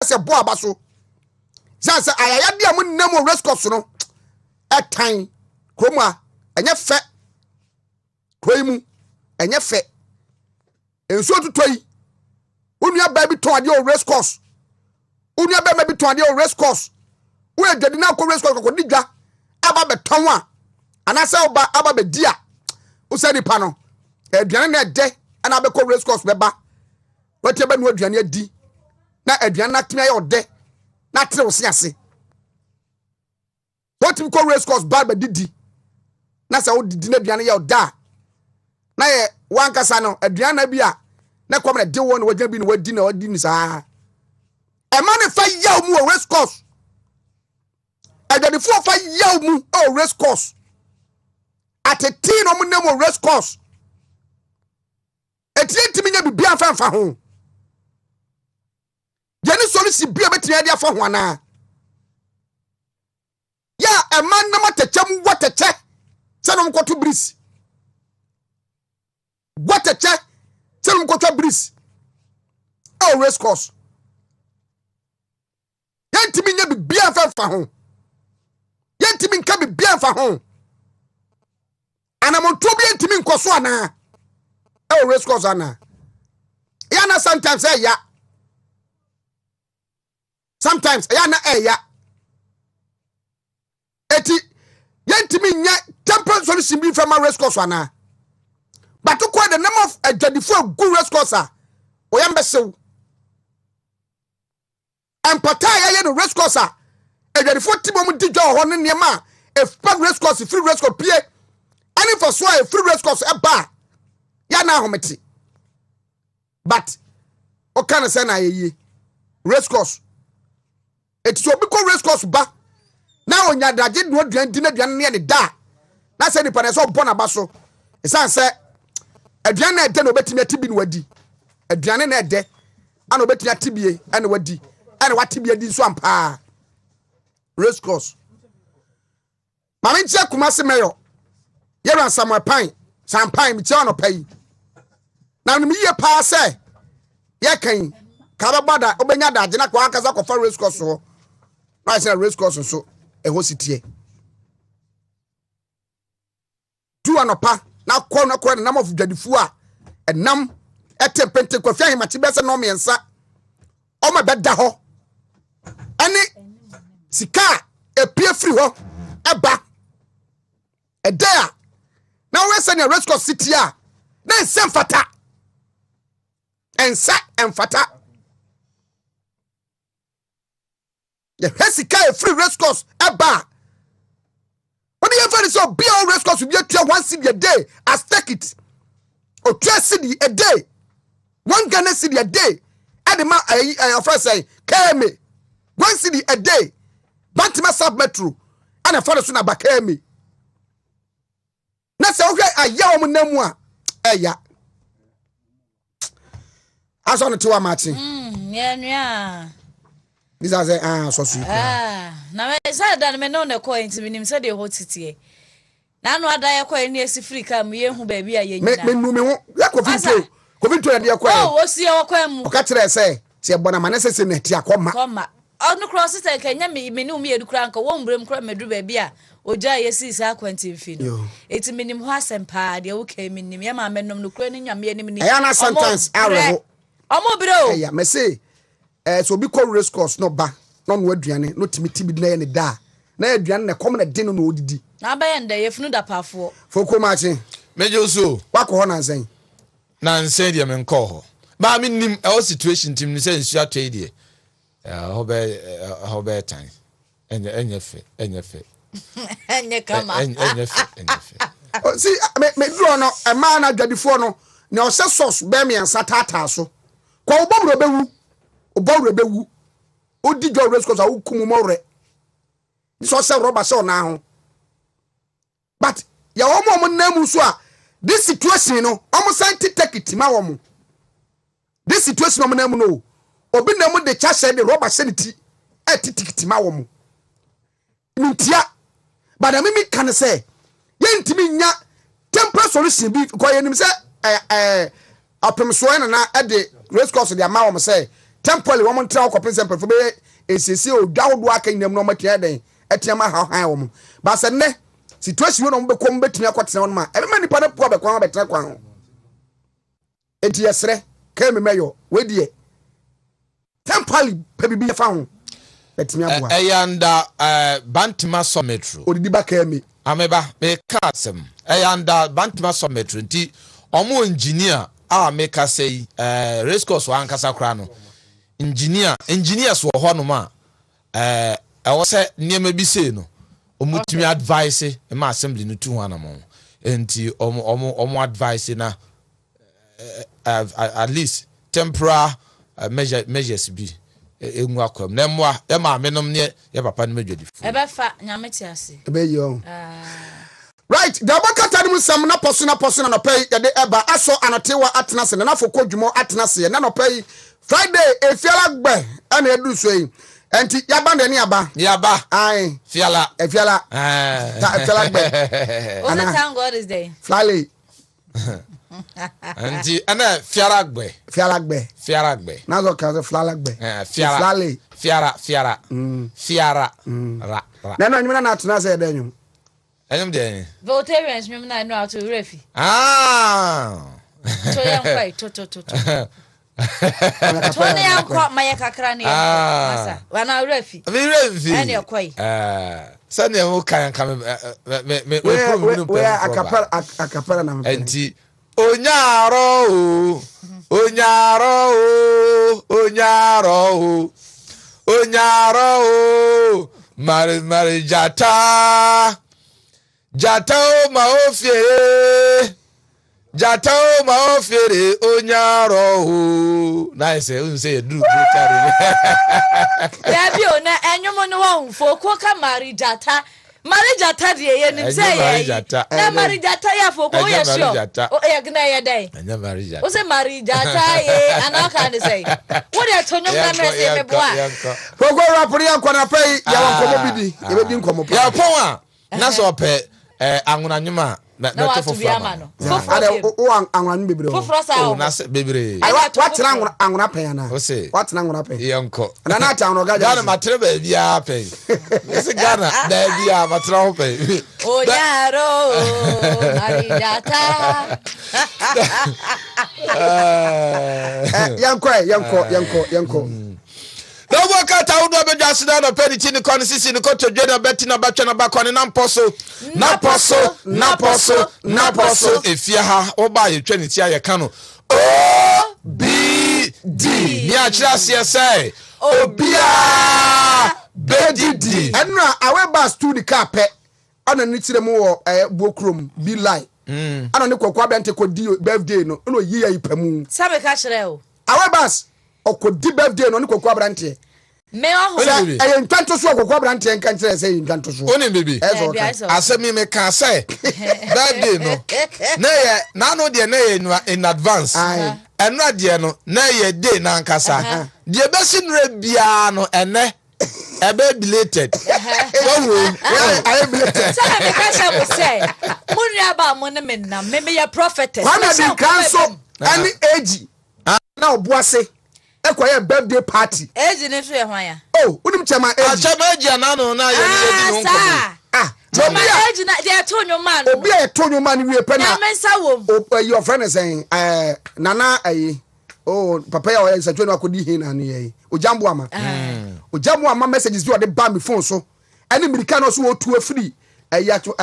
se bo abaso say ayaya de am nam race course no etan kroma enye fe kroimu enye fe enso tutoi unua ba bi ton ade o race course unua ba bi ton ade o race course we jadi na ko race course ko digwa aba beton a anase oba aba be dia usani pa no aduane na de ana be ko race course beba wati be no aduane adi na aduane na tena ye ode na tere wo siase wati ko race course ba didi na se wo didi na aduane ye oda na ye wankasa no aduane na bia na kom na de wo no wagya bi no wadi na wadi ni saa e ma ne fa yaw mu race course adadifo fa yaw mu o race course ateti no mu nem race course etientimi nya bibia fa ho yeni solisi bia betia dia fa ho ana ya e man na matechem wateche senom koto bris wateche senom koto bris o race course yentimi nya bibia fa ho yentimi nka bibia fa ho anamonto bi yentimi nkoso ana e race course ana ya na sometimes ya sometimes ya na ya eti yentimi nya temple solution bi from race course ana but ko the name of adwadifo good race course a oyambesew empata ya no race course a adwadifo timo mu digwa ho ne niam a fag race course free race course pie ani for so a free race course e ba ya na ahometi but o kan say na ye race course eti so bi ko race course ba na onya daje no aduan di na aduan ne da na say ni pa na so bo na ba so esan say aduan na de no betimi atibi no wadi aduan na de ana obetimi atibie ana wadi ana watibie di so ampa race course mama ntia kuma se meyo yeran Samuel Pan Sampan mi tia no pai na mi ye pa se ye kan ka ba bada obenya da agena kwa akaza kwa race course so na say race course so e ho sitie tu anopa na kwa na nam of dwadifu a enam ete pente kwa fia himati be se no miensa o ma beda ho ani sika epie free ho eba edea na we say na race course city a na ensem fata ensa enfata the hesika free race course eba when you find so be all race course you try one city a day as take it or 2 city a day 1 Ghana city a day at the man I first say KM 1 city a day Bantima Sub Metro and a father soon about KM na say okay aya om namu a eya aso no to Martin nua this is so sweet na me say dan me no na ko intimi nim say de hotitie na no ada ye ko ni esi free kam ye hu ba bi a ye nyina me nu me ho ya ko finto ya de ko o si ye ko mu o ka kire say se bona ma na se na ti akoma no cross say kanya me nu me edukura nka wo mbrem kura medu ba bi a oja yesi sa kwanti mfi no eti minim ho asempa de wo ka minim ya ma menom no kura ni nyame anim ni ya na sometimes areho omo bro ya me say so bi ko race course no ba no no aduane no timitibi na ye ne da na aduane na kom na den no odidi na ba ye nda ye funu da pafo foko machi mejo so wako ho nansen de me nko ho ba me nim e situation tim ni say nsu atwe de hobe time enye fe enye kama enye fe see me draw no e ma na dwadifo no ne o se sauce be me ansa tata so kwa obawro bewu odi jo race course awu kumu more so se rubber so na ho but ya omo namu so a this situation no omo santi take it ma wo this situation omo namu no obi namu de cha share the rubber sanity ticket ma wo ntia but na mimi kan say yentimi nya temporary solution bi ko yenim say apem so na e de race course de ma wo say temporarily wo montra ko pese mpefo be esisi o dawdo aka nyam no matia den etiama ha han wo mo ba se ne situation we no be ko betumi akotena won ma e me nipa ne po be kwa betena kwa ho enti yesre ka me meyo we die temporarily pe bibi fa ho betumi aboa eyanda Bantima Metro odidi ba ka me ameba me kasem eyanda Bantima Metro nti omo engineer a me ka say race course wa ankasa kra no engineers wo ho no ma ewo se niema bi sei no omutumi advice ma assembly no tu ho na mo enti omo advice na at least temporary measures bi engu akwam na mo e ma menom ne ye papa no medwadifu e be fa nyameti ase e be yo right the bakata dum sam na poso na no pay de eba aso anotewa atenase na foko dwumo atenase na no pay Friday efiala gbe ana edu so yi enti yaba ndani yaba ai fiala efiala ta fiala gbe what the town god is there flale enti ana fiara gbe na zo ka zo flala gbe flale fiara ra na no nyina na atenase de nyum enyum de Voltarians nyum na no ato refi to yan kwai to Tony yanko maye kakra ne masa wana refi ene yakwai sane ho kan me we akapara na me enti onyaro mari jata o ma ofiere onyaro nice unse dru brutary ya bi ona enyum no wa mfo ko ka mari jata de ye nim say ye na mari jata ya fo ko ye sure o ye gna ye dai anya mari jata o se mari jata ye anaka ni say wo de tonyum na no say me boa fogo rapori akona pay ya won komo bidi ye be di nkomo ya pon a na so pe anguna nyuma na to foforo no ade o anwan bebre foforo sa o na bebre what tena anwan pen na o se what tena anwan pen yanko na na ta anwan gaja Ghana matre ba bia pen ese Ghana da bia matre ho pen o yaro marijata yanko no wakata udo be jasina no penity ni kon sisi ni koto dwena beti na batwa na bakone na mposo efia ha oba ye twani ti aye kanu OBD ni a kira se say obia bedidi enra awe ba studio ka pe ana ni tire mu wo buokrom bi lie ana ni kokwa bente ko di birthday no no yi ya ipamu sabe ka kire o awe bas okodi birthday no ni kokwa brante me oho e ntanto so kokwa brante en kan kire say ntanto so oni baby asemi me kan say birthday no na no de na ye in advance enra de no na ye day na nkasa de besi nre bia no ene ebe belated I belated sabe me ka say mo say munri aba mo ne me na me ya prophetess wana di kanso any age na obuase ekwaye birthday party age ne so ye hwan ya oh unim chama age anano na ye di no nkomo Joma age na de tonyo man obi e tonyo man wie pe na mensa wo your friend is saying nana ayi oh papa ya o satwe no akodi hin na ne ojambo ama messages do de ba me phone so any mirika no so wo tu afiri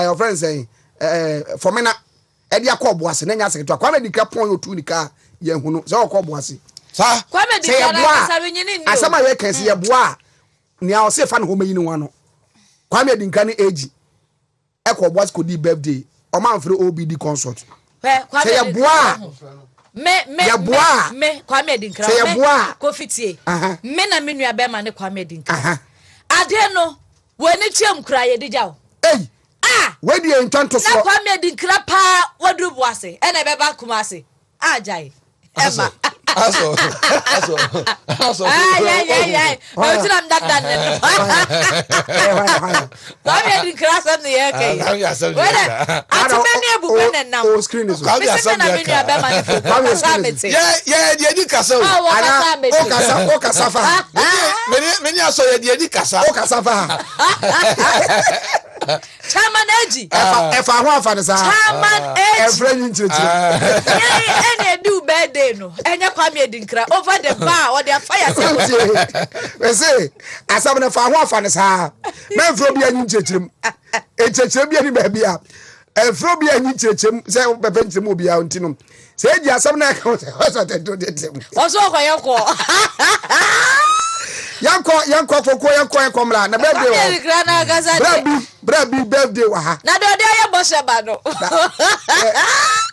your friend saying for me na e de akoboase na nya sekto akwa me dikra pon yo tu nika ye hunu so akoboase sa kwa me dikra na sabe nyini ni asama ye kan se ye boa ni a o se fa no ho mayini wano kwa me dikra ni age akoboase ko di birthday o man free OBD consult kwa me boa me kwa me dinkra me ko fitie me na me nua be ma ne kwa me dinkra ade no woni tiam kura ye dijaw we di entanto so na kwa me dinkra pa wadu boase e na be ba kuma ase ajai ema yeah. I'm not done. I'm getting crass on the air. I'm many a book and now. Screen is Yeah, the Casa. Many are so the Casa. Chairman Edgy. If I want for the Chairman Edgy. Every do bad day no. And you come here dinkra over the bar or their fire. We say, as I'm if I want for the sa. Men from be any church. It's a champion baby. And from be any church. Say, Pepin will be out. Say, yes, some night. Also, Young Comla, the birthday. Now, do they Boshabano?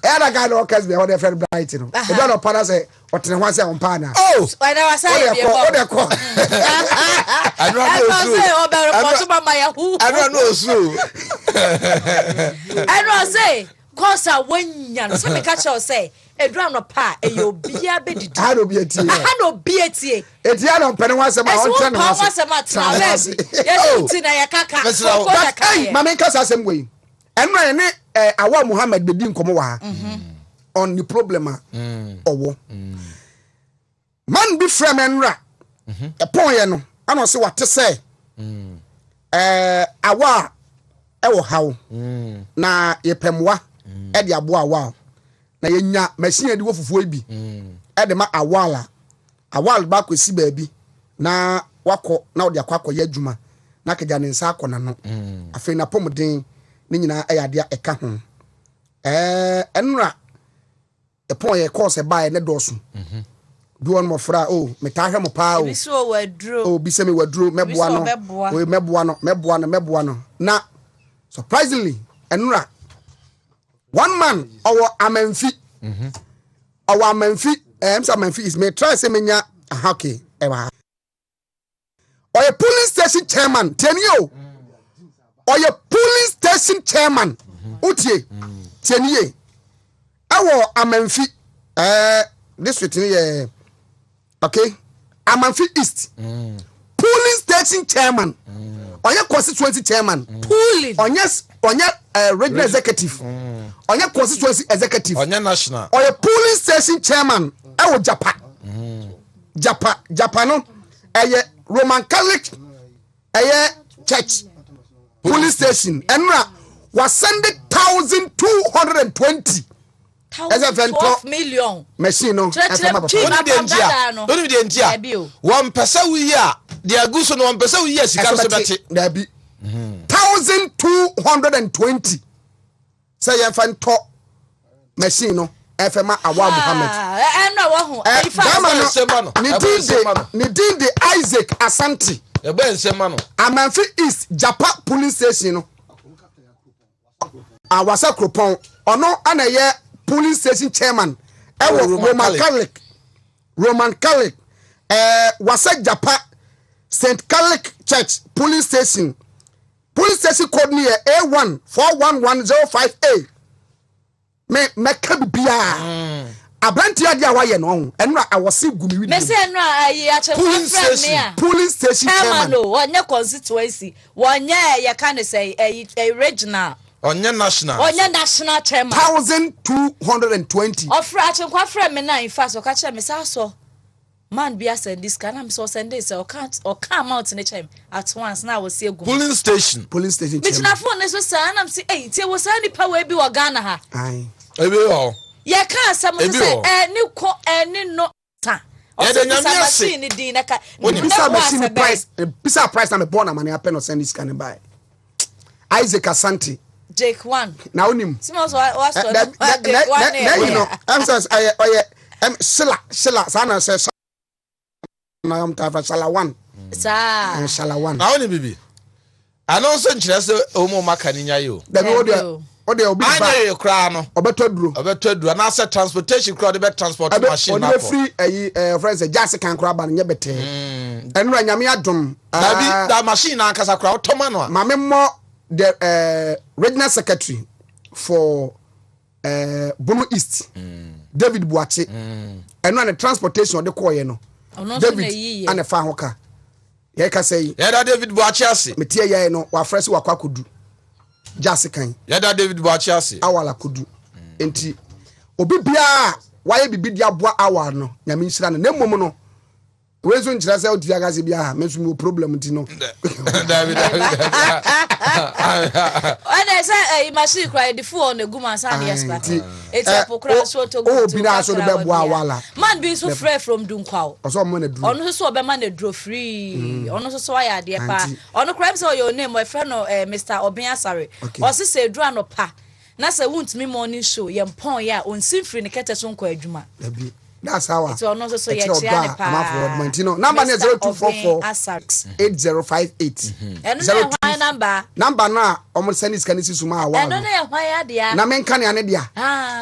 And I got no case be other friend bright. You don't know, say, what I was on Pana. Oh, when I was saying, I don't say, cause I win, some catch or say. A drum of pa, a yo be a bit. I don't be a tea. I don't be a tea. It's the other penny was about 1 was a matter. Yes, Mamma Casa same way. And when I want Muhammad Bedin Komoa on the problem or war. Man be frame and rat a poem. I don't see what to say. I wa how na ye pemwa e de aboa wa na yenya machine de wofufuo bi e de ma awala ba kwesi baabi na wakọ na ode akọ ya adwuma na kagya ne nsa akọ na no afei na pomden ne nyina e yade eka ho enra e pon ye course ba ne dosu do on mo fra meta hwe mo pa bi so wadro bi se me wadro meboa no meboa no na surprisingly enra one man our Amenfi our Amenfi Amenfi is me try say menya okay ewa or a police station chairman tenio or a police station chairman utie tenye our Amenfi district here okay Amenfi East police station chairman on your constituency chairman pooling on yes regional executive on your constituency executive on your national or a police station chairman Japan Japano a Roman Catholic a church police station and was sending 1,220 as a 12 million machine no one person we are the aguso no one person we yes there be 1,220 say you fan top machine no FMA Awa Muhammad ni dinde Isaac Asante Amanfi East Japan police station no awasa kropon ono ana ye police station chairman Roman Catholic wasa Japan St. Catholic Church police station code near A1 411058 me kabibia abrantia dia wa ye no enra awose gumi wi me se enra ayi ache police station chairman no onye constituency wonye ye kan say a regional onye national chairman 1,220 ofra ache kwa fra me na in fact o ka che me sa so man be send this can am so send this or come out in the time at once now we see a police station me na phone so say am say eh tie wo say ni power bi wo Ghana ha ai ebe o ye kan say ni ko ni no ta o say machine di na ka machine price na me born am na pay no send this can buy Isaac Asante Jake 1 na onim simos was you know I'm so Shilla sana say na am ta fa Shala 1 sa Shala 1 na oni bibi anonso nkyerɛ sɛ omo maka ni nyaye o da no de obi ba anya kra no obetoduro na say transportation kra de be transport machine na for free friends just can kra ba nye bete enura nyame adom da machine na ankasa kra otoma no ma me mo the regional secretary for Bono East David Boache eno an transportation de koye no David and fa hoka ye ka say da David Boache ase metie ye no wa frese wa kwakodu jase kan da David Boache ase awala kodu enti obi bia waye bibi dia boa awa no nyame nsira no nemom no wezo nkyira say odi agaze bia me so mo problem ti no David ana say machine cry the phone on guma san expert it's a pokra so to go bi na so de boa awala man be so free from dunkwa oso mo na duro ono so be man na duro free ono so ya de pa ono crime say your name my friend no Mr. Obiasare o se say duro no pa na say Wontumi morning show ye mpon ya onsim free ne kete so nkwa adwuma that's how it's ono so ye chia ne pa number 0244 8058 number na omo send is kanisi suma awa no ya hwan ya dia na menka ne ane dia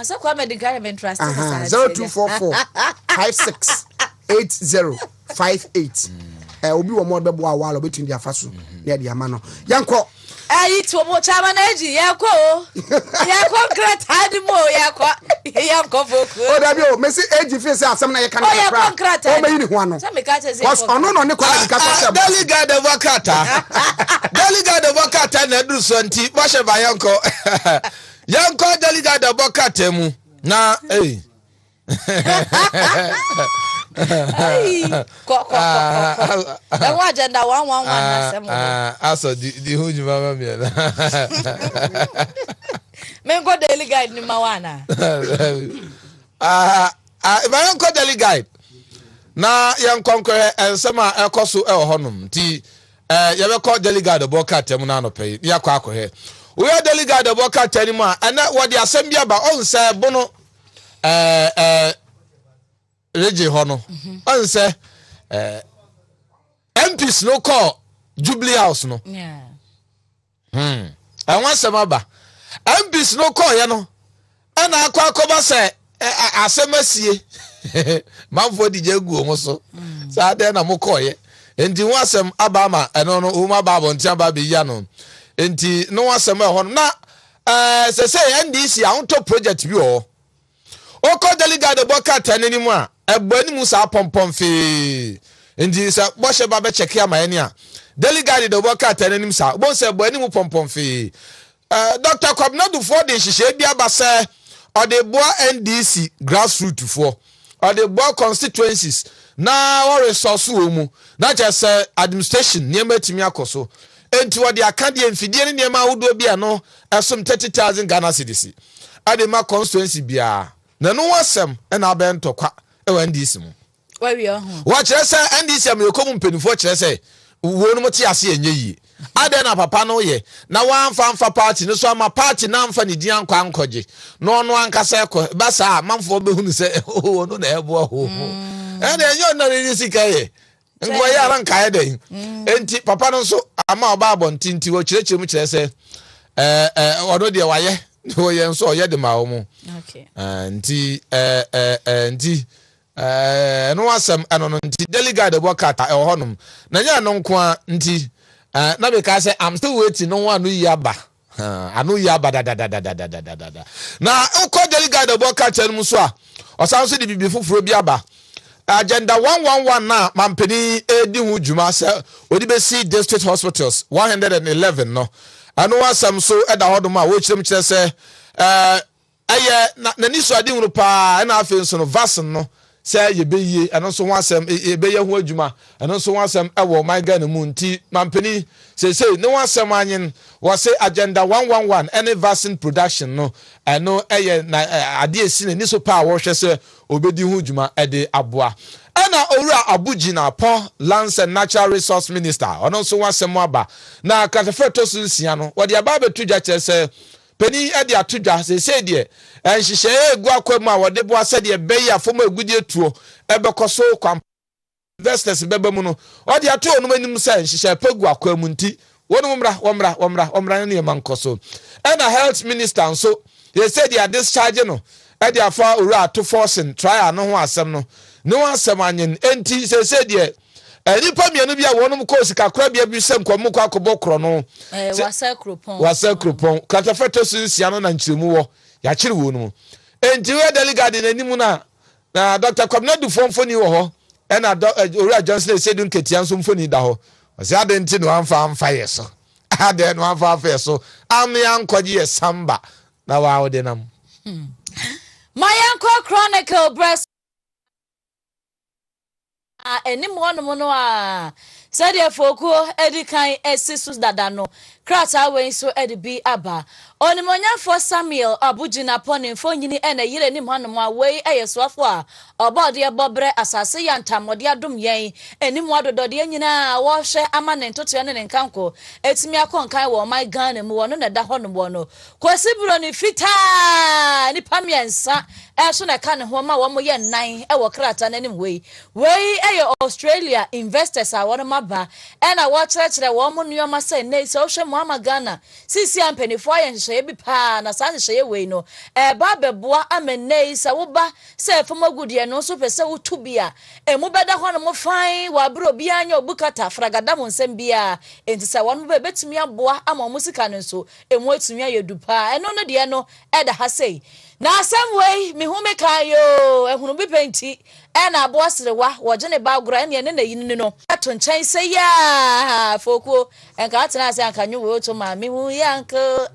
so kwa medical interest 0244 568058 obi wo mo bebo awa lo betun dia faso na dia ma no yanko to mo chama na ji yakọ great hard mo yakọ foku o da bi o me si age face asem na ye kan na pra o me yini ho ano se me ka che se cause ono no ne kwala ka so delegate de vakata na du so nti bo hye ba yanko delegate de vakata mu na I want agenda 111 aso di huju mama mi na men go daily guide ni mawana ba yon ko daily guide na yan konkore ensema ekoso e honum ti ye be ko daily guide bo ka tem na no pay ya kwa akohe we daily guide bo ka tani mu ana wodi asem bia ba on say bono reje hono on say MPs no call Jubilee House no I want some aba MPs no call ya no ana akwa say asemasie manfo di jegu omo so sa de na mo call ye enti won asem aba ma eno no o ma ba bo ntia ba be ya no enti no asem e ho na say NDC a unto project bi o call delegate boka tanani mu a ebani mu sa pompom fe enti sa bo she ba be check ya ma eni a delegate de boka tanani sa bo se ebani mu pompom fe Dr. Kwabnadu for the hihye bia ba se or the boa NDC grassroots for or the boa constituencies na or resource mu na just administration niema timi akoso enti wo de akade mfidie ne niema wodo bia no esom 30,000 Ghana cedis adema constituency bia na no wasem na abentokwa e wa NDC mu wa wi ho wa kire se NDC am yokom mpenifo kire se wo no moti ase enye yi ade na papa no ye na wanfa party no so ama party na amfa ne dian kwa ankoje no no ankasa ekọ basa manfo behunu se o no na ebo ho ene enyo na ni sika ye ngwa ya ran kae den enti papa no so ama oba abontinti wo kirekiре mu kire se odo de waye wo ye nso ye de ma wo mu okay enti no wasem eno nti delegate bokata e honum na nya no nko nti na be ka say I'm still waiting no one yaba anu yaba da na uko delegate bokata no so a osan so de bibi fufuro bi aba agenda 111 na mampeni edi hu djuma se odi be see district hospitals 111 no anu wasem so eda hodom a wo kirem kire se na niso adi hu pa na afi so no vaccine no say ye be ye eno so wasem ye be ye ho adwuma eno so wasem ewo my Ghana mu nti mampeni say no wasem anyen was say agenda 111 any vaccine production no eno eye na ade esi na niso pa wo hwe se obedi ho adwuma ede aboa ena owura abuji na pon lands and natural resource minister ono so wasem aba na katafeto so nsia no wo de aba betuja kire se peni ade atudwa se de enhihye egu akwam a wode bo ase de beyi afom agudi etuo ebekoso kwam investors bebe mu no ode ato onum anim se enhihye pegu akwam nti wonumra ne mankoso ena health minister so they said they are discharging no ade afa owura to forcing trial no ho asem no asem anyen enti se said de nipa mienu bia wonum ko sika kra bia bi sem kwam kwa akobokro no wasa kropon katafeto sinsia no na nchiremu wo ya kire wo no enti we delegate in animu na Dr. Kwabena du fomfoni wo ho e na Owura Johnson say dun ketia nso mfoni da ho o se ade nti no amfa yeso ade no amfa yeso am yankwaji yesamba na wa ode nam Mayanko Chronicle breast enim wono no a said ya foku edikan esisus dada no krata we so edibi aba onimonya for Samuel abugina poni mfonyini ene yire nim hanom a we eyesofo a obode bobre asase ya ntamode adom yen enim wadodode nyina wo hwe amane ntoto ne nkanko etimi akonkan wo my Ghana mu wono na da honom wono kwasiburo ni fita ni pamiensa eso na ka ne ho ma wo mo ye nan e wo krata nanim we eye Australia investors a wono maba ena wo kyerɛkyerɛ wo mo nuoma sɛ nei sɛ wo hwe mo ama Ghana sisi ampanifo aye nhye bi pa na sa nhye we no ba beboa amenei sɛ wo ba sɛ fama gudie no so pɛ sɛ wo tu bia mu bɛda ho no mo fan wa bro bia anya obukata fragada mo nsɛm bia enti sɛ wono be betumi aboa ama mo sika no so emu atumi ayedu pa ɛno no de no ɛda ha sei na asɛm wei me hu me kan yo ehunu bi penti ɛna aboa serewa wɔgye ne ba agora ɛne ne yini no ɛto nkyɛn sɛ ya fokuo ɛnka atena sɛ anka nwu we oto ma me hu yanko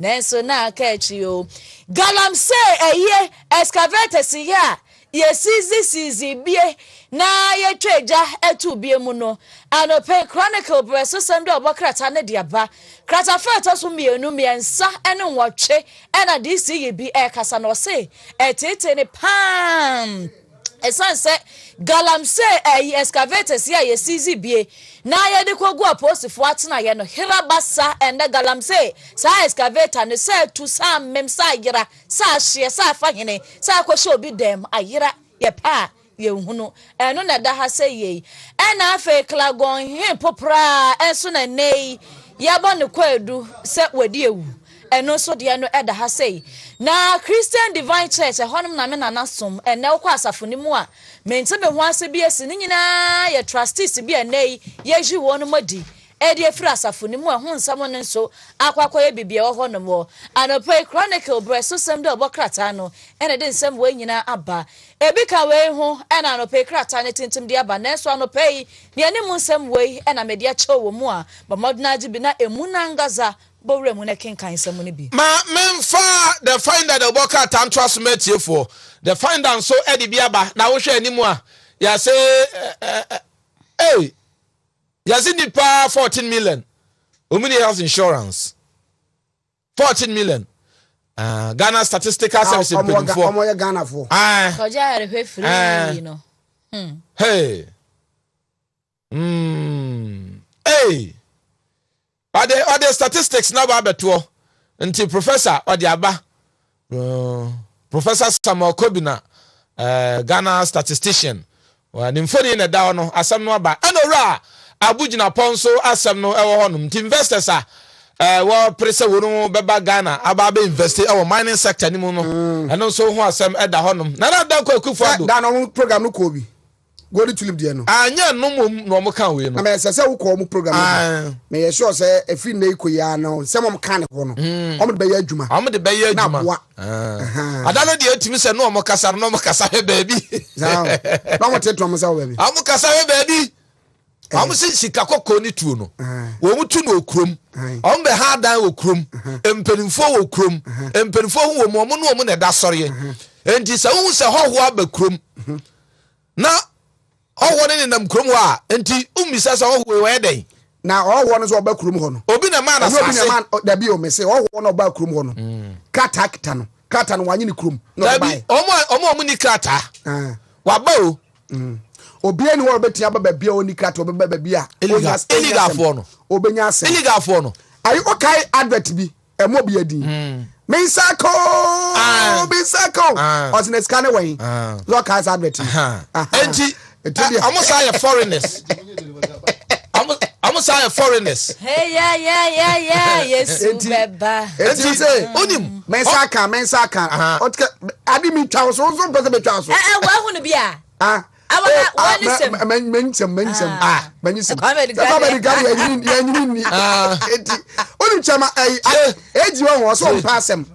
nenso na aka echi yo galamsey eye excavators ya yesizi bie na ye tweja etu bie mu no anope Chronicle breso sendo obokrata ne diaba krata feta so mienu miensa ene nwotwe ena dc ye bi kasa no se etete ne pam esanse galamsey excavators ya yesizi bie na ye de kogu aposifo atena ye no hirabasa ende galamsey sa excavator ne se tu sa mem sa yira sa hye sa fa hene sa kwhye obi dem ayira ye pa ye hunu eno na da ha se ye ena afa klagon he popra enso na nei ya bo ne kwadu se wadi ewu eno so de no eda ha se na Christian Divine Church honom na me na nasom ene wo kwa asafo ni mu a mente be ho ase bi esi ni nyina ye trustees bi enei ye ji wonu madi edi efiri asafo ni mu a ho nsam no nso akwakoye bibia wo honom wo anope Chronicle breso sem de obokrata no ene de nsem we nyina aba ebi ka we ho ena anope krata ne tintim de aba na so anope ne anim nsem we ena media chewo mu a ba modna gibi na emuna ngaza bowre mu na kenkan sem ne bi ma memfa the finder the boka tantwa so metiefo the finder so edi bi aba na wo hwe animu a ya say ya say nipa 14 million omuni health insurance 14 million Ghana Statistical Service for omo Ghana for koja re free no hey Are the statistics now ba beto nti professor odiaba Professor Samuel Kobina Ghana statistician wa nimfoni na da no asem no aba enora abugina ponso asem no ewo honum nti investors wo prese wonu beba Ghana aba be invest e mining sector ni mu no eno so ho asem eda honum na da kwa akufo do da no program no ko bi go to live there no anya no mom no mo kan we no na me se wo ko mo program me ye sure say efi na ikoya no se mo kan ho no o mo de be ya adwuma adano de etimi se no mo kasa no mo kasa he baabi na mo teto mo sa wo baabi amu kasa he baabi amu sika kokko ni tuo no wo mu tu no okrom o mbe ha dan okrom empenimfo wo okrom empenimfo hu wo mo no na da sɔre enti se hu se hoho abakrom na owo ne nam krom wa enti umisa se hoho we den na owo no so obakrom ho no obi na man asase obi na man da bi o me se owo no obakrom ho no kata no wanyi ni krom no bai omo ni kata wa ba o obi eni wo betia baba bia oni kata obeba bia illegal for no obenya ase illegal for no ayi okai advert bi emo bi adin Misako osine scan way look as advert enti almost say foreigners almost say foreigners hey yeah yes beba enti say onim mensaka adi mi twa so pese be twa so wa hu no bia menyisem enti onim chama eji won so mpa asem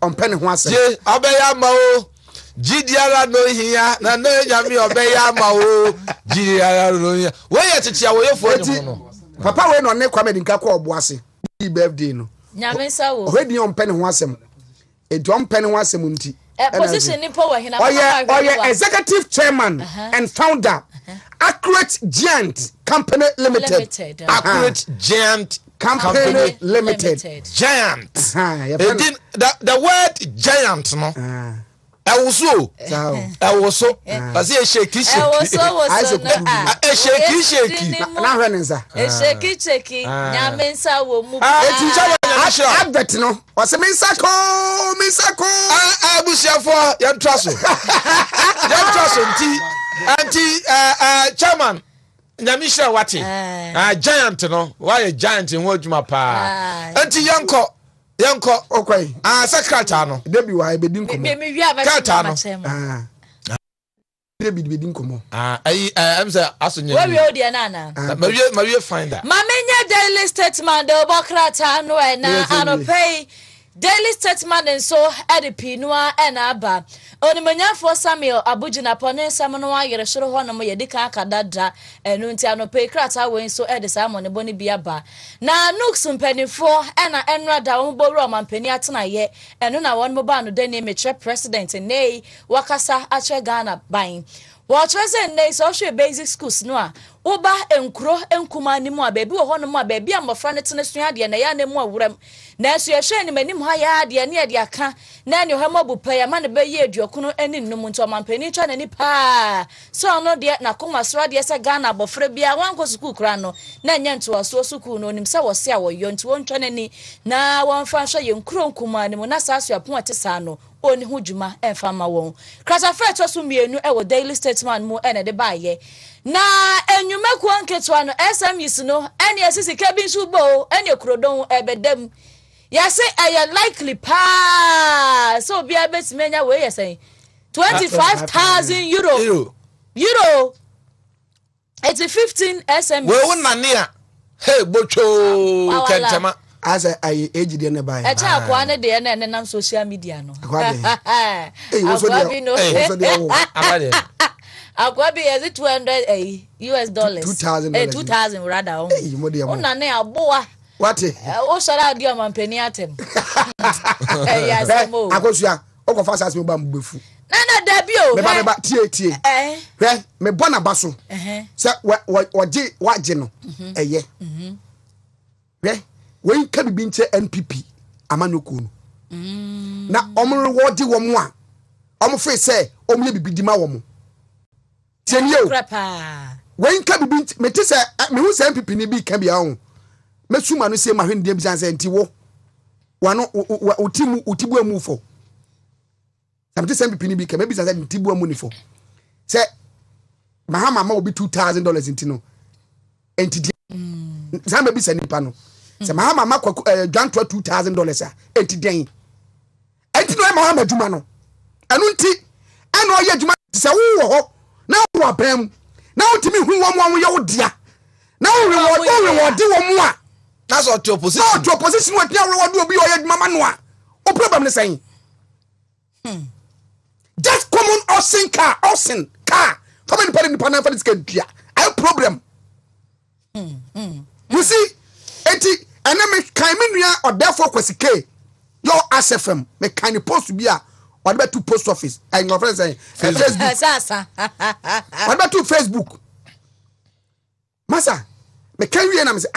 on penny once. Je obeyama o. Jidiara no hiya na no nyame obeyama o. Jidiara no hiya. We ye titia we fo no. Papa we no ne kwame dinka ko oboase. Be birthday no. Nyame sa wo. Already on penny once. E don penny once nti. Position ni po we hina. Executive chairman and founder Accurate Giant Company Limited. Accurate Giant Company Limited. Giant. The word giant no. Ewoso. Asi shaky. Na hwenenza. Shaky. Nyamensa wo mu. Advert no. Wase mensako. Abusiafo yan traso. Yan traso anti chairman Nyamisha wati. Giant no. Why giant in wodjuma pa. Anti yanko okay. Secretary no. Debi wa ebedi nkomo. Me wi abati na Debi nkomo. Am say asonye. We odi na. Ma we find that. Ma menya daily statement de obokrata no na anopay daily statement nso EDP no na aba. Onimanyafo Samuel Abujina pone samno ayere soro ho no mo yedika akadada enu nti anopay krata we nso ede samone boni bia ba. Na nooks mpanifo na enrada wo bowro mampani atena ye enu na won mo ba no dani metre president nei wakasa ache Ghana ban. What was in they social basic schools no a oba enkuro enkuma ni mu a baby wo ho no mu a baby amofra ne tene sua de na ya na mu awuram na so ye hwe ni manim ha ya de ne de aka na ne ho mabupa ya ma ne be ye aduokuno ani nnum nto mampani twa na ni pa so no de na koma soro de se Ghana abofra bia wanko school kra no na nya nto so school no nim se wo se a wo yo nto ntwa na ni na won fa hwe ye nkuro nkuma ni mu na sa so apon atesa no oni hujuma enfa ma won krata freto so mienu e wo daily statement mu ene de baye na enyumeku anketwa no SMEs no ene asisi kabin subo ene krodon ebedam ya say I likely pa so bia betimenya we ya say 25,000 euro it's a 15 SMEs we won nania hey bocho kentema as I age de ne buy. Echa akwa ne de na nam social media no. Akwa de. Abade. Akwa be is $200 US dollars. $2,000. 2,000 rather. Una ne aboa. What? O shara di amampani atem. Yes mo. Akosua, o ko fast as me ba mbefu. Na dabi o. Me ba tie. Hwe, me bona baso. Se waje no. Eye. Hwe when can be into NPP amanyoko no na omre wodi wo mo a omo fe say omye bibidi ma wo mo tienio when can be me te say me hu say NPP ni bi kan bia ho mesuma no say ma hwendie bi say nti wo wano utibu amu fo sam te say NPP ni bi kan maybe say ntibu amu ni fo say mahama ma obi $2,000 nti no enti sam be bi say nipa no se mahama makwa dwantwa $2,000 a enti den enti no mahama djuma no enu nti eno ye djuma se wo ho na wo abam na utimi hu wo ye wo dia na wo reward wo mo a that's what opposition no to opposition what na reward obi o ye djuma ma no a o problem ne saying just common osin car come in party nipa na fa this can dia I problem you see enti ene me kan me nua odefo kwasike yo asfm me kan post bia o de to post office and your friends say Facebook sasa o de to Facebook masa me kan wie na me say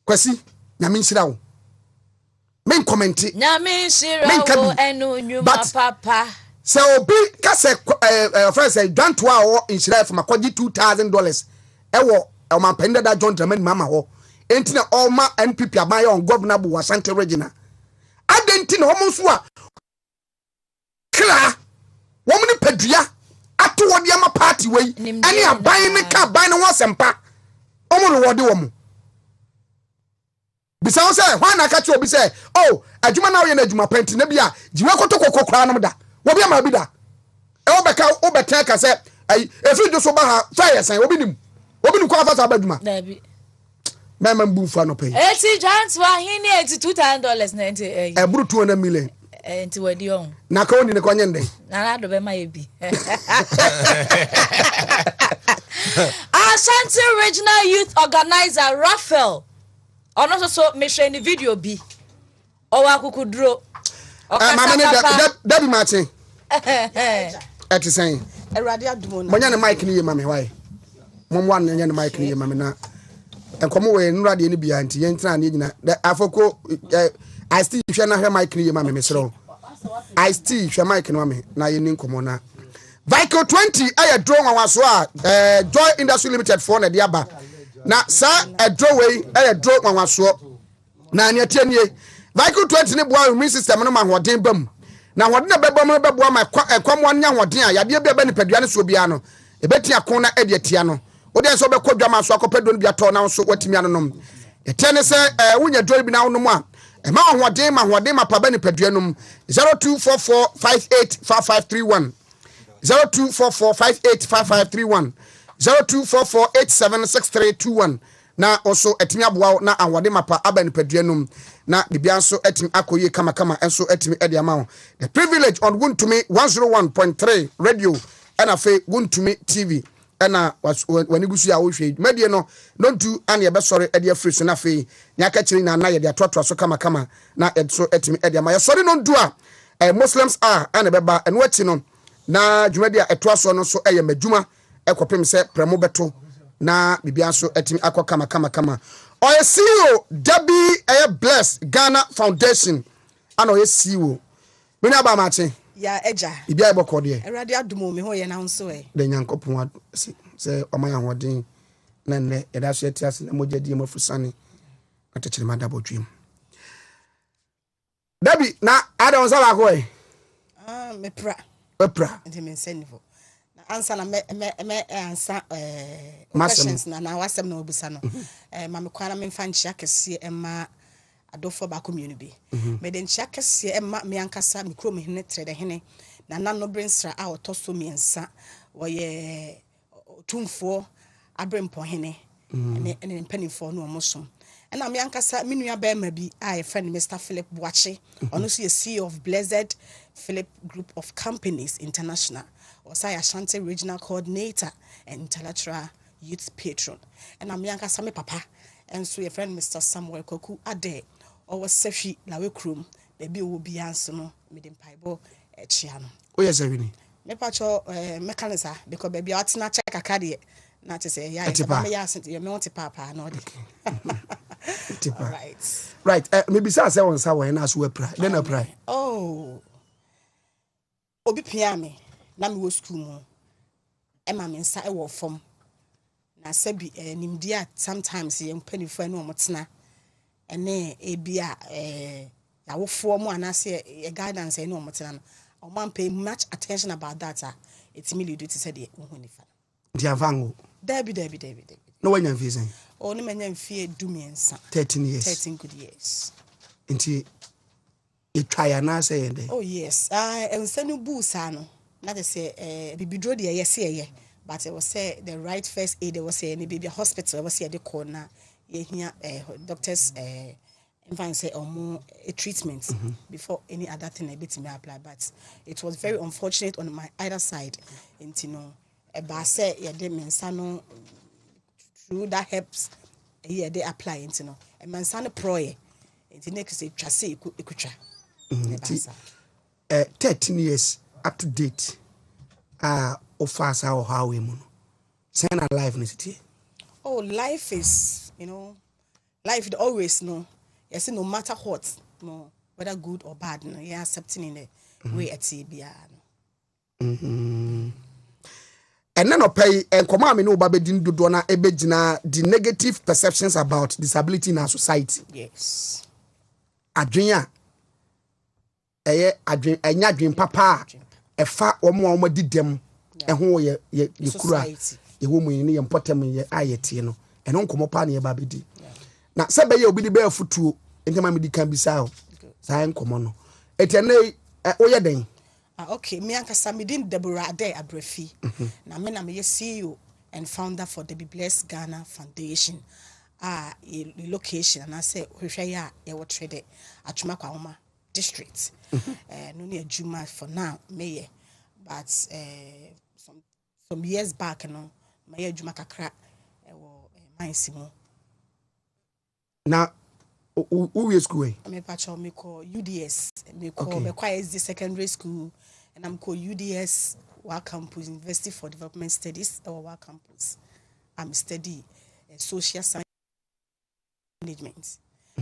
kwasi nyame nhira wo men comment nyame nhira wo enu nyuma papa se obi ka se friends say don't wa nhira for makoji $2,000 ewo o man pende da John Dramani mama ho entina oma NPP abaya on governable Wasante Regina adentina homo so a kra womu ni padua ato wode ama party wei ani aban ne ka aban ne wosempa omo no wode womu bisa wo say hwan na ka che obi say oh adwuma na wo ye na adwuma penti na bia jiwe kotokoko kra no da wo bia ma bi da e wo beka wo beta ka say efri do so ba ha fa yesan obi nim kwa fa sa ba adwuma na bi mama mbu fa no pay eti transfer hini $2,000 na enti e buru $200 million Nti wadi on. Na ka oni ne konye ndey. Na do be ma ebi. Ashanti Regional Youth Organizer Raphael. Ono so me share ni video bi. Owa akukuduro. Mama ne Debbie Martin. Eti sen. Erade adumo na. Monya ne mic ni ye mame why? Momwa ne nya ne mic ni ye mame na. Enkomo we nura de ni bia nti ye ntina ne nyina. Afoko I still hwe na hwe mic ni ye mame mesro. I still hwe mic ni mame na ye ni nkomo na. Vico 20 aye draw wanwaso a Joy Industry Limited for na de aba. Na sa draw we aye draw wanwaso. Na ne tienie Vico 20 ne boa immune system no ma hoden bam. Na hoden na bebo mo bebo ma kwam anya hoden a yade bia ba nipadua ne so bia no ebeti akon na ade atia no wode so be kwadwa ma so akopado no bia to na so watimi anonom etene se wonya dwori bi na wonom a ma hoden ma pa ba nipadua nom 0244585531 0244585531 0244876321 na also etimi aboa na awode mapa aba nipadua nom na bibia nso etimi akoye kama enso etimi ede ama the privilege on Wontumi 101.3 radio and fe Wontumi TV na wani gusu ya wo hwe medie no nontu ane ebe sori ede afri so na fe nya ka kiri na ye de atoto so kama na so etimi ede ama ye sori nontu a Muslims are ane beba eno achi no na dwumadi a eto aso no so eye madwuma ekopem se premo beto na bibia nso etimi akọ kama oye CEO Debbie Bless Ghana Foundation ana oye CEO mena ba mache ya eja bibia eboko de erade adumo me ho ye na nso de nyankopon se omaya hoden na ne eda so etiase na mogadi mafusane atachiri madabo dwim Debbie na ada on sala ko me pra ndi me senifo answer na me answer questions na wasem na obusa no ma me kwana me mfa nchia kese ema adofo ba community me de nchia kese ema me ankasa me krom hene trede hene na nanno brinsra a otoso miensa woye tumfo abrempo hene ne mpanifo no omosom na me ankasa me nua ba ma bi a friend Mr. Philip Boache ono so ye CEO of Blessed Philip Group of Companies International Osaya Ashanti Regional Coordinator and Intellectual Youth Patron. And I'm young as papa, and so your friend Mr. Samuel Koku Ade, or was Sefi Lawekrum, the bill will be answered, Midin Pibo, a chiano. Oh, yes, I really. Me pacho mechanism, because baby, I not check a cardiac, not to say, yeah, yes, you're not papa, no. Right, maybe say on sour and as we pray, then I pray. Oh, Obi Piame. Na me wo school mu e ma me nsa e wo fom na sabi nimdia sometimes ye mpanifo ane omotena ene e bia ya wofo mu anase ye guidance ane omotena no o man pay much attention about that it's me lead to say the ohunifa dia vango Debbie no wanya mfie o ne manya mfie dumiensa 13 years 13 good years nti e try na say yende oh yes ensanu busa no na they say bibidro de yes ye but it was say the right first aid was say any baby hospital was say the corner ye here doctors even say more a treatment before any other thing a bit me apply but it was very unfortunate on my either side and you know about say ye de mensa no through that helps here they apply you know e mensa no proye and next say twa say ekutwa 13 years up to date offers how we mono send our life necessity. Oh, life is, you know, life always no. Yes, no matter what, no, whether good or bad, no, you're accepting in the way at CBR. And then I pay and come on, me no baby didn't do dona ebejina the negative perceptions about disability in our society. Yes. Adrian enya dream papa efa omo di dem eho ye kura ye wo mu ni ye mpotem ye ayete no eno nkomo pa na ye ba bedi na se be ye obi di be afutuo entema me di kan bisa o sai nkomo no etene oye den okay me ankasa me din Deborah Ade Abrafi na me ye CEO and founder for the Blessed Ghana Foundation a location and I say hwehwe ya ye wo trade atwuma kwa homa district. No near Juma for now, mayor. But some years back, Mayor Juma Kakra, my Simo. Now, who is school? I'm a patch of me call UDS, me call me quite the secondary school, and I'm called UDS War Campus, University for Development Studies, or War Campus. I'm study social science management.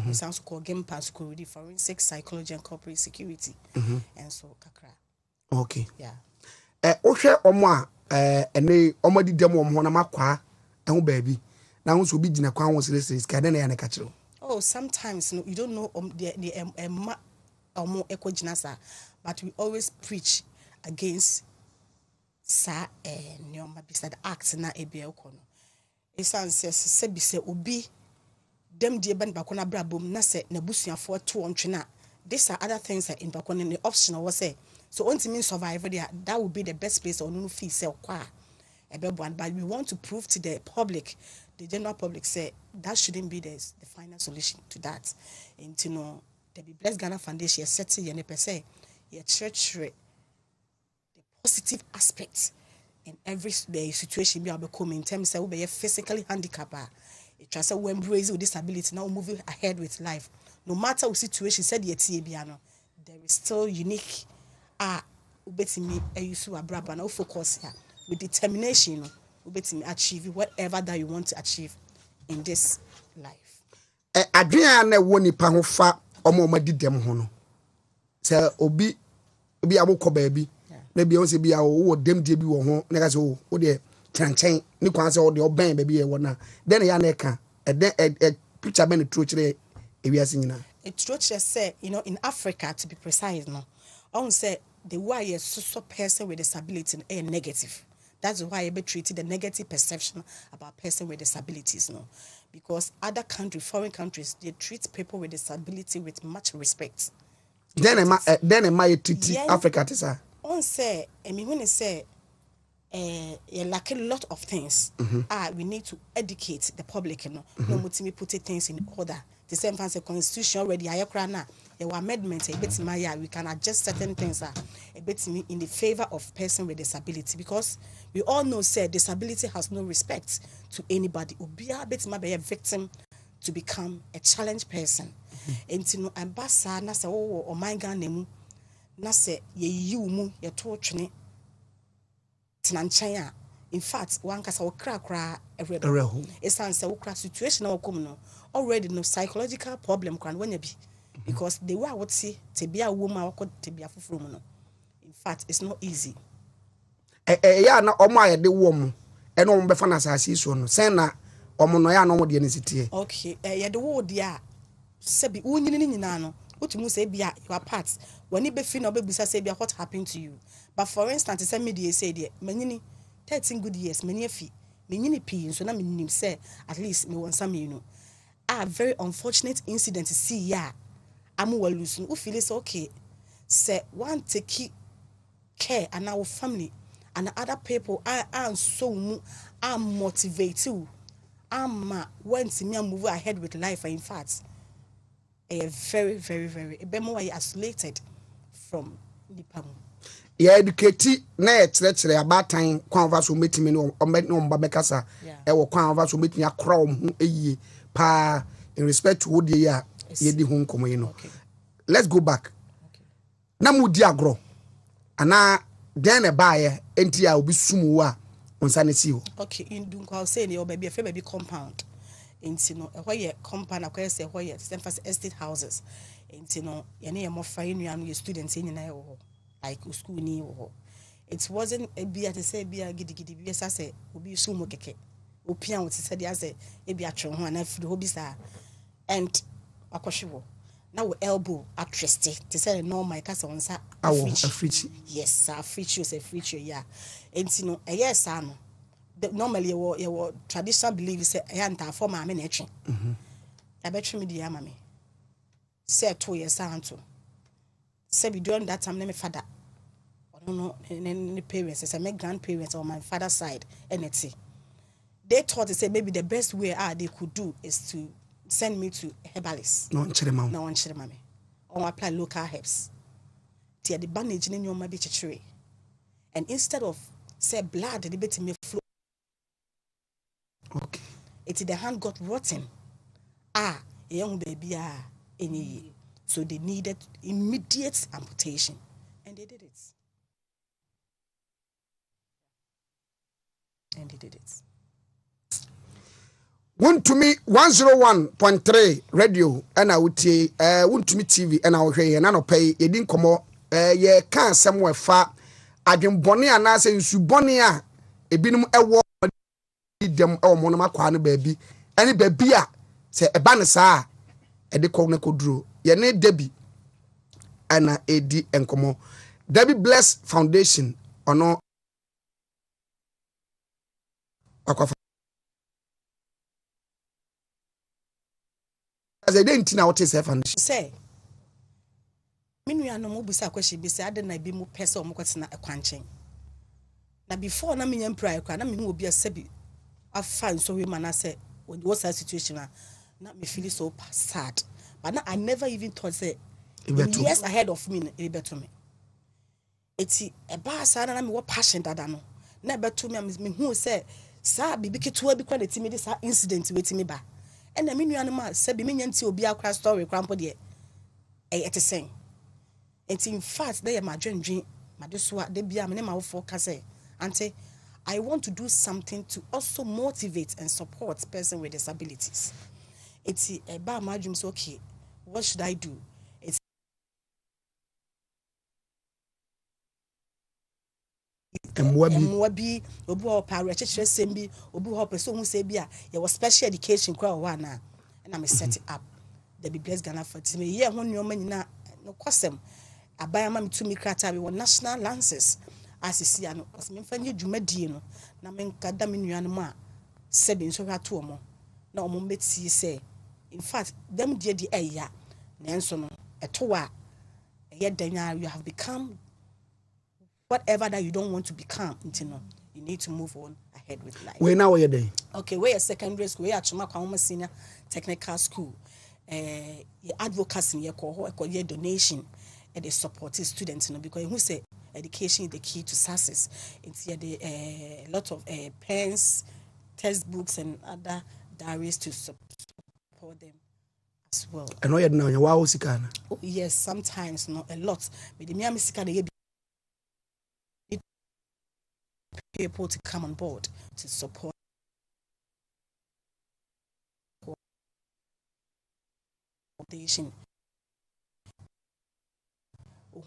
We sounds called game pass school, forensic psychology and corporate security, and so Kakra. Okay. Yeah. Oshe omo ene omo di dem omo na makwa ehun baby. Na won so bi gina kwa won serious ka den ya ne ka kiro. Oh, sometimes you don't know the ekojinasa, but we always preach against sa nyoma beside acts na ebia okono. Esan se bi se obi dem die ban ba kona bra bom na se na busuafo to ontwe na. These are other things that in bakona the option was say. So only mean survival there, that would be the best place or no fee sell kwa. But we want to prove to the public, the general public say that shouldn't be the final solution to that. And you know, the Blessed Ghana Foundation is setting and per se, your church the positive aspects in every situation we are becoming in terms of be physically handicapped. It tries to embrace with disability now moving ahead with life. No matter what situation said yet there is still unique ubetimi ayusu abraba na focus here with determination ubetimi achieve whatever that you want to achieve in this life. Adwena na wo nipa ho fa omo madidem ho no. Se obi abokọ baabi na bia won se bia wo dem die bi wo ho na ka se wo de chanchen ni kwan se wo de oban baabi e wo na den ya na ka picture ben true kire ewiase nyina. It true say, in Africa to be precise no. On say the way a so person with disability is negative. That's why I be treated the negative perception about person with disabilities, no. Because other countries, foreign countries, they treat people with disability with much respect. Then am I treat Africa to say? On say, I mean when they say you lack a lot of things. We need to educate the public, no mutimi put things in order. The same fancy constitution already ayakrana. There were amendments a bit we can adjust certain things a bit in the favor of person with disability, because we all know say disability has no respect to anybody. Ubia bit be a victim to become a challenged person. And you know ambassa na se o my nemu na se ye yiwu mu ye to twene tenanchanya. In fact, one kasa okra every it's answer okra situation na okom no already no psychological problem kwan when be, because the way I would see to be a woman or to be a full no. In fact, it's not easy. Ya na omo ayede wo mu e no be fa na asase so no sen na omo no ya no mo de ne sitie. Okay, ya de wo dia sebi unyini nyina no otumu say bia your parts when you be feel no be busa say bia what happened to you. But for instance, say media say there manyini 13 good years many afi menyini pii so na menim say at least me won some very unfortunate incident to see ya amu walusun who feel say okay say one take care and our family and other people are so motivate you when to me move ahead with life. In fact very very very be more isolated from the pamu. Ya educate na ekyerɛkyerɛ abatan kwan va so metimi no omba bekasa e wo kwan va so metimi akora ho eyie pa in respect to what ye are ye di ho nkomo yi no. Let's go back. Na mu di agro ana den e baaye enti a obi sumu a onsa ne si ho. Okay, in dunkwa say ne oba bi afa baby compound enti no ehwo ye compound akwai say ehwo ye emphasis estate houses enti no ye ne ye mofa ye nua no ye students nyina ye ho like school ni wo. It wasn't a bia to say bia gidigidi bia say obi sumu keke opia wo say dia say e bia twe ho na firi ho bi sa and akwahwe na wo elbow attrest to say normal ka say onsa africhi. Yes africhi say africhi yeah enti no yes no normally your traditional belief say e anta for ma me na etwe abetwe me dia ma me say 2 years anto say be during that time me father no parents say my grandparents on my father's side anything they thought to say maybe the best way they could do is to send me to herbalist. No chirema. No one chirema me. or apply local herbs. Tia the bandage in your maybe chichiri. And instead of say blood, the bit me flow. Okay. It's the hand got rotten. A young baby any. So they needed immediate amputation. And they did it. And they did it. Wontumi 101.3 radio and I would say Wontumi TV and our way and I pay a din como ye can somewhere far. I can bonny and I say Subonia a binum a war them or monoma quana baby. Any baby say a banasa a decona could drew. Ye ne Debbie and a D and como Debbie Bless Foundation or no. As I didn't know what is happening. Say, Minu no more bisa question be said, I be more person or more a quanching. Now before na me empire, na me will be a sebi. I find so we man I say when what's that situation not me feel so sad. But now I never even thought say years ahead of me it better me. It's a bar sad and I'm more passionate than no. Never to me who say sir be to be quite this incident waiting me back. And the menu animal said be minion to be a crash story crampo dear. At the same. And in fact, they are my dream, my deswa, they be a minimum for case. Auntie, I want to do something to also motivate and support person with disabilities. It's a bar my dreams okay. What should I do? It's Mwabi, Obu Parachute Sembi, Obu Hopper, so who say beer, there was special education crowd one, and I'm set it up. The be blessed Ghana for me. Yeah, when your money na no custom. I buy a mammy to me crata with national lances. As you see, I know, as me find you Jumedino, Namen Cadaminianma, said in so to more. No moment see say. In fact, them dear the air, Nanson, a toa, yet then you have become whatever that you don't want to become, you need to move on ahead with life. Where now are you day? Okay, we're a secondary school, we're at Chumaka Senior Technical School. Advocacy, your donation, and they support students, because who say education is the key to success. It's a lot of pens, textbooks, and other diaries to support them as well. I know you're now, you're wow, Sikana. Oh, yes, sometimes, not a lot. But the Miami Sikana people to come on board to support foundation.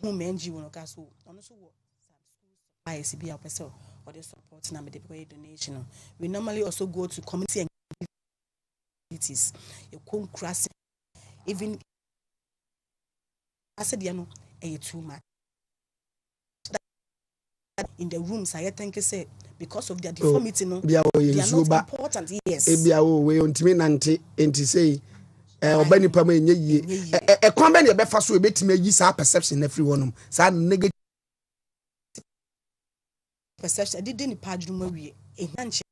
Who mend you on a so also I be a person or the support number the donation. We normally also go to community activities. You come cross even I said you know too much. In the rooms, I think you say because of their deformity, no, they are not important. Yes. We Wontumi nante enti say obani pama enye yie e kon be ne be fa so e betime yi sa perception everyone sa negative perception did ni padrum awie e hanche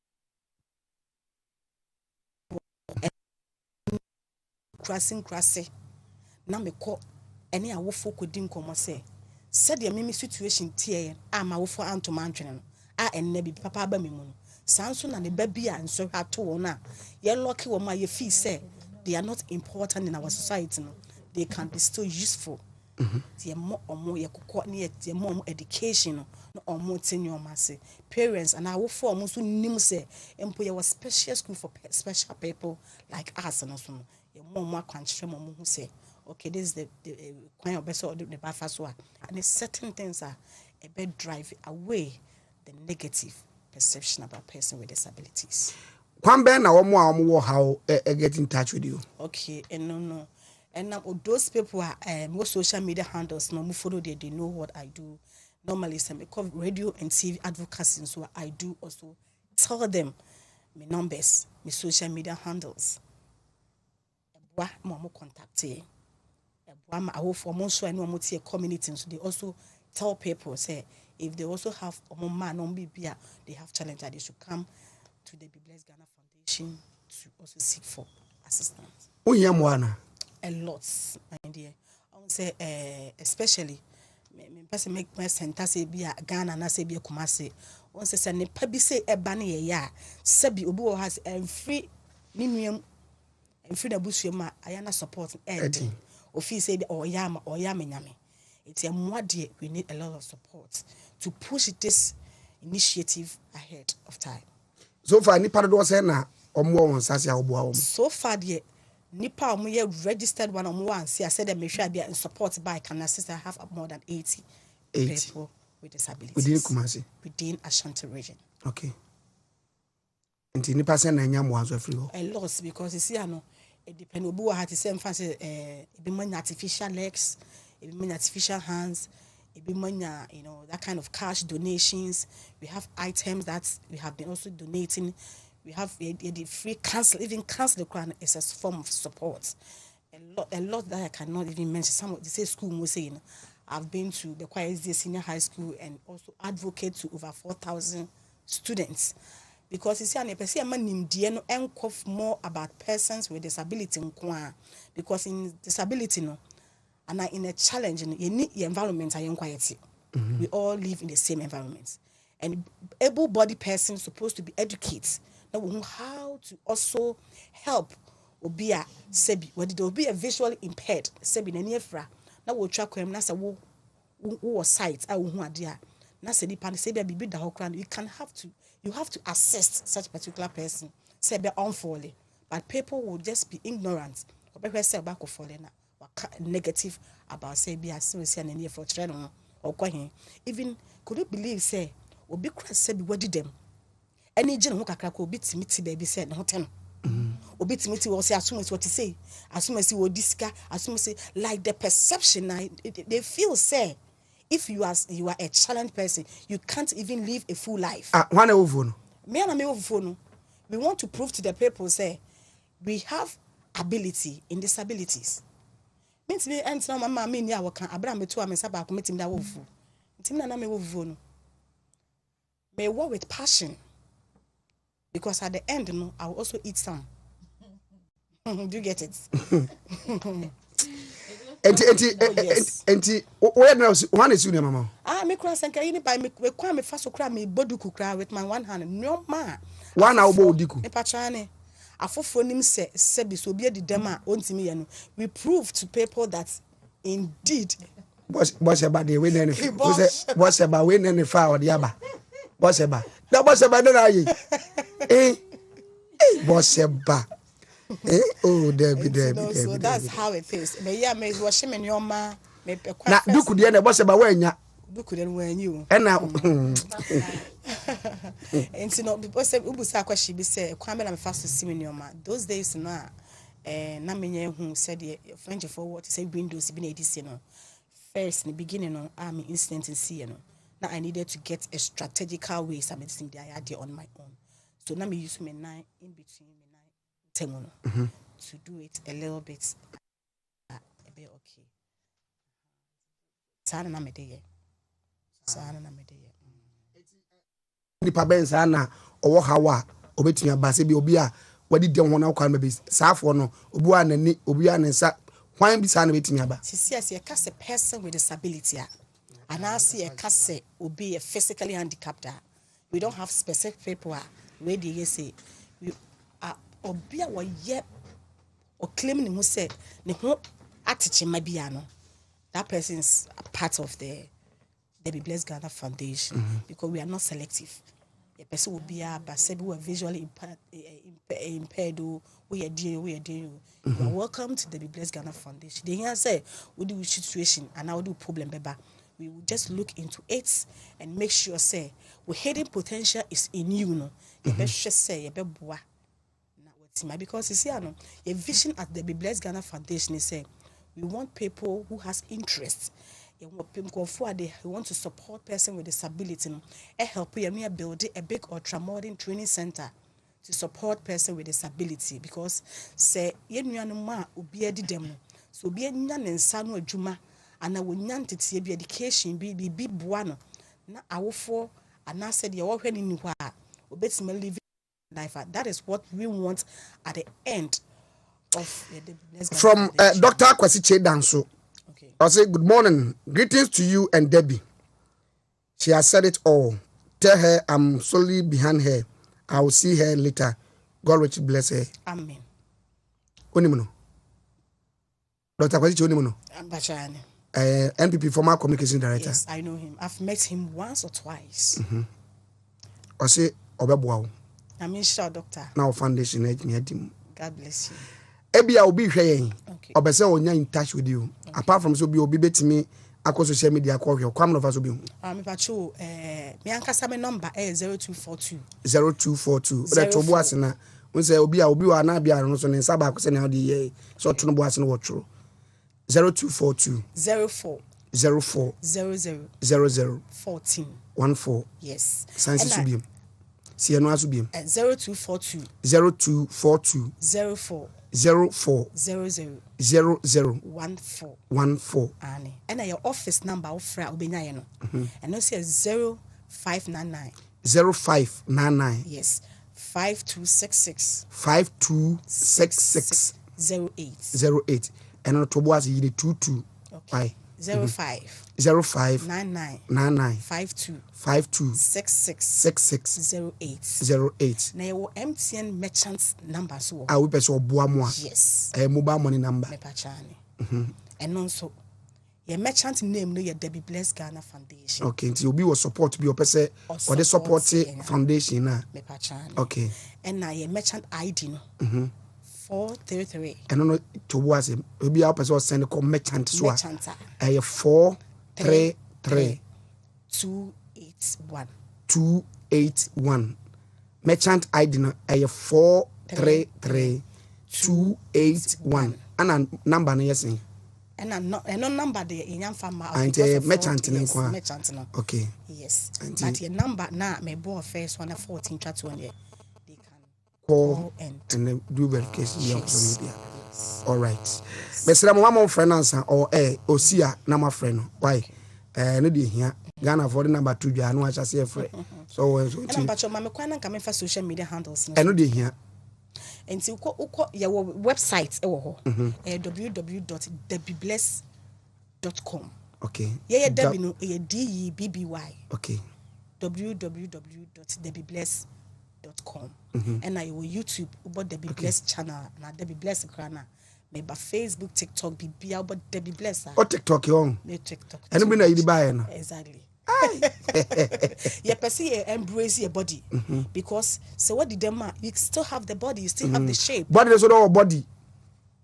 crossing na me ko ene awofo kodi nkomo say said the mimi situation tie ama wo for antoma antwene no a enne bi papa ba memu no sanso na ne ba bia nso hato won a ye lucky wo ma ye feel say they are not important in our society no they can be still useful tie mo omo ye kokko ne tie mo education no omo tenyo mase parents and our for omo so nim say empo ye was special school for special people like us and so no ye mo akwankyerɛ mo hu say okay, this is the kind of best or the buffer one, and it's certain things are a bit drive away the negative perception about person with disabilities. Kwambe na omo how get in touch with you. Okay, and no, and now those people are most social media handles. No, follow they know what I do. Normally, some because radio and TV advocacy, so I do also tell them my numbers, my social media handles. What more contact community, so they also tell people say if they also have man on BBA, they have challenge that they should come to the Be Blessed Ghana Foundation to also seek for assistance. Uyamwana A lot, my dear. say especially me person make my center say be a Ghana na say be a Kumasi on say ne pa bi say e ba na ye ya sabi obi wo has free ni nuam free na busuam a ayana support edi ofi say o ya nyame it's a mwade we need a lot of support to push this initiative ahead of time. So far nipa do say na omo won sase a obo awom. So far the nipa omo ye registered one omo wan see I said them sure be in support by can assist I have more than 80 people with disabilities within Kumasi, within Ashanti region. Okay. Nti nipa say na nya mo anso free ho. A loss because you see I know it depend obi wa hati say fancy e be man artificial legs, e be man artificial hands, e be man that kind of cash donations. We have items that we have been also donating. We have the free counsel, even counsel is a form of support. A lot that I cannot even mention. Some of the say school was saying, I've been to the QSD senior high school and also advocate to over 4,000 students. Because you see, I person man more about persons with disability because in disability no, and in a challenge you need the environment we all live in the same environment, and able-bodied person supposed to be educated now how to also help obia sebi whether there will be a visually impaired sebi na niefra na wo twa kwam na se wo sight a wo hu ade a na se nipa na sebi bibi da hokran you have to assess such particular person sebi unfolly, but people will just be ignorant obehwe se ba ko folly na negative about sebi asese na niefra tire no or kwahin. Even could you believe say obi kra sebi wadi dem any gene ho kakra ko obi timiti baby say na hotel obi timiti wo say assume what to say assume say wo disika assume say like the perception they feel say if you are a challenged person you can't even live a full life. One over no me and me over no we want to prove to the people say we have ability in disabilities means me and na mama me ni awoka abra me to amesa ba ko metim da wo fu metim na me wo fu no may work with passion. Because at the end, I will also eat some. Do you get it? Where now? One is you, mama. Me cross and can by me kwa me faso kra me bodu kukra with my one hand. No ma. One hour bodiku. Me patrane. Afofo nim se bi so bi edidam a ontimi ye no. We prove to people that indeed boss about the win any boss about win any foul the aba. Boss about. Na boss about na yi. Boss about. Oh, Debbie. So that's how it is. Me ya me wash me nyoma me pe kwa. Na duku de na boss about wanya. Duku de wanyu. E na enti no people say ubusa kwashi bi say kwa me na me fast see me nyoma. Those days na na menye hu said the French forward say windows bi na edisi no. First in the beginning no am instant in see no. Now I needed to get a strategical way some medicine the idea on my own. So now me use me 9 in between me 9 10 to do it a little bit a bit okay. Sana na me dey. Nipa ben sana owo hawa obetumi abase bi obi a wadi de ho na kwa me bi saafo no obi a nani obi a nensa hwan bi sana betumi aba. Sisi as a person with disability and I see a case will be a physically handicapped. We don't have specific people where they say we are obia wa ye or claiming who say ne ho atiche mabiano. That person is a part of the Be Blessed Ghana Foundation because we are not selective. A person will be a but who are visually impaired we are doing. You are welcome to the Be Blessed Ghana Foundation. They here say we do situation and now do problem beba. We will just look into it and make sure say we hidden potential is in you no. You best say you be boa. Because you see a vision at the Be Blessed Ghana Foundation is say we want people who has interest. We want to support person with disability. Help you build a big ultramodern training center to support person with disability because say ma obi edi dem so obi nya ne nsa no adwuma ana wonya ntete bi education bi boa no na awofo ana said ye wo hwe ni hwa obetime live life. That is what we want at the end of the from Dr. Kwasi Chedanso Okay. I'll say, good morning. Greetings to you and Debbie. She has said it all. Tell her I'm solely behind her. I will see her later. God richly bless her. Amen. Onimuno. Dr. Kwesi Onimuno. Ambachane. NPP former communication director. Yes, I know him. I've met him once or twice. I say, Obebuao. I'm sure, doctor. Now foundation him. God bless you. Ebi I will be here. Okay. Obese onya in touch with you. Okay. Apart from so be obi betimi akọ social media call you. Kwam no fa so be hu. Me pacho me ankasa me number 0242. 0242. Ode to bo ase na. Won say obi wa na bia no so ne nsa ba akọ se na ode ye. So to no bo ase no wo tro. 0242 04 00 14. 14. Yes. Sansi so be. Si eno aso be. 0242 04 00 14. Ani. And your office number ofra obenya ye no. And no say 0599. 0599. Yes. 5266 08. And on to was you 22. Okay. 05 99 52 66 08. Now your MTN merchant number so. I will be so boa. Yes. A mobile money number. Me pachani. And also your merchant name no your Debbie Bless Ghana Foundation. Okay, until you be support be your person or the support foundation na. Me pachani. Okay. And now your merchant ID no. 433. And no to was him. We be our person send the merchant so. Merchant. 433 281. Merchant ID no 433 281. And number no yes. And no number there in your family. And merchant no. Okay. Yes. But your number now may be first one 14 chat one there. They can call and then do verification on social media. All right. But say my mom friend answer or Osia na my friend. Why? No dey here. Ghana for the number 2 bia no acha say friend. So and but your mama kwana nka me for social media handles no dey here. Enti uko your website ewo ho www.debbiebless.com. Okay. Yeah Debbie no DEBBY. Okay. www.debbiebless.com. And I will YouTube about Debbie Bless channel na Debbie Bless krana. Maybe Facebook, TikTok be about Debbie Bless. Oh TikTok you on. No TikTok. And be na you buy no. Exactly. You person embrace your body because so what did them you still have the body, you still have the shape. Body is all body.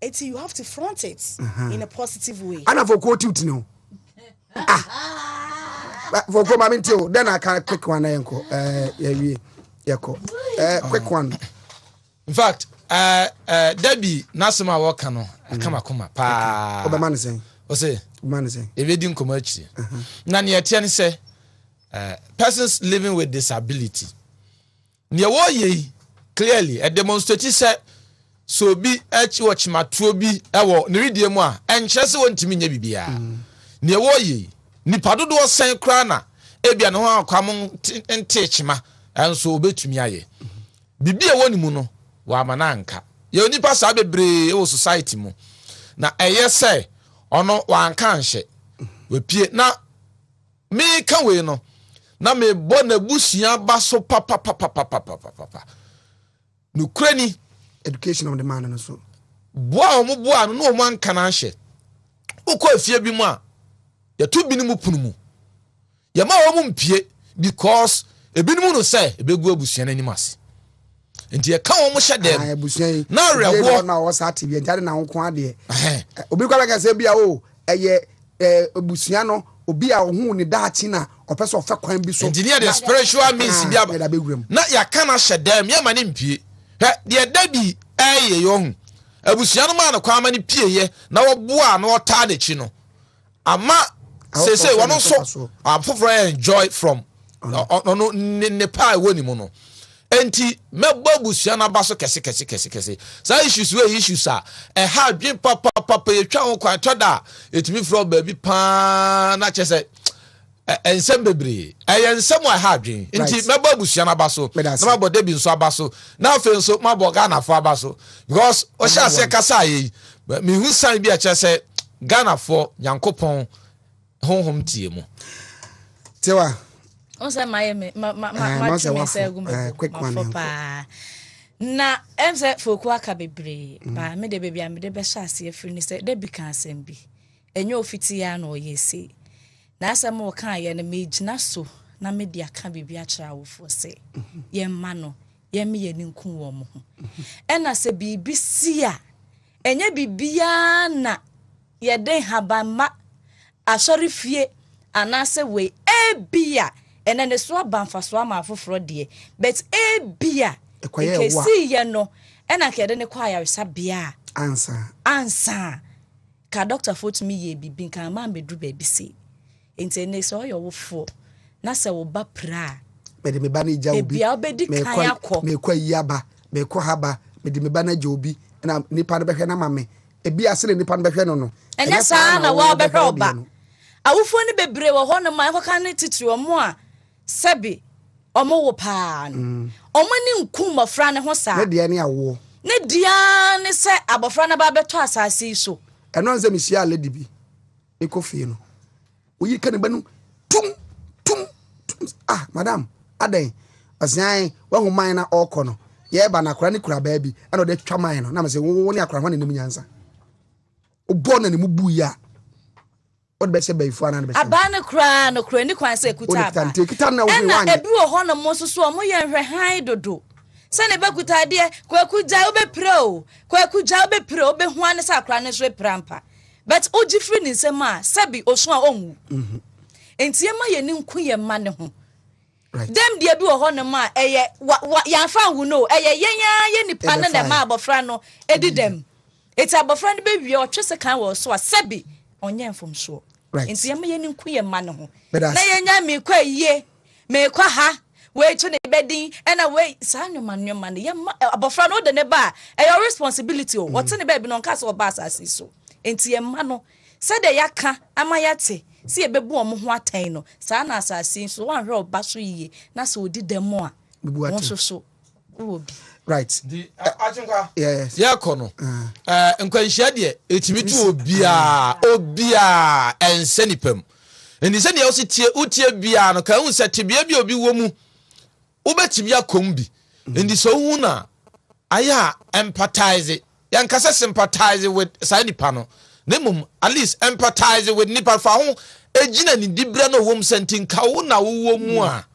It's you have to front it in a positive way. And for quote you know. For come I tell then I can quick one enko quick one. In fact, Debbie Nasima Wakano, Kamakuma pa. Oberman is saying. O say man is saying. Evading commercial. Na near Tian say persons living with disability. Near what ye clearly a demonstrative say so be watch my trobi ewo niridiemwa and chese won't me bibia. Near what ye nipa dodo sen krana ebia no ho akwam ntechima and so betumi aye. Bibia woni mu no wa mananka. Ye onipa sa bebre e society mu. Na eye say ono wanka nhye we pie na me ka we no na me bo na busia baso papa no krani education of the man and so boa mo boa no mo anka na nhye ukọ afie bi mu a ya tu bi ni mu punu mu ya ma wo mu mpie because ebinim no say ebegu abusia na animase nti e ka wo mo hye dem abusia na rewo na wo sa TV ntade na nko ade obi kwa ka say bia o eye abusia no obi a hu ni daachi na opese ofa kwan bi so engineer the spiritual means bia na ya kana hye dem ya ma ne mpie de dabi eye yo hu abusia no ma na kwa ma ne pieye na wo boa na wo ta de chi no ama say wono so afoforo enjoy from no ne pa woni mu no enti mebo abusia na baso kese sa issues we issues a ha dwen papa etwa ho kwa toda etimi fro ba bi pa na chese ensem bebre ensem wa ha dwen enti mebo abusia na baso na mabo de bi nso abaso na afi nso mabo Ghana fo abaso because o sha se kasa yi mi hu san bi a chese Ghana for Yankopon home team. Tewa. Also, my quick one. Na emse foku aka bebre ba me de baby am de be hyase afiri ni se de bi kan asem bi enye ofiti ya na oyese na asem wo kan ye na me gina so na me dia ka bibi a kira wo fo se ye ma no ye me ye ni nku wo mo ho ena se bibi sia enye bibia na ye den haba ma asori fie anase we ebia ena ne so abanfa so ama afoforo de but ebia ekesi ye no ena kede ne kwa yaresa bia ansa ka doctor Wontumi ye bibi kan ma bedu ba bi se enti ne so yo wo fo na se wo ba pra me de me ba na ja obi bia obedi kan yakọ me kwa yaba me kwa haba me de me ba na ja obi na nipa no behwe na mame ebi asere nipa no behwe no enya sa na wa behwe oba awufo ne bebre wo ho no ma ekoka ne titiri omo a sebi omo wo pa no omo ni nku mofra ne ho sa ne de ne awo ne dia ne se abofra na ba beto asase so eno nze misia lady bi ekofie no oyi ka ne ba no tum madam aden asan wa hu man na okọ no ye ba na kura ne kura ba bi ana de twa man no na me se wo ne akura ho ne nim nyansa obo na ne mu bu ya o de be se ba ifu ana be se abana kura no kura ni kwan se kuta ba na ebi wo ho no mo soso mo ye hwe han dodo se ne be kuta de kwakuja obepre obe hu ane sa akura ne so eprampa but oji free ni se ma sabi oso a onwu enti ema ye ni nku ye ma ne ho dem de bi wo ho no ma eye ya fa hu no eye ye nipa ne na ma abofra no edi dem eti abofra ne be wie o twese kan wo so a sabi onye mfom so enti ema ye ni nku ye ma ne ho na ye nya me kwa yie me kwa ha we to ne bedin ena we sa nyoma ne ye abofra no de ne ba your responsibility o what ne ba bi no nka so ba asase so enti ye ma no se de yaka ama yate si ebebu omo ho atan no sa na asase so wan hwe oba so yie na so odi demo a won so obi right di achinkwa yes ye kono nkwanhia de etimi tu obia ensenipam eni se ne o sitie utie bia no ka hu se tibia bia obi wo mu ubetimi akombi eni so hu na aya empathize yankasa sympathize with sanipa no nemum at least empathize with nipa fa ho ejina ni dibra no wom sentin ka wo na wo mu a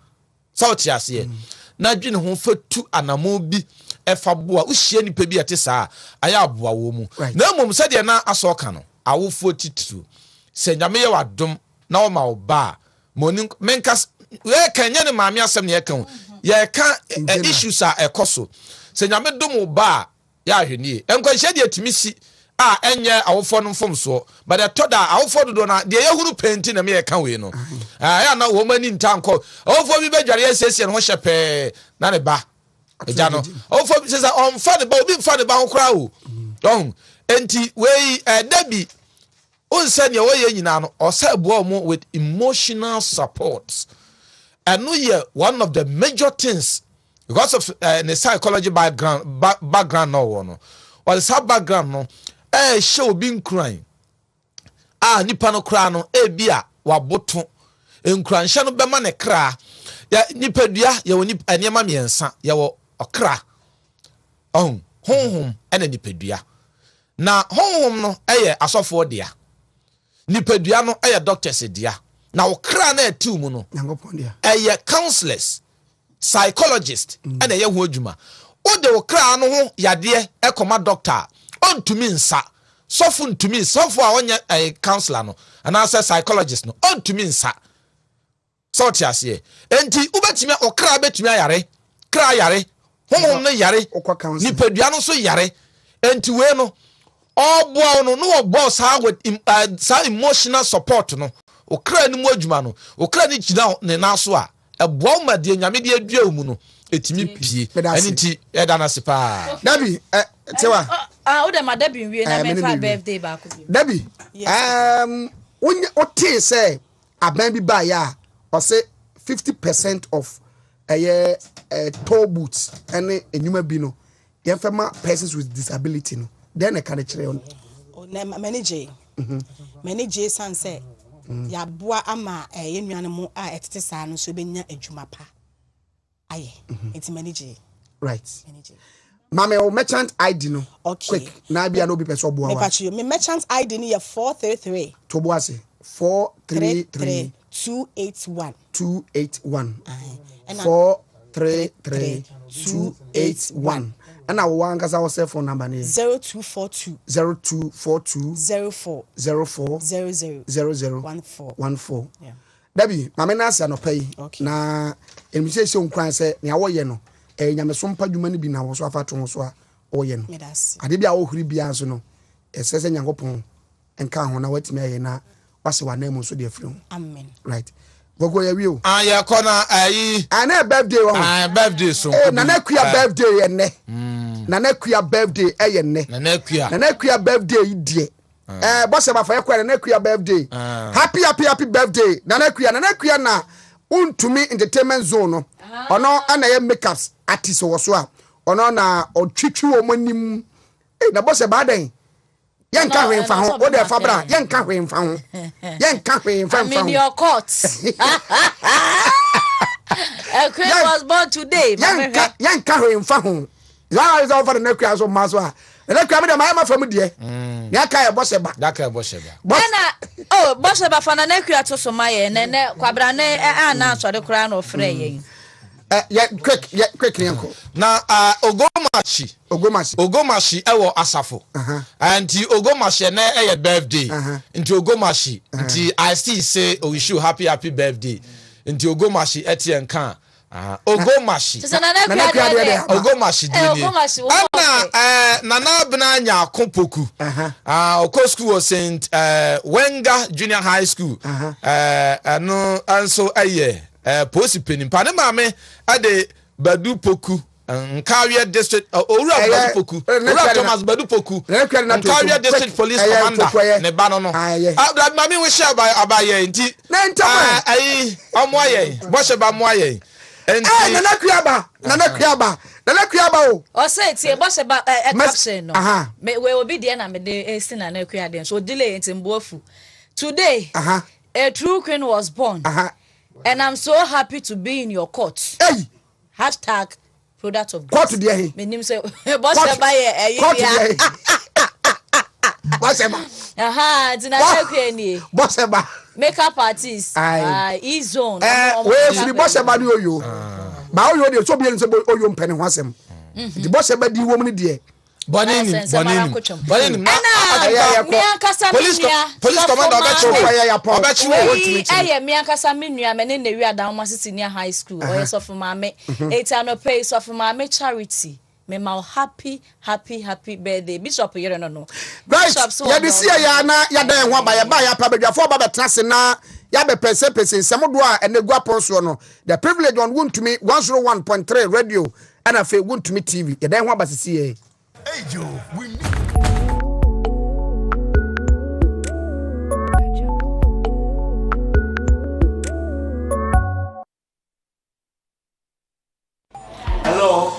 sauti ase na dwene ho fatu anamo bi efa boa uhie nipa bi ate saa aya aboa wo mu nemum se de na asoka no awofo titru se nyame ye wadom na o ma oba moni menkas we kanya ne maami asem ne ye kan ye ka issues a ekoso se nyame dom oba ya hwenie enkwanhia de atimisi enye awofo no mfom so but the toda awofo do na de yehuru penti na me ye kan we no ya na wo mani ntanko awofo bi bedware esiesie no ho hyepe na ne ba eja no awofo bi sesa on fa ne ba obi mfa ne ba ho kra o don enti we dabi onse ne wo ye nyina no osa bo mo with emotional support and no ye one of the major things because of the psychology background no or the background no show being crying nipa no kra no bia waboto nkranhye no bema ne kra ya nipa dua ya woni eniema miensa ya wo okra honhom ena nipa dua na honhom no asofo dia nipa dua no doctors dia na okra na atu mu no counselors psychologist ena ho adwuma o de okra no ho yade ekoma doctor ontumi nsa sofu ntumi sofu a onye counselor no and as psychologist no ontumi nsa sort ase enti ubetimi okra betimi ayare kra yare honhom no yare nipadua no so yare enti we no obo no boss ha with emotional support no okra ni mu adwuma no okra ni gina ne naso a ebo ma de nyame de adua mu no etimi pie enti eda na sepa dabi tewa o de ma dabi wie na me fa birthday ba ko bi dabi onye oti say aban bi ba ya o say 50% of toll booths and enyuma bi no persons with disability no then I can kire on manage many Jason say ya boa ama ye nuane mu a etete saa no so benya adwuma pa aye enti manage right mama o merchant ID no okay quick na bia no be person boa wa me merchant ID ni 433 to boa se 433 281 and 433 281 and our one cause our cell phone number is 0242 04 00 14 yeah Debbie mama na asa no pay okay. Na emise se nkran se ne awoye no nyameso mpa dwuma ni bi na wo so afa to so a oye no ade bia wo huri bia so no esese nyankopon enka ho na watimi aye na wase wanam so de afiri ho amen right gogo ya wi o ya kona ayi ana birthday wo birthday so na na kuya birthday ye ne na na kuya birthday ye ne na na kuya birthday die boss ba fa yakwa na kuya birthday happy birthday na kuya na Wontumi entertainment zone no ono ana ye makeups artist wo so a ono na otwitwi wo manim na boss ba dan yenka hwen fa ho o de fa bra yenka hwen fa ho I'm in your court. Queen was born today. Yenka hwen fa ho ya is over the kuya so maso a na kuya me de ma fam de ya ka ye boss ba da ka boss ba na boss ba fa na kuya to so maye ne kwabra ne na so de kura na ofre yen quick yanko na ogomashi ewo asafo anti ogomashi na eye birthday nti ogomashi nti I still say we wish you happy birthday nti ogomashi etien kan ogomashi ogomashi dini ana nana bna nya kompoku oko school was St Wenga Junior High School no also aye posi penim pa ne maame ade badu poku Nkawia district owura badu poku owura Thomas badu poku Nkawia district police commander ne ba no no abda maame we share abaye nti ayi omoye bo she ba moye enti nana kuyaba o say tie bo she ba caption no me we obi de na me de sin na kuyade den so delay enti mboafu today a true queen was born and I'm so happy to be in your court. Hey! Hashtag product of court to the my name say boss buy court to the boss tina kwani boss makeup artist E-Zone we free boss ba ni oyo ba oyo de so bi en se oyo mpene ho asem the boss ba di wo mu ni de Bonini police commander me ankasa me nua me ne wi adam masisi near high school or so for mama etano pay so for mama charity me ma happy birthday bishop yere no right ya de sia ya na ya dan ho ba ya pa badwafo ba betrase na ya be pese nsem do a enegua ponso no the privilege on Wontumi 101.3 radio and afa Wontumi TV ya dan ho ba sisi ye. Hey Joe, we need hello.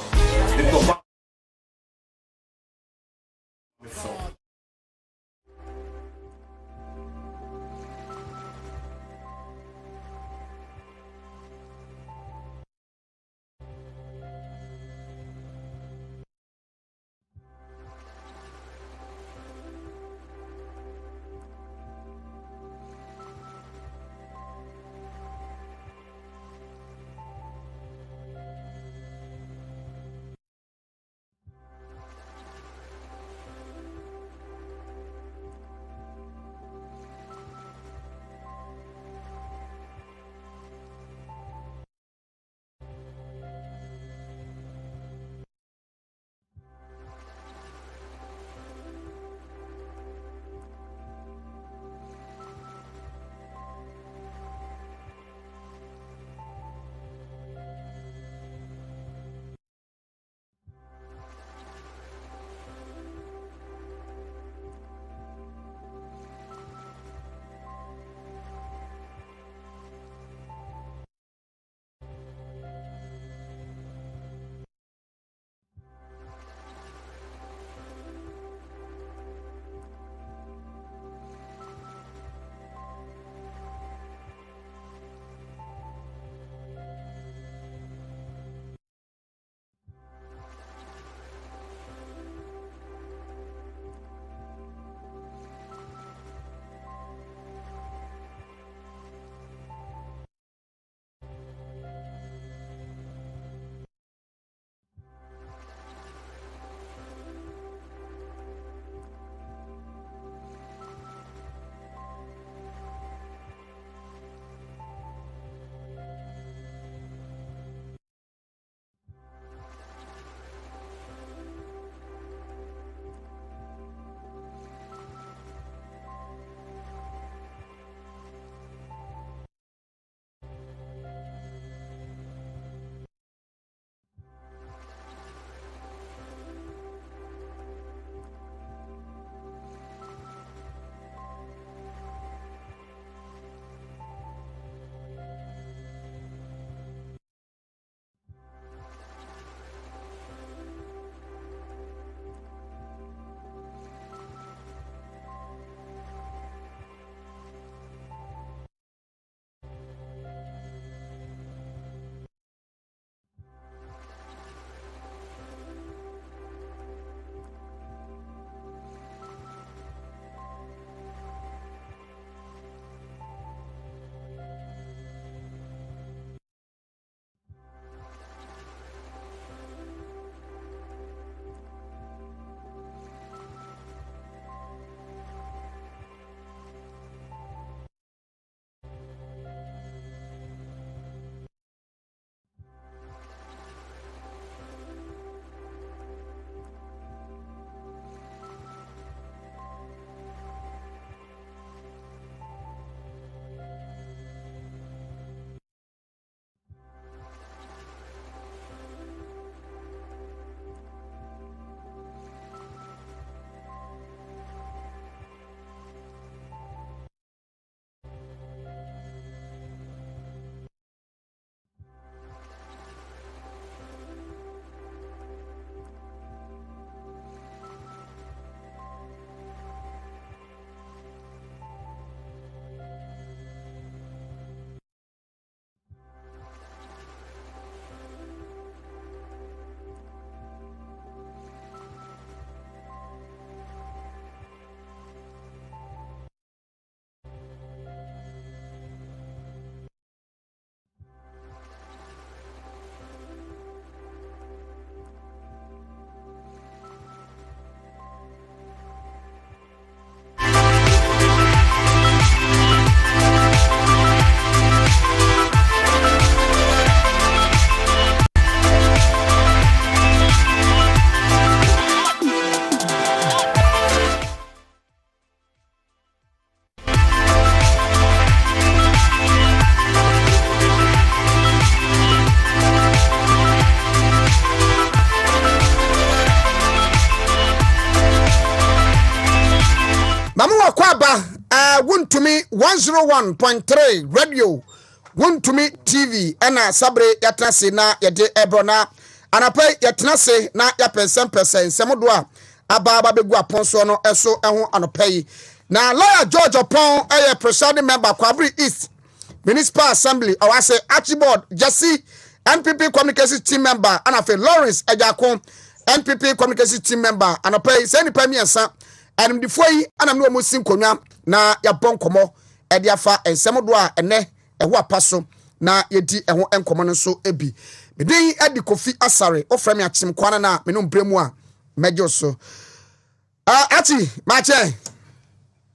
Mama Wakwaba, Wontumi 101.3 radio, Wontumi TV, Ena Sabre Yatrase na Yade Ebrona, Anape Yatrase na Yapesen Semodwa, Ababa Begua Ponso no Eso Eho Anope. Na lawyer George Opon, a presiding member, Kwabri East Municipal Assembly, or I say Archibald Jesse, NPP Communications Team member, and I feel Lawrence Ejakon, NPP Communications Team member, and I pay Sandy Pemiasa. And before and I'm no musim konya na ya bon komo e dia fa ensem do a ene e ho apaso na yedi e ho enkomo no so ebi me den edi Kofi Asare o frame atim kwana na me no bremu a mejo so ati ma che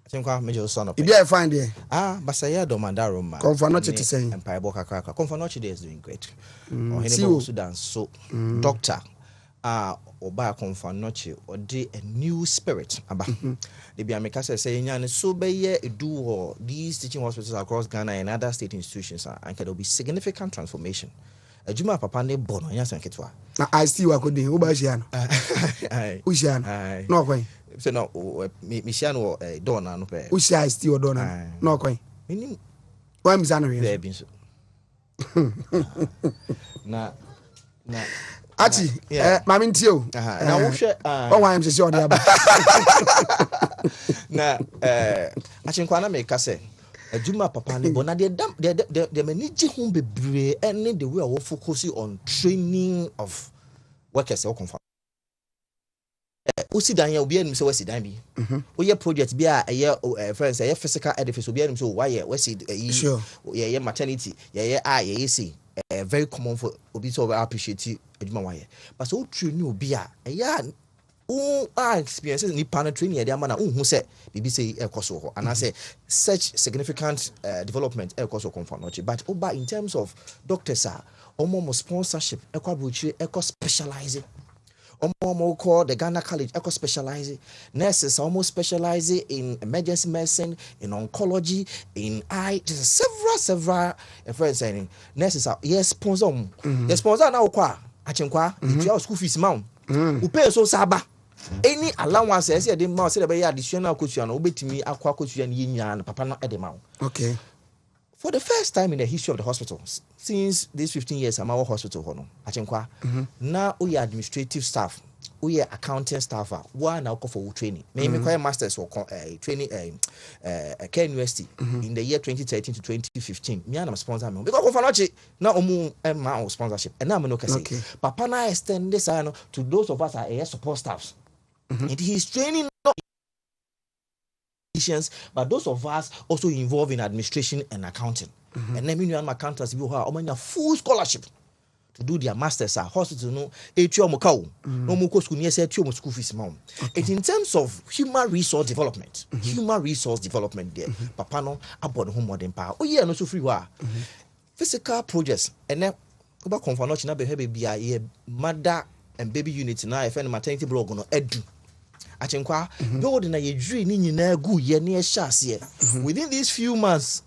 atim kwa mejo so no e dia fine there basaya do mandaro ma Comfort no chiti saying empire boka kaka Comfort no chiti is doing great Ohenebo Sudan so doctor Oba Comfort Noche or de a new spirit aba the biameka say nyan so be ye do or these teaching hospitals across Ghana and other state institutions and there will be significant transformation Juma papa ne bono nya sanketwa na I still wa kodin wo ba hia no wo hia no no kwen so no me hia no don na no pe wo hia I still don na no kwen menim wa mi zanu there bin so na Ati mami ntio na wo hwe o wan am se odi aba na achinkwa na me ka se adwuma papa ne bona de manage ho bebre and the way we focus on training of workers e confirm usi dan ya obi anim se wasi dan bi o ye project bi a ye friends ye physical edifice obi anim se why ye wasi ye maternity ye see very common for obi to appreciate adwuma why but so training obi a experiences ni panel training e dey amana hu se bibi say ekoso ho and I say such significant development ekoso confirm but oba in terms of doctors omo sponsorship ekwabuchi specialize omo call the Ghana College eco specialize nurses almost specialize in emergency medicine in oncology in just several friends saying nurses are yes sponsor now kwa achenkwa your school fees mount who pay so saba any allowance as the ma say be additional coaching no obetimi akwa coaching ni nya na papa no edema okay for the first time in the history of the hospital since these 15 years I'm our hospital hono achenkwa now we administrative staff we accounting staff one now for training me require masters for training Care University in the year 2013 to 2015 me am sponsor me because of anochi na omu ma sponsorship and now me no can say papa na extend this to those of us are support staffs and he's training but those of us also involved in administration and accounting and then you accountants people who are full scholarship to do their masters at hospital no no more school near school fees mom it in terms of human resource development there papa no about home modern power no so free physical projects and then about confirmation na be a mother and baby unit na if any maternity blog no edu achenkwa build na ye dri ni nyina gu ye na ye hyase within these few months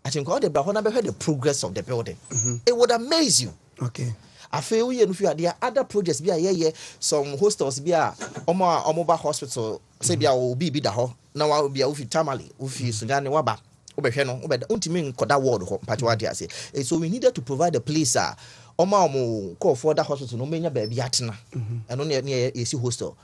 achenkwa the bra na be the progress of the building it would amaze you okay afi we no fi there other projects bi a ye some hostels bi a omo ba hospital say bi a obi bi da ho na wa bi a ofi tamale ofi sugane waba obehwe no obeda untimi nkoda ward ho mpache wa dia say so we needed to provide a place omo call for that hospital no menya ba bi atena eno ne ye si hostel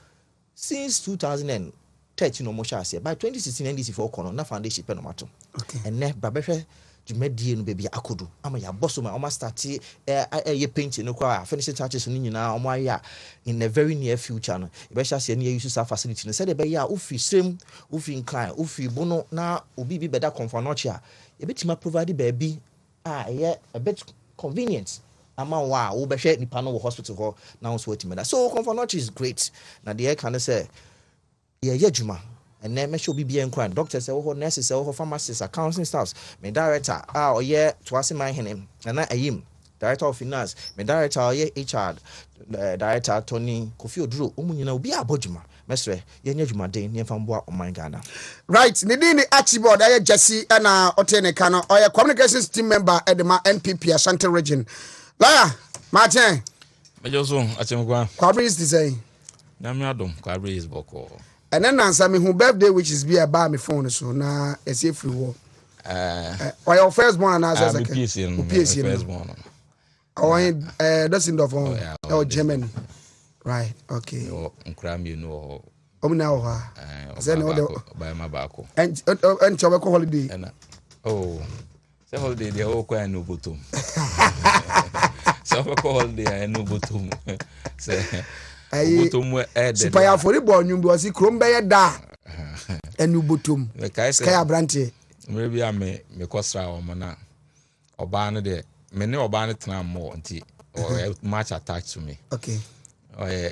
since 2013 no mo share by 2016 NDC for kono na foundation pe no mato okay and ne babehwe jumedie no baby akodu ama ya boss ma o start ye painting no kwa finishing touches no nyina o aya in a very near future no e be sha se ne use facility no say de be ya ofi srem ofi incline ofi bono na obi bi beda comfort a e betima provide baby a bit convenient ama wa wo be hwe nipa no hospital ho na so wetimeda so comfort is great na the can say ye juma and then make sure be enquiring doctors say nurses say pharmacists accounting staffs me director oye toase man henem na ayim director of finance me director oye HR director Tony Kofi Oduro omunyina obi abodjuma mesre ye nya djuma den ne famboa oman Ghana right ne din ni Archibald aye Jesse na otene kano oye communications team member edema NPP Ashanti region lawyer Martin mejo so achemgwa Kwabri is the say na me adom Kwabri is boko And then answer me who birthday which is be about me phone so na esi free war. Or your first born and answer second. PC first born. Or that's in the phone. Oh Germany. Right. Okay. Oh, nkram you know. Now, then by my back. And Chobacco holiday. Oh, the holiday, the whole quite no bottom. So, holiday, I know bottom. Say, bottom were added. Spire for the born, you was a crumb by a da. And you bottom. The Kaya Branty. Maybe I may costra or mana or banner there. Many or banner tram more or much attached to me. Okay. Oh,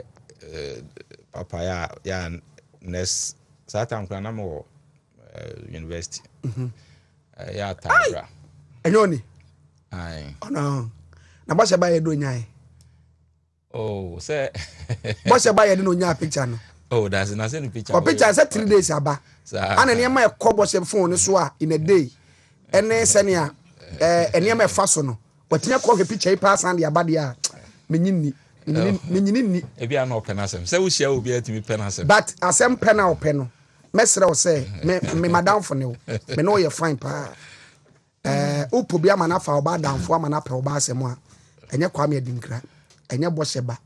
Papa, yeah, next Saturn Cranamo University. Yeah, Tara. And only. Aye. Oh, no. Now, what's about you doing? Oh, say, what's about you doing your picture? Oh, that's an picture. Or picture, I said 3 days about. And near my cobbles phone is in a day. And then Senia, and near my fasono. But you call the picture pass on the abadia. Minini. If you are not penasem, so we shall be at me penasem. But as some pen or pen, Messer say, me madam for you, me know you're fine pa. Upobia manafa oba down for manapa oba semwa. And your Kwame Dinkra, and your Bosheba,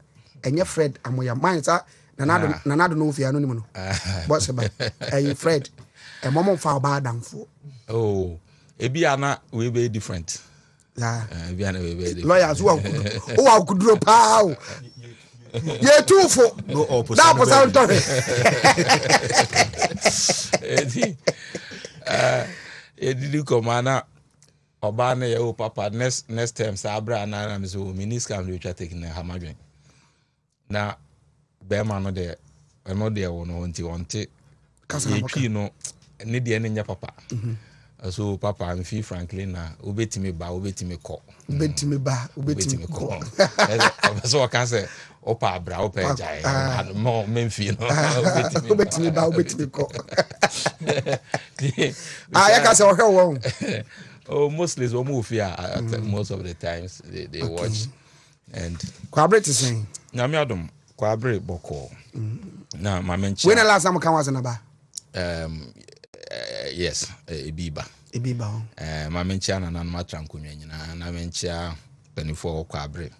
and your Fred, and your minds are Nanado no if you are no Bosheba, Fred, and Momo for oba down for. Oh, Ebiana will be different. Lawyers who could drop out. Yeah, too for that was out it did come Obana, your papa, next time, Sabra and I am so miniscam which are taking a hamadrin. Now, Bearman no there, I'm not there on it. You know, need the end in your papa. So papa and fee frankly na ubeti me ko ubeti me ko so I can say opa bra opa jai and more memfi no ubeti me ko I can say okay oh mostly so move here most of the times they watch and kwabre to saying na me adom kwabre boko na ma menchi when the last time come was na ba yes, Ibiba. My mencha na nan matran kunwa nyina na mencha penifo kwabre.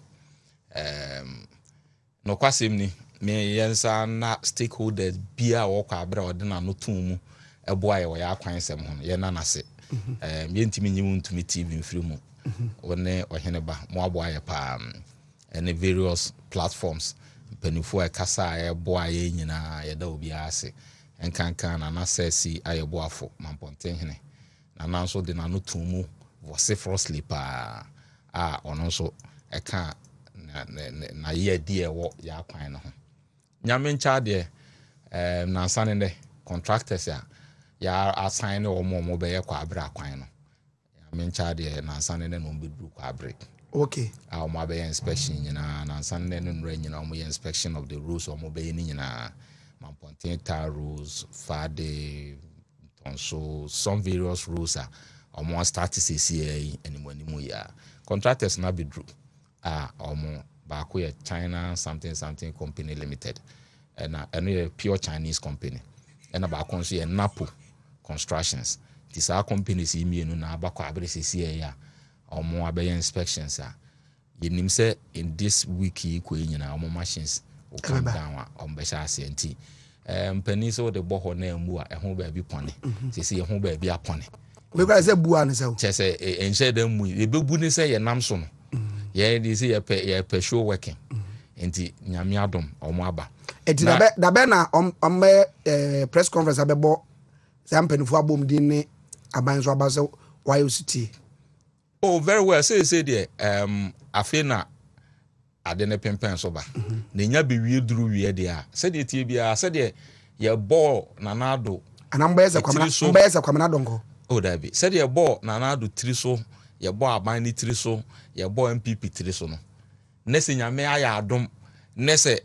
No kwasem ni me yensa na stakeholders bia wo kwabre ode na no tumu eboa ye wo ya kwansem ho ye na nase. Yentimi nyimu ntumi TV mfiri mu. Wone ohene ba mo aboa ye pa any various platforms penifo e kasa eboa ye nyina ye da obi ase. And can na sesi ayeboafo mamponten hene na nanso de na no tumu vociferously pa ono so e ka na ye die wo ya kwan no ho nyame ncha de na sane de contractors ya assign o mo be ye kwa abra kwan no nyame ncha de na sane de no bedru kwa abre okay o mo be inspection nyina na sane de no nra nyina o mo inspection of the rules o mo be ni nyina Mampontin tar rules, Fade, so some various rules are almost start to say anymore. Contractors na be drew almost back China something company limited and a pure Chinese company and about consi and Napo constructions. These are companies in na bako abrese ya or more inspections you say in this week machines will come down on Beshasi and tea. Peniso the boho na mu a ho ba bi pone se se ho ba bi apone we gba say bua ne se chese enche dem mu e bebu ne se ye nam so no ye di se ye pe show working enti nyame adom omo aba enti da be na press conference abebo say mpenifo abom din ne aban so aba se why city oh very well say there afena ade ne pempen so ba na nya be wie duru wie de a se de tie bia se de ye ball na nado anamba yesa kwamna dongo oh da bi se de ye ball na nado tri so ye ball aban ni tri so ye ball MPP tri so no ne se nyame aya adom ne se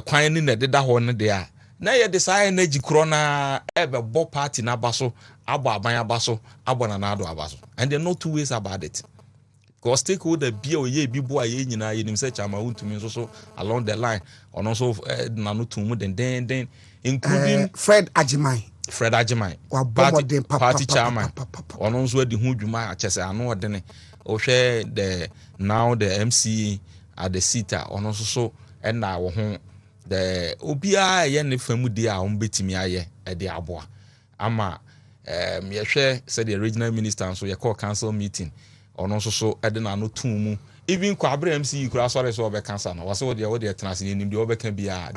kwan ni na deda ho ne de a na ye de sai na jikro na ebe ball party na baso abo aban abaso abo na nado abaso and there are no two ways about it. Because stakeholder be or ye be boy ye nyina ye nim se chama Wontumi so along the line on also na no tumu then including Fred Ajimai party chairman ono nso adi hu dwuma achese ano odene ohwe the MC at the seat ono nso so na wo ho the obia ye ne famudi a on betimi aye e de aboa ama yehwe said the regional minister nso ye call council meeting ono nso so e de na no tumu even kwa abre MC kura sorry so obe cancer no wase wo de tenase ni nim de obeka bia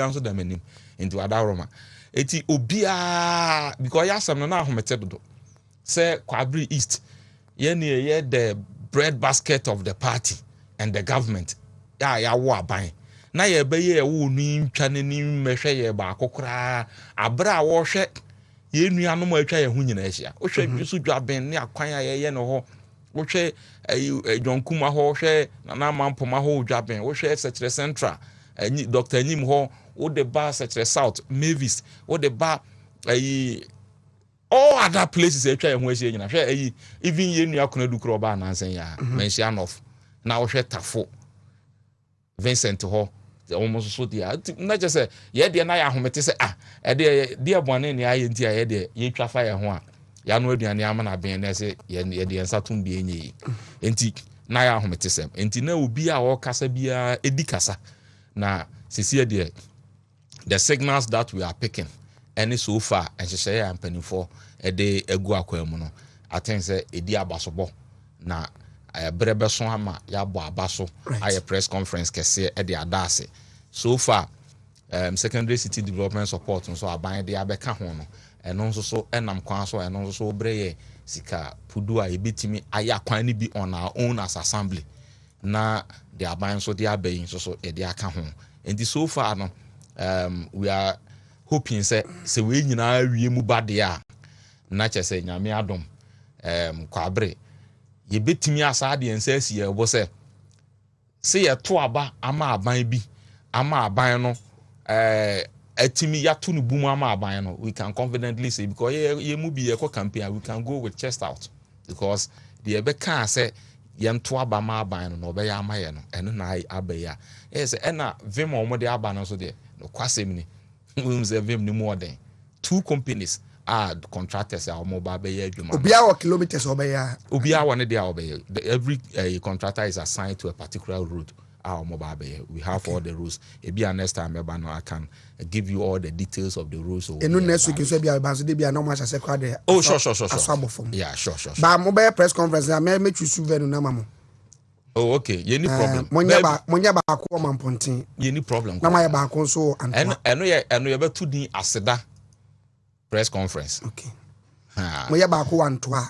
nso da manim into adaroma eti obia because yasam no na ahomete dodo say Kwabri East ye the bread basket of the party and the government ya wo aban na ye be ye wo nu ntwa ne ni mehwe ye ba akokora abra wo hwe ye nuanom atwa ye hu nyina ahia wo hwe bisu dwaben ne akwan ye no ho wo hwe jonkuma ho hwe na mampoma ho dwaben wo hwe secretary central Dr. Enyim ho wo the bar secretary south Mavis wo the bar all other places atwa ye hu ahia nyina hwe even ye nua kona dukro ba nansen ya mention of na wo hwe tafo Vincent ho almost so dia na just say ye de na ya homete say e de bone ne aye ntia ye de ye twafa ye ho a ya no aduane ama na ben na say ye de ensatum bi enyi enti na ya homete sem enti na obi a wo kasa bia edi kasa na sisi de the signals that we are picking any so far and she ya mpanifo e de egu akwam no I think say edi abasobo na brebe so ama ya bo abaso aye press conference kese e de adase so far secondary city development support so aban de abeka ho no eno nso so enam kwan so eno nso so breye sika pudu a ebetimi aya kwan ni bi on our own as assembly na de aban so de abayin so e de aka ho and so far no we are hoping say we nyina awie mu bade a na chese nyame adom Kwabre ye betimi asade ensa si ye bo se ye to aba ama aban bi ama aban no atimi ya to no bum ama aban no we can confidently say because ye mu bi ye ko campaign we can go with chest out because the ebe can say ye to aba ma aban no obe ya ama ye no eno na aba ya yes na vim omo de aba no so de no kwasem ni we say vim ni more than two companies contractors are mobile be adwuma obia wa kilometers obia one dey obia every contractor is assigned to a particular route our mobile be we have all the rules ebia next time eba no I can give you all the details of the rules so enu next week so bia ba so dey bia no ma say kwa dey sure yeah sure ba mobile press conference na me choose venue na mamo oh okay you any problem monya ba ko mamponten you any problem na ma ba ko so eno ye betu din aseda press conference okay moya ba ko wantoa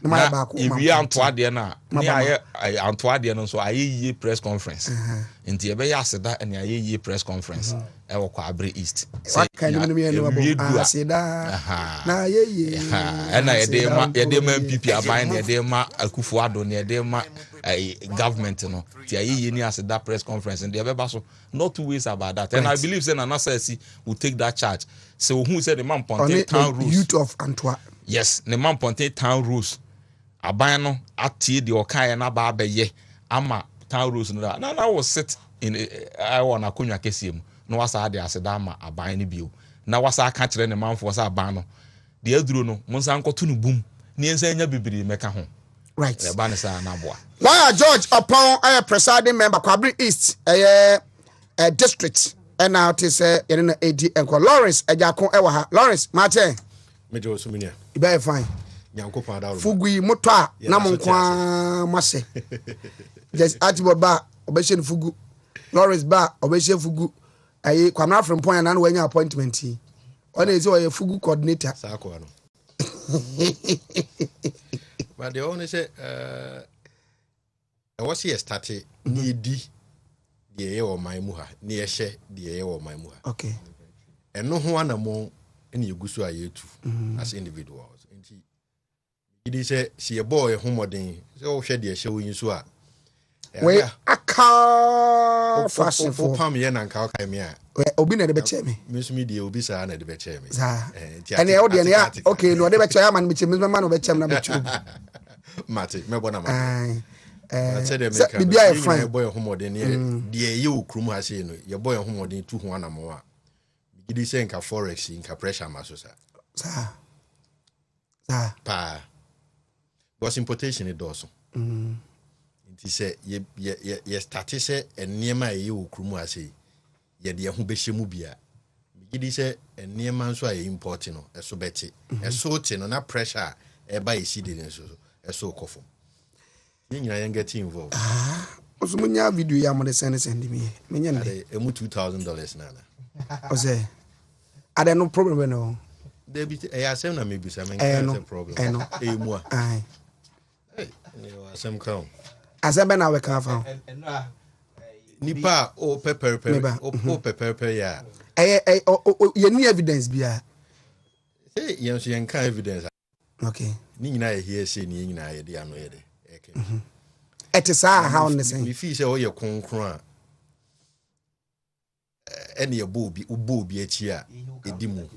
na ma ba ko ma wi antoa de na ni aye antoa de no so aye press conference enti e be ya aseda ene aye press conference e wo Kwabre East say kan ni me no ba aseda na aye ena ye de ma MPP aban ne de ma Akufo Addo ne de ma government no ti aye ni aseda press conference and e be ba so not two ways about that and I believe say na Nasasi will take that charge so who said the man ponte town rules youth of Antwerp yes the man ponte town rules aban no atie de okan na ba abeye ama town rules no na was sit in I want akonya kesiem no wasa de aseda ama aban ni bio na wasa aka kire ne manfo wasa aban no de aduro no monsa nkoto no bum ne ensa nya bibiri meka ho right e ba ne sa na boa lawyer George upon presiding member Kwabre East district and now it is in AD and Lawrence Ejako ewa ha Lawrence Martin meje osuminia e be fine nyankopon da fugui moto a na monkwa mase just atibod ba obehye fugu Lawrence ba obehye fugu ayi kwamna from point na wanya appointment yi ona ezi oye fugu coordinator sa ko no but the only say was here started ni di de ye wo man mu ha ni ye hye de ye wo man mu ha okay eno ho anamo ene yegusu ayetu as individuals enti idi say si ye boy homoden say wo hwe de hye wo yin so a we aka fashion for pam ye na nka kai me a obi na de be che me mesumi de obi sa na de be che me ene e odi ene ya okay no de be che ya man me che me man no be che na be che mate me bona ma bibia e fine boy homoden ne de ye okrum ha sei no ye boy homoden tu ho anamo a It is saying forex in pressure maso Sa. Pa. Because importation it does. It is say ye started say and near my you krumu ase. Ye de ho be shemu bia. It is say and near man so importing no so beti. E so te no na pressure e ba e seed in so kofo. You nyina get involved. Oso munya video ya mo de send me. Menya ne. Emu $2,000 nana. O say I don't no problem no. There be asem na maybe some kind of problem. No. Emu. Ai. Hey, asem crown. Asem na we kan fa. Nipa o pepper ya. You need evidence bia. Hey, you can evidence. Okay. Ni nyina here say ni nyina ye de ano ye de. It is how on the same. If you say o ye konkron any obi achi a edimu.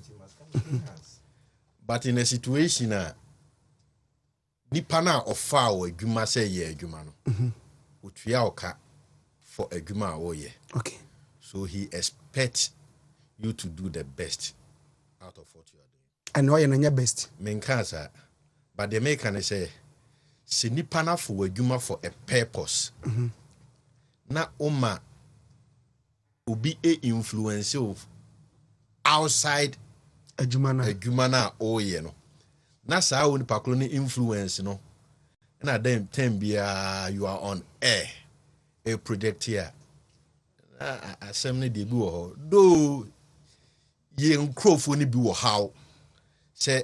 But in a situation nipa na ofa o adwuma say ye adwuma no. Otua oka for adwuma o ye. Okay. So he expects you to do the best out of what you are doing. And why you best? Menkasa, but the American say, "Se nipa na for adwuma for a purpose." Na oma obi influence of outside adwuma na o ye no. Na saa oni pakro ni influence no. Na dem time bia you are on air. A project here. Assembly de bi wo ho. Do ye nkrofo ni bi wo how. Say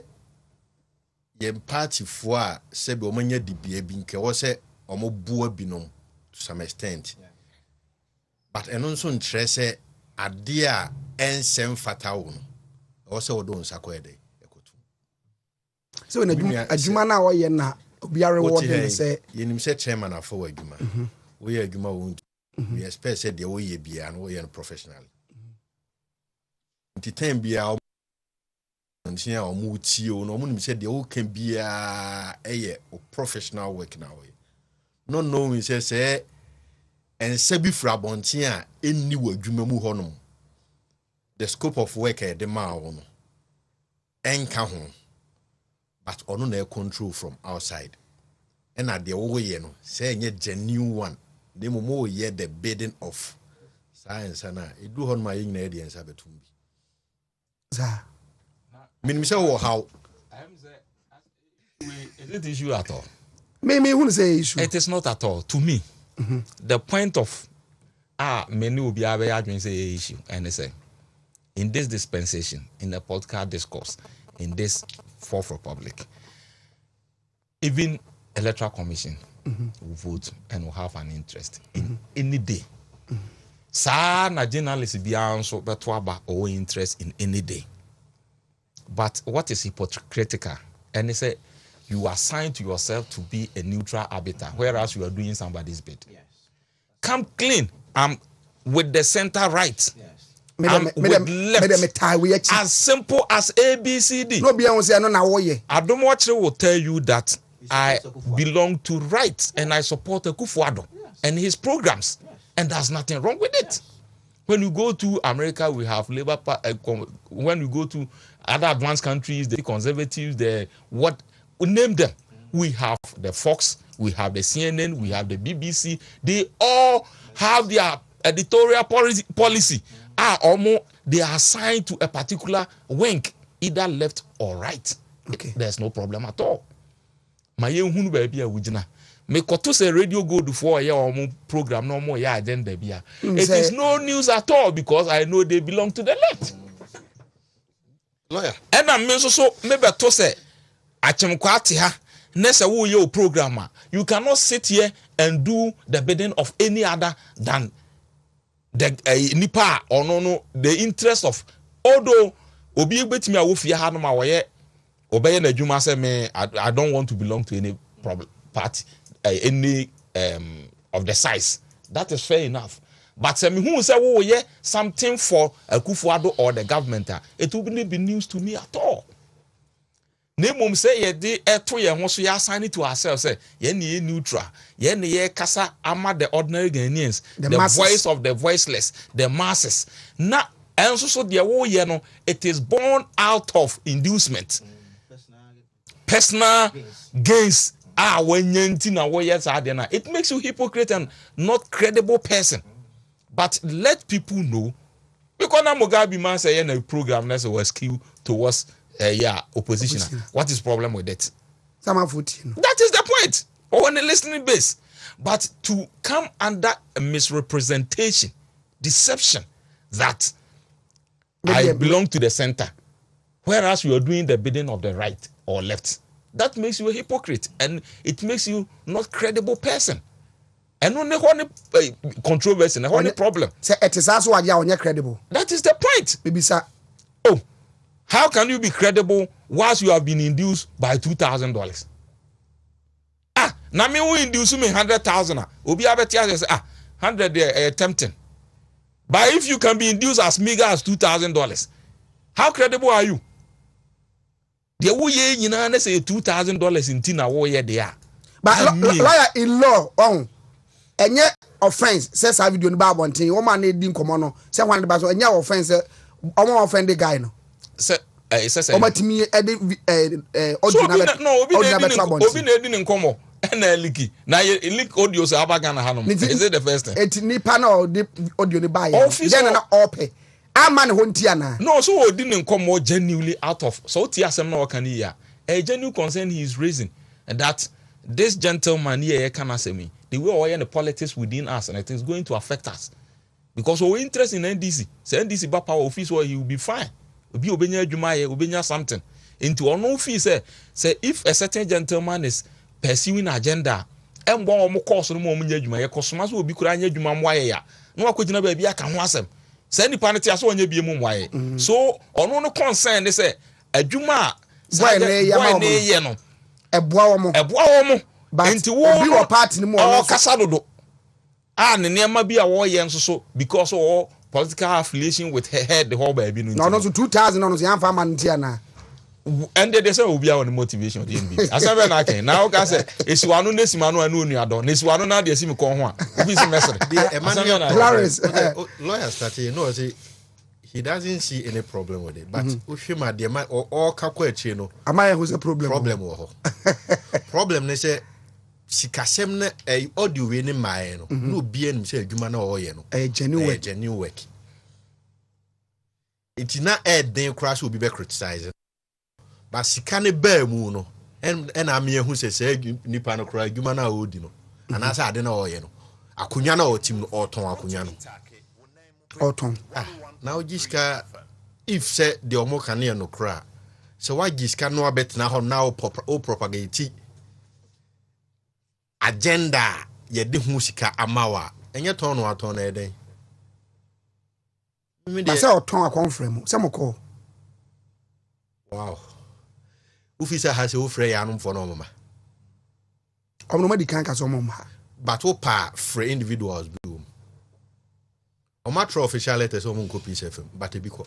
ye party fo a se be omanya dibia bi nke wo se omo bua binom to some extent. But eno nso ntre se ade a ensem fata wo no. Wo se wo do nsakọ ede ekotu. So when adwuma na wo ye na obi are reward dem say ye nim se chairman afọ wa adwuma. Wo ye adwuma wo we expect say the way bia and we are professional. Nti time bia ntia o mu tie o no mu nim say the o can bia professional work now. No knowing say and sebi frabontia a eni wadwuma mu honom. The scope of work the ma wo no enka ho. But ono na control from outside. And at the wo ye no say nye genuine one. The momo ye the burden of science and it do on my in audience abetumbi. Mean how is it issue at all? Me who say issue. It is not at all. To me, the point of many will be able say issue and they say in this dispensation, in the podcast discourse, in this Fourth Republic, even Electoral Commission will vote and will have an interest in any day. Sa na journalists be also but or interest in any day. But what is hypocritical? And they say you assign to yourself to be a neutral arbiter, whereas you are doing somebody's bid. Yes. Come clean. With the center right. Yes. With left. As simple as ABCD. No be say no na wo ye. Adomwachre will tell you that I belong to right and I support Akufo-Addo and his programs. Yes. And there's nothing wrong with it. Yes. When you go to America, we have Labour Party. When you go to other advanced countries, the conservatives, name them. We have the Fox, we have the CNN, we have the BBC. They all have their editorial policy. They are assigned to a particular wing, either left or right. Okay. There's no problem at all. My young baby wujina. Me koto say radio go do for a program no more agenda bia. It is no news at all because I know they belong to the left. Lawyer. And I mean so maybe to say achemkwate ha nese wo ye programmer. You cannot sit here and do the bidding of any other than the nipa or no the interest of although obi egbetimi awofie ha no ma wo ye obeye na adwuma say me I don't want to belong to any party any of the size. That is fair enough. But who say wo ye something for Akufo-Addo or the government, it will not be news to me at all. Nemum say ye de eto ye ho so ye assign to ourselves say ye ne neutral, ye ne ye kasa ama the ordinary Ghanaians, the voice of the voiceless, the masses. Na And so the woye no, it is born out of inducement. Personal gains. When yentina woyes are it makes you hypocrite and not credible person. But let people know because now Mugabe man say in a program that's was skewed towards opposition. What is problem with it? That is the point. Or on a listening base. But to come under a misrepresentation, deception that I belong to the center, whereas you are doing the bidding of the right or left, that makes you a hypocrite and it makes you not credible person. And only one controversy, and only problem. Say it is also why credible. That is the point. Maybe sir. Oh, how can you be credible once you have been induced by $2,000? Now me who induce me 100,000. Obi abeti say 100 there tempting. But if you can be induced as meager as $2,000, how credible are you? The wo ye nyina na say $2,000 in tina wo ye there. But lawyer in law enye offense says I video ni ba bonten wo man na di nkomo no say one ba so enye offense omo offend the guy no. Say say omatimi e audio na di nkomo na liki na leak audio so abaga na hanom. Is it the first time? Et nipa na audio ni ba ya. Then na ope. Aman ho ntia na. No, so odi nkomo genuinely out of so ti asem na waka ni ya. A genuine concern he is raising and that this gentleman here can asemi the way we are in the politics within us and it is going to affect us because we interest in NDC. Say NDC ba power office where he will be fine. Obi obenya adwuma ye obenya something. Into ono fee say if a certain gentleman is pursuing agenda embo omo course no mo nya adwuma ye kosoma so obi kura anya adwuma mo aye ya no akogina ba bia ka ho asem say ni paneti aso onya bie mu mo aye so ono no concern say adwuma boy ne ye no eboa wo mo nti wo obi wo party ni mo o kasa dodo ne nema bi a wo ye nso so because of political affiliation with her head the whole baby no so 2000 no so yan fa man ntia na and they say obi a on motivation the NB asabe na ken now ka say esiwanu nesimanu anu nuado nesiwanu na de esimi ko ho a obi si mesere lawyer started say he doesn't see any problem with it but uhwema de ma all kakwa achi no amaye who's a problem wo ho problem ne say sikasem na audio we ni mae no no obi anim say adwuma na wo ye no genuine work it na den crash obi be criticize but sika ne ba mu no en ame ehu say nipa no kra adwuma na odi no anasa ade na wo ye no akonya na otim no oton akonya no oton now jiska if say the omo kan ye no kra so why jiska no abet na ho now propagate agenda ye de hu sika amawa enye ton no aton na eden ba say oton akonfrem say moko wow officer has o free ya no for no mama omno ma di kan ka so mama but o pa free individuals do o matter official letters o mun copy FM but e bi ko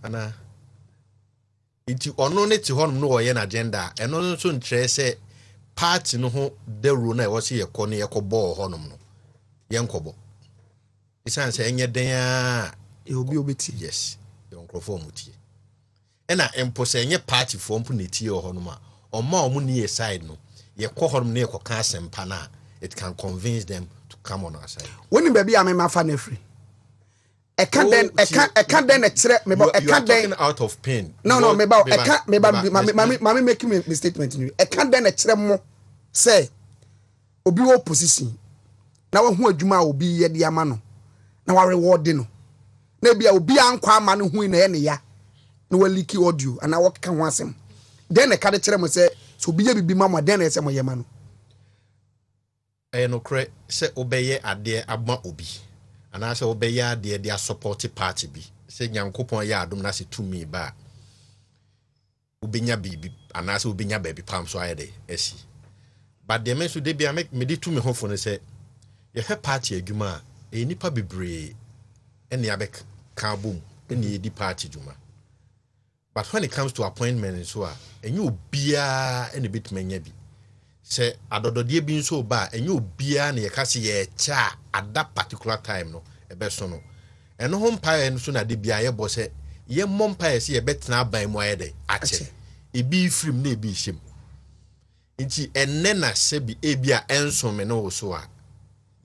ana iti ono ne ti honum no ye na agenda eno no so ntre se party no ho dero na e wo se ye ko ne ye ko bo honum no ye nkobo isan se enye den a e obi obeti yes ye nkrofo mutie ena empo se enye party for mpo netie honum a oma omu ne ye side no ye ko honum ne ye ko ka asempa na it can convince them to come on our side when baby am ma fa na free I can't then a chere me ba I can't then out of pain no me ba I can't me ba mami making me statement you I can't then a chere mo say obi wo position na wo hu adwuma obi ye de ama no na wa reward no na bia obi ankwa ama no hu na ye ne ya na wa leak audio and na wo ka ho asem then e ka de chere mo say so obi ye bibi mama then e say mo ye ma no no kre say obeye ade abma obi ana say obeye ade dia support party bi say nyankopon ya adom na say to me ba obenya bibi ana say obenya baby pam so ayede esi but the men so dey bia make me dey to me ho for no say ye he party adwuma e nipa bebre ene abek ka bom ene edi party adwuma but when it comes to appointment so a enye obia ene bitmanya bi say adododie bi nso ba enye obia na ye ka se ye cha at that particular time no ebe so no ɛno ho mpaeɛ no so na de bia yɛbɔ sɛ yɛmmɔ mpaeɛ sɛ yɛbɛtena aban mu ayɛ dɛ akyɛ ebi firim na ebi hyɛm nti ɛnɛ na sɛ bi ebi a ɛnsome no wo so a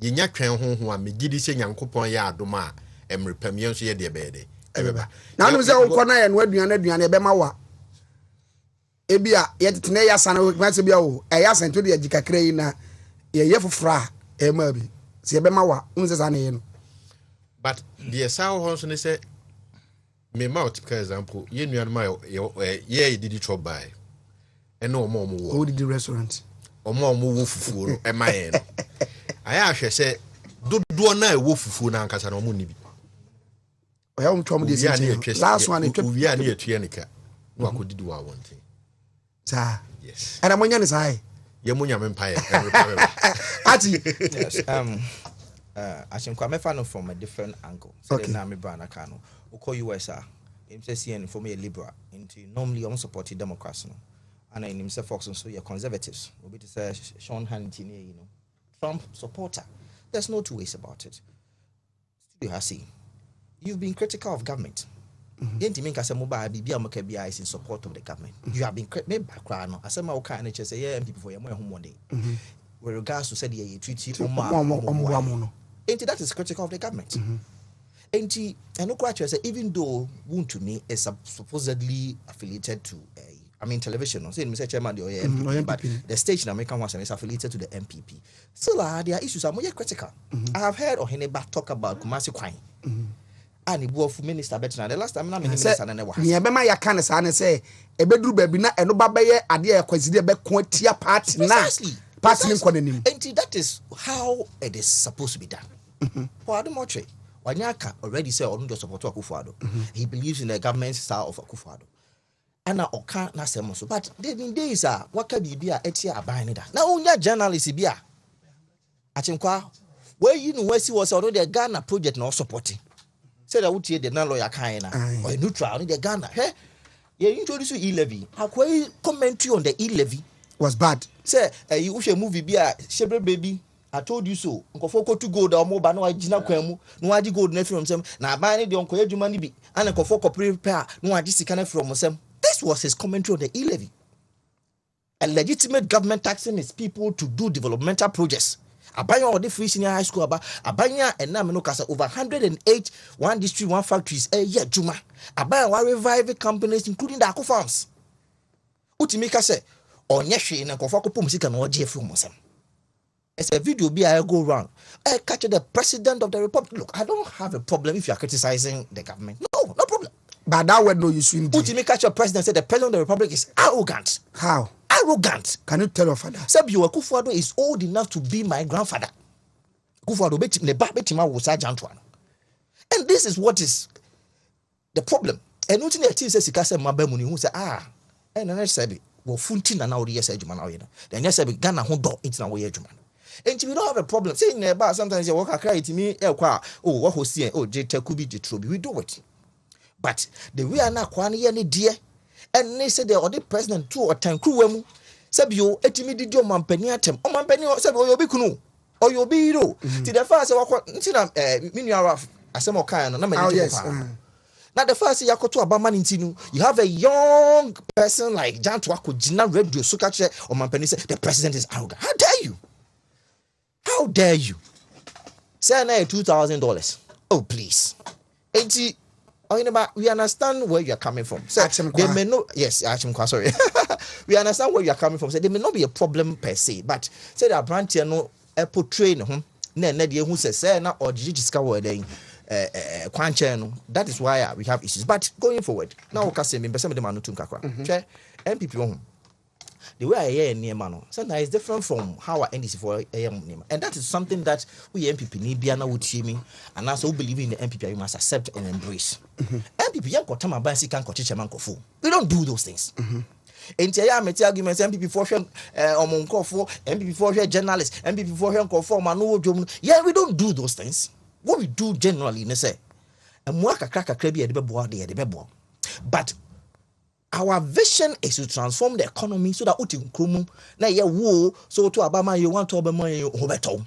yɛnya twɛn honho a megidi sɛ nyankopɔn yɛ adom a ɛmrepam yɛn so yɛ deɛ bɛyɛ dɛ ɛbɛba na anom sɛ wokɔ na yɛ no aduane ɛbɛma wa ebi a yɛtetene yɛasa no sɛ bia wo ɛyɛ asɛnto de agyi kakra yi na yɛyɛ foforɔ a ɛma bi sɛ yɛbɛma wa wo sɛ saa ne yɛ no but deɛ saa wɔ hɔ nso ne sɛ mema wo typical example yɛ nuanom a yɛ didi chop by ɛne ɔmo wɔ wodidi restaurant ɔmo wɔ fufuo no ɛma yɛn no ayɛ ahwɛ sɛ dodoɔ na ɛwɔ fufuo no ankasa na ɔmo nni bi ɔyɛ wo twɔm de sɛ last one ɛtwa owie a ne yɛtua ne ka na wakɔdidi wɔ awɔnten saa yes ɛna monya ne saa yɛ mo nyame mpaeɛ ati yes Ashinkwa mefa no from a different angle. So okay. Na me brana kano. Uko US him say CN for me a liberal. Into normally I'm supporting Democrats no. And in himself Fox and so you're conservatives. Will be to say Sean Hannity, you know. Trump supporter. There's no two ways about it. You have seen. You've been critical of government. Yenti minka se mobile bibia mokabia is in support of the government. You have been me background. I said my kind of say yeah people for your home one day. With regards to say the treaty and that is critical of the government. And no question say even though Wontumi is supposedly affiliated to television, no say Mr. Chairman the MPP, but the station American one is affiliated to the MPP. Still there are issues are more critical. I have heard Oheneba talk about Kumasi Kwai. And it was minister better the last time I'm minister and never. Yeah, be my yakane sa ne say e beduru baby na eno ba be ye ade e kwaside be ko tia party na. And that is how it is supposed to be done. Motre, Wanyaka already said on the support of Akufo-Addo. He believes in the government style of Akufo-Addo. And now Oka na semoso. But there been days what can be etia abine that. Now only journalists be Achinkwa where you know where she was already a Ghana project not supporting. Said I would hear the non-lawyer kind or neutral in the Ghana. Hey, you introduce E-levy. How commentary on the E-levy was bad. Say, you wish a movie be a shepherd baby. I told you so. Nkofo to go down more, but no, I did not come. No, I did go near from some. Now, buying the uncle, you money be and a Kofo prepare. No, I just kind from some. This was his commentary on the E-levy. A legitimate government taxing its people to do developmental projects. Abanya or the free senior high school about Abanya and Namino Casa over 108 one district, one factories a year Juma. Abanya one revive companies, including the Aku farms. Utimika say. Or Nyeshi and Kofako Pumsika no Jeffrey Mosem. It's a video be I go around. I catch the president of the republic. Look, I don't have a problem if you are criticizing the government. No problem. But that word no you swim. Ultimately catch your president said the president of the republic is arrogant. How? Arrogant. Can you tell your father? Sabio Akufo-Addo is old enough to be my grandfather. Akufo-Addo betim ne ba betima wo sa Antoine. And this is what is the problem. And nothing that says sika se mabemu ni hu say and then say well, funti na odi yes adwuma na oyeno. Then yes be Ghana ho do intina wo ye adwuma. And we don't have a problem. Saying neighbor sometimes you work cry to me what ho see je takubi je trobi. We do it. But the way na kwan ye ne die and they say the other president too or time crew mu sabio etimi didi o mampani atem. O mampani sabio yo bi kunu or yo bi ro. Ti the first work intina minuara asem kan na ma ni now the first yakoto abama ntinu you have a young person like Jan Twako Gina Radio so catch or mampani say the president is arrogant. How dare you say na $2,000. Oh please. We understand where you are coming from. So they may know sorry. We understand where you are coming from. So there may not be a problem per se, but say that brand here no portray no na dey who say na or digital word that is why we have issues. But going forward, now we can say me some of them are not too kakra. MPP the way I hear near man, sometimes it's different from how I NDC for AM, and that is something that we MPP need be would see me, and also believe in the MPP you must accept and embrace. MPP you got time about can coach man kofu. We don't do those things. And I make arguments MPP for MPP for journalists, MPP for man. Yeah, we don't do those things. What we do generally, say, and work a cracker crabby at the bebo. But our vision is to transform the economy so that uti nkrumu na ye wo so to abama you want to obama you obeto.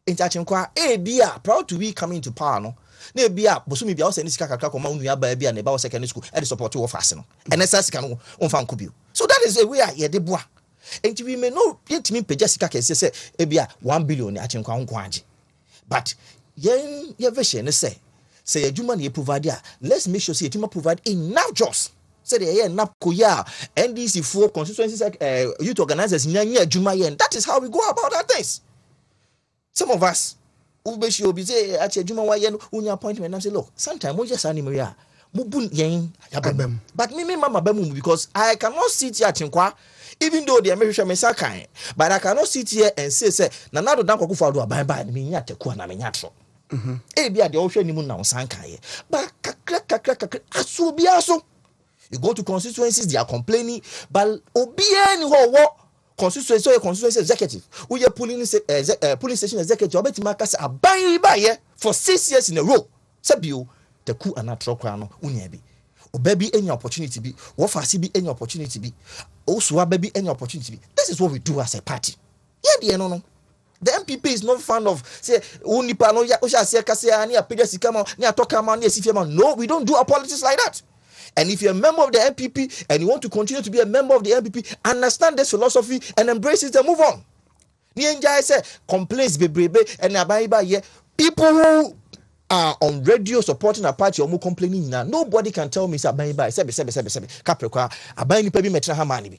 Intachinkwa bia proud to be coming to power no. Na bia bosumi bia o se ni sika kakra ko ma nua ba bia na ba o secondary school e dey support wo fast no. And esa sika no onfa nkobio. So that is a way ye dey boa. And we may know yetimi pagya sika kese se bia 1 billion ni achinkwa nko age. But yen ye vision say adwuma na ye provide a let's make sure say yetima provide enough jobs. Say the enough koya NDC for constituencies youth organizers nyanya adwuma yen. That is how we go about our things. Some of us ube shi obi say achi adwuma wa yen unya appointment and say look sometimes we just animate ya mubun yen yabem. But me mama bemu because I cannot sit here chinkwa even though they make sure me sakan but I cannot sit here and say na nado dan kwakufo ado aban ba me nya teku na me nya tro. Bia de ohwe ni mu na sankan ye but kakra aso bia so you go to constituencies they are complaining but obia ni wo constituency executive we are police station executive obeti makasa aban ba ye for 6 years in a row sabio teku anatro kwa no unya bi obabi any opportunity bi wo fasi bi any opportunity bi osuwa baby any opportunity bi. This is what we do as a party. Yeah no the MPP is not fan of say unipa no ya osha se kase ani apega sikama ni atoka ma ni esifia. No, we don't do our politics like that. And if you're a member of the MPP and you want to continue to be a member of the MPP, understand this philosophy and embrace it and move on. Ni enjoy say complaints bebrebe and abaiba ye people who are on radio supporting a party or more complaining now. Nobody can tell me say abaiba sebe kaprekwa abai ni pebi metra ha mani bi.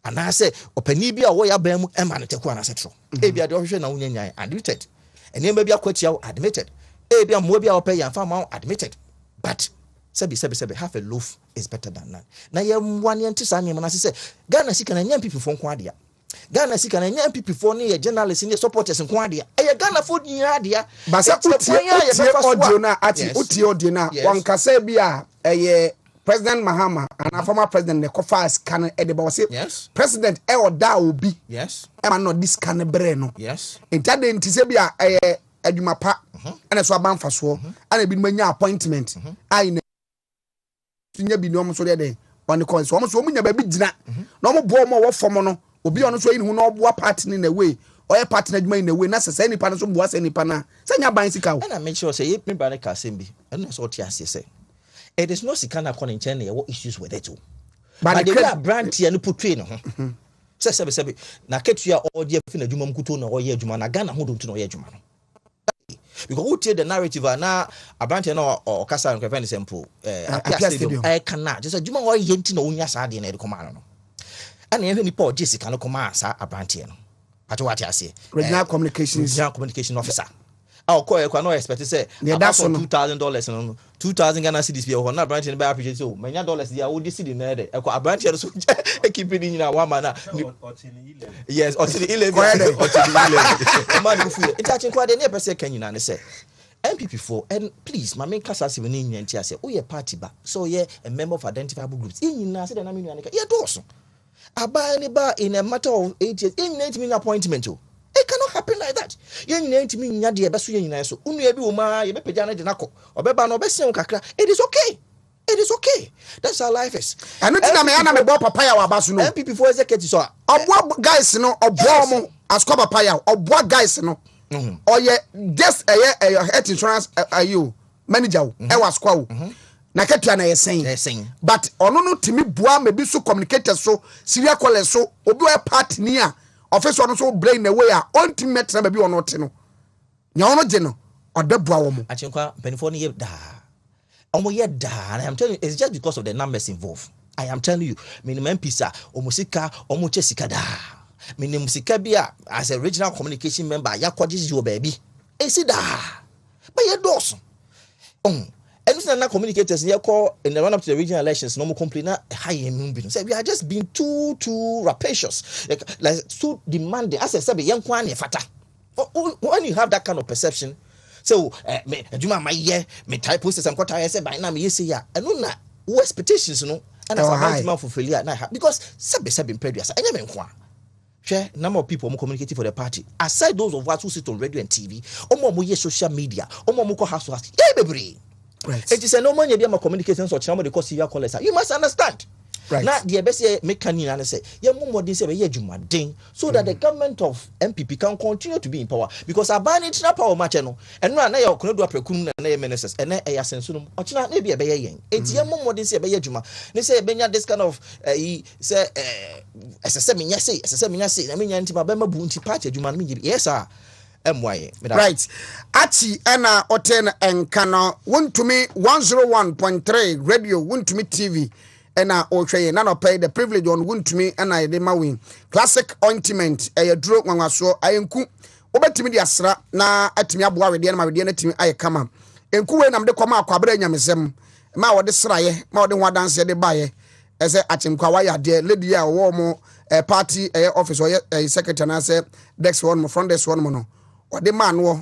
And I say opani bi a wo ya ban mu ema ne teku ana setro. E bia de ohwe na wonyanyan admitted. And then maybe akwatia admitted. E bia mo bia opay yan fa ma admitted. But Sebi, half a loaf is better than none. Now you 1 year to Sunday, and I say, Ghana Sika and young people from Quadia. Ghana Sika and young people for near journalists and supporters in Quadia. A Ghana food in Yadia, but Utina at Utio Dina, one Casabia, a President Mahama, and a former President Nekofas can edible say, yes, President El Da will be, yes, and not this can breno, yes, in Tadin Tisabia, a Edumapa, and a Swaban for so, and a been many appointment. I nya bi no so de on the coins almost wo munya ba bi gina no mo bo mo wo fom no obi ono so yin hu no obo party in a way or a partner adwuma in a way na se nipa no so bo asa nipa na se nya ban sika wo. And I make sure say me ba ka sembi and so what you say it is not sika na kon nchen na issues with it too but the brand here no portray no se na ketua o de afi na adwuma mkuto na o ye adwuma na Ghana ho don't no ye adwuma no. Because who tell the narrative na abante na o kasa no kafan simple apia stadium kana just a juma wo yenti na onya sa de na e koma no ana ye ni Paul Jessica no koma sa abante no pato what you say regional communication officer I'll call you no expect say $2,000 no 2,000 Ghana cedis be ho na branch no buy appreciate so many dollars dia wo di cedi na de e ko branch so keep it in na one man yes until 11 man go fu intachin kwa de na person kan nyina ne say MPP4 and please my main class as we need ntia say we party ba so ye a member of identifiable groups nyina say na me nua ne ka ye doso aba ni ba in a matter of 8 years in 8 minute appointment o. It cannot happen like that. Yen nyina ntimi nya de beso yen nyina so. Unu bi wo ma ye be pagya na de nako. Obeba na obesia kakra. It is okay. It is okay. That's how life is. And nothing na me na me bo papaya wa baso no. MPP4 executive so. Obo guys no obo mo asko papaya. Obo guys no. Oye just health insurance you manager e was kwa na ketua na yesen. But ono no timi bua me bi so communicator so serial call so obi o party ni a office one so brain away a on team metra ba bi ono te no nya ono je no odabua wo mo achenkwa penifo ni ye da omo ye da and I am telling you it's just because of the numbers involved. I am telling you minimum pisa omusika omo che sika da minimum sika bia as a regional communication member yakwaji you baby esi da but ye dos and na communicators here call in the run up to the regional elections no more complain high in say we are just being too rapacious like too demanding as I said young kwan fata when you have that kind of perception so me adwuma my year me type posters am kwata say by na me say ya and no na expectations no and as a man for failure na because sebe previous anya me nkwa share number of people communicating for the party aside those of us who sit on radio and TV omo social media omo ko house to house yeah baby. Right. It is a no money be my communication so chamo de cause you call us. You must understand. Right. Now the best mechanic and say yeah more say be so that the government of MPP can continue to be in power because I ban it na power match no and na your kono do aprekun na ministers and na eya sensu no ochina na be yen enti yeah more say be adwuma ne say benya this kind of say SSM nya say na menya nti ba be mabu nti party adwuma no me yes sir. Right. Achi ena oten enkano Wontumi 101.3 radio Wontumi TV ena ohwe na no pay the privilege on Wontumi ena de mawin classic ointment duro nwanwaso ayenku obetimi de asra na atimi aboa wede na mawede na timi ayekama enku we nam de koma akwabra nyamesem ma wode sraye ma wode ho adanse de baye ese atimkwa waya de lady a wo mo party office or secretary na say desk one mo front desk one mo no ode man wo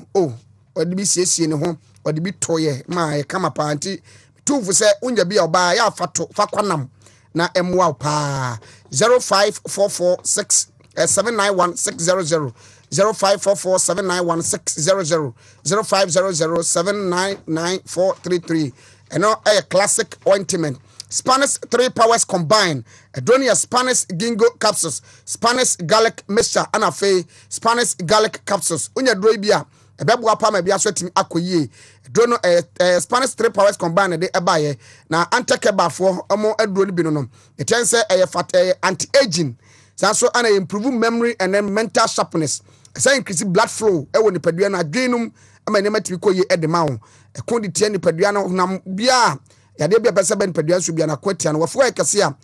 ode bi siesie ne ho ode bi toye ma e kama panti tufu se unya bi oba ya fato fakwanam na emwa pa 05446 791600 054479160 0500799433 and now a classic ointment Spanish 3 powers combined. Adonia Spanish gingo capsules, Spanish garlic mixture, and a fay Spanish garlic capsules. Unya drobia, a babu apama be sweating akoye. Dono Spanish 3 powers combined de abaye. Na antakeba for amo edroni binonom. It turns a fat anti-aging. So and improve memory and then mental sharpness. Say increase blood flow. Ewo ni peduana adrenum. Ama nema tibiko ye edemao. E kondi tie ni peduana nam bia. Yade bia pesa ben pedua so bia na kwatia na wafo ekase a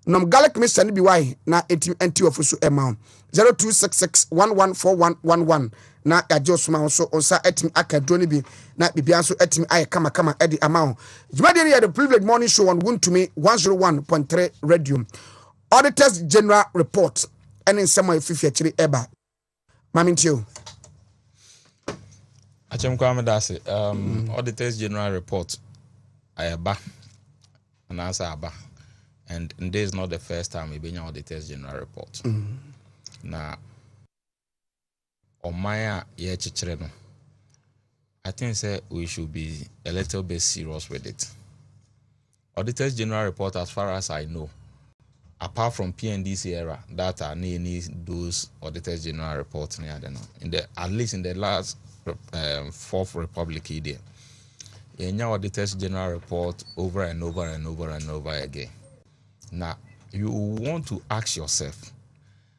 nom garlic mixture ni bi wai na enti ofusu ema 0266114111 na yaje osuma so onsa etim akadro ni bi na bibia so etim aye kama edi ama jumade ni the privilege morning show on Wontumi 101.3 radio auditors general report ene nsema efifi akiri eba mamintio Achem kwa amedase auditors general report Ayaba and answer Aba. And this is not the first time we've been on the test general report. Now, on my year, I think say we should be a little bit serious with it. Auditors General report, as far as I know, apart from PNDC era, that are near those Auditors General reports, I don't know. At least in the last Fourth Republic there. In your Auditors General report over and over and over and over again. Now, you want to ask yourself,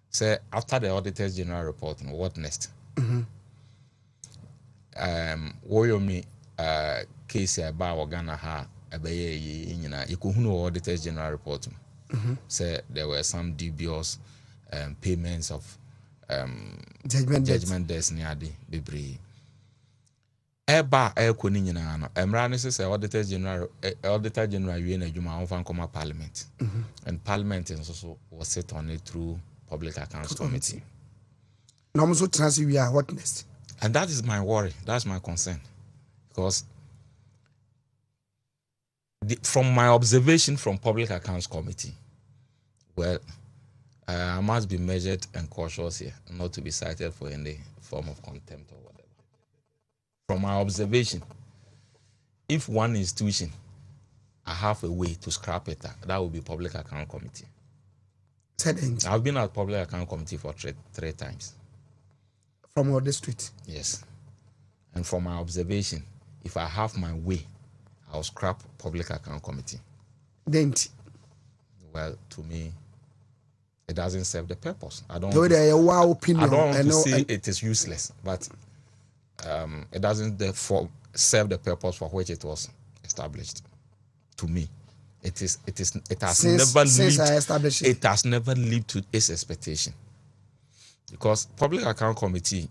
say, after the Auditors General report, what next? Woyomi case about Ghana ha you could know Auditors General report. Say there were some dubious payments of judgment debts near the Bibri. Eba ekoni nyina no emra ne se auditor general wie na adwuma on fan come parliament and parliament also was set on it through public accounts committee no mo so transfer we are what next, and that is my worry, that's my concern, because from my observation from public accounts committee, well, I must be measured and cautious here not to be cited for any form of contempt or whatever. From my observation, if one institution I have a way to scrap it, that will be public account committee. I've been at public account committee for three times. From our district? Yes. And from my observation, if I have my way, I'll scrap public account committee. Didn't? Well, to me, it doesn't serve the purpose. I don't want to say it is useless, but it doesn't therefore serve the purpose for which it was established. To me, it has never lived to its expectation, because public account committee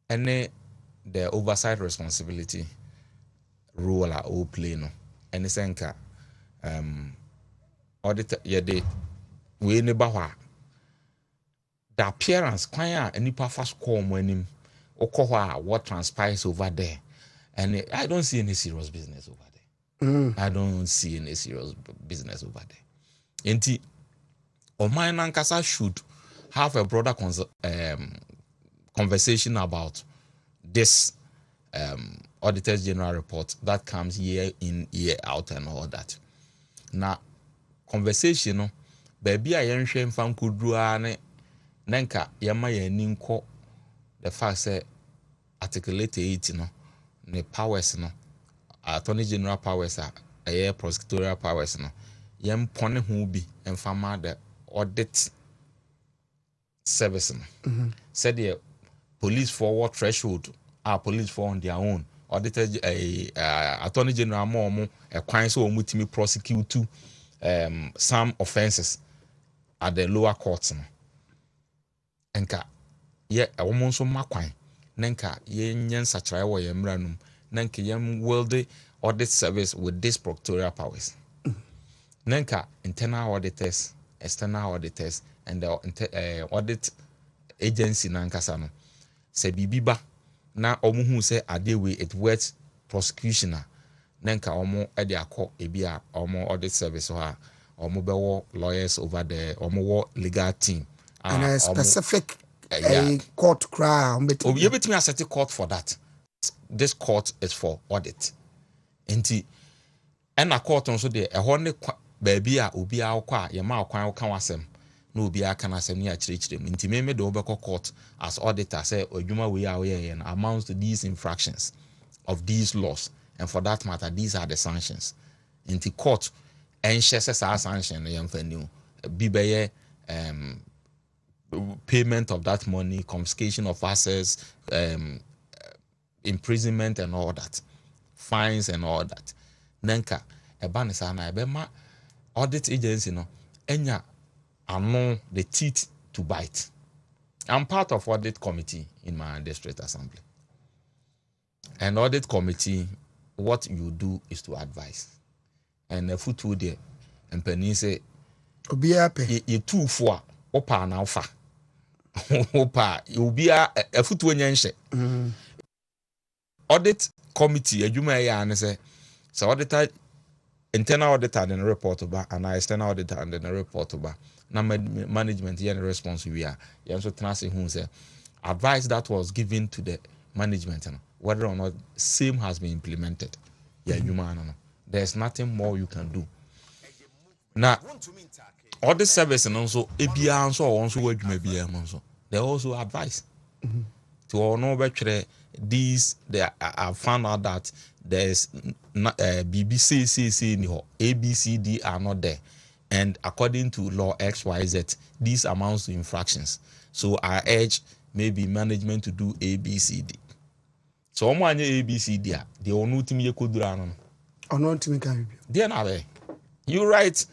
the oversight responsibility role are all play no any senka auditor we ne ba the appearance kwanya any fast call morning what transpires over there, and I don't see any serious business over there. I don't see any serious business over there. And Omai Nankasa should have a broader conversation about this Auditors General report that comes year in, year out and all that. Now, conversation no baabi a yɛnhwɛ mfa nkodua ne nanka yɛma yɛn nkɔ the fact say articulate 8 no ne powers no attorney general powers a prosecutorial powers no yɛmpɔne ho bi mfa ma the audit service no said the police forward threshold police for on their own audited attorney general mo a crime so mutimi prosecute some offenses at the lower courts no enka ye womo nso makwan nenka ye nyen sachrai wo ye mranum nenka yem wield audit service with this proctorial powers nenka internal auditors external auditors and the audit agency nankasa no se bibiba na omuhu se adewe it worth prosecution nenka omo e de akọ ebia omo audit service ha omo bewo lawyers over there omo wo legal team and a specific court crown you between a certain court for that. This court is for audit enti and a court on so there a honey baby a obi a kwa ye ma kwan kan wasem na obi aka na asem ni a chire nti me do obeko court as auditor say odwuma we a we amounts to these infractions of these laws, and for that matter these are the sanctions nti court enhye say sanction yam fani bi be payment of that money, confiscation of assets, imprisonment and all that, fines and all that. Nenka ebanisa na ebema audit agency no enya ano the teeth to bite. I'm part of audit committee in my district assembly. And audit committee, what you do is to advise. And the foot there and penny say obiape you two for opa na alpha. Opa you be a foot nyenhye. Audit committee adwuma ya ne say so auditor internal auditor and the report ba and external auditor and the report ba na management here the response we are you also trust who say advice that was given to the management whether or not same has been implemented there's nothing more you can do now audit service and also ebia also wadwuma bia so they also advise to all know better these they I found out that there's BBC ABCD are not there, and according to law XYZ these amounts to infractions, so I urge maybe management to do ABCD. So omo anya ABCD they onu timi yekodura no ono timi kan bi they na be you right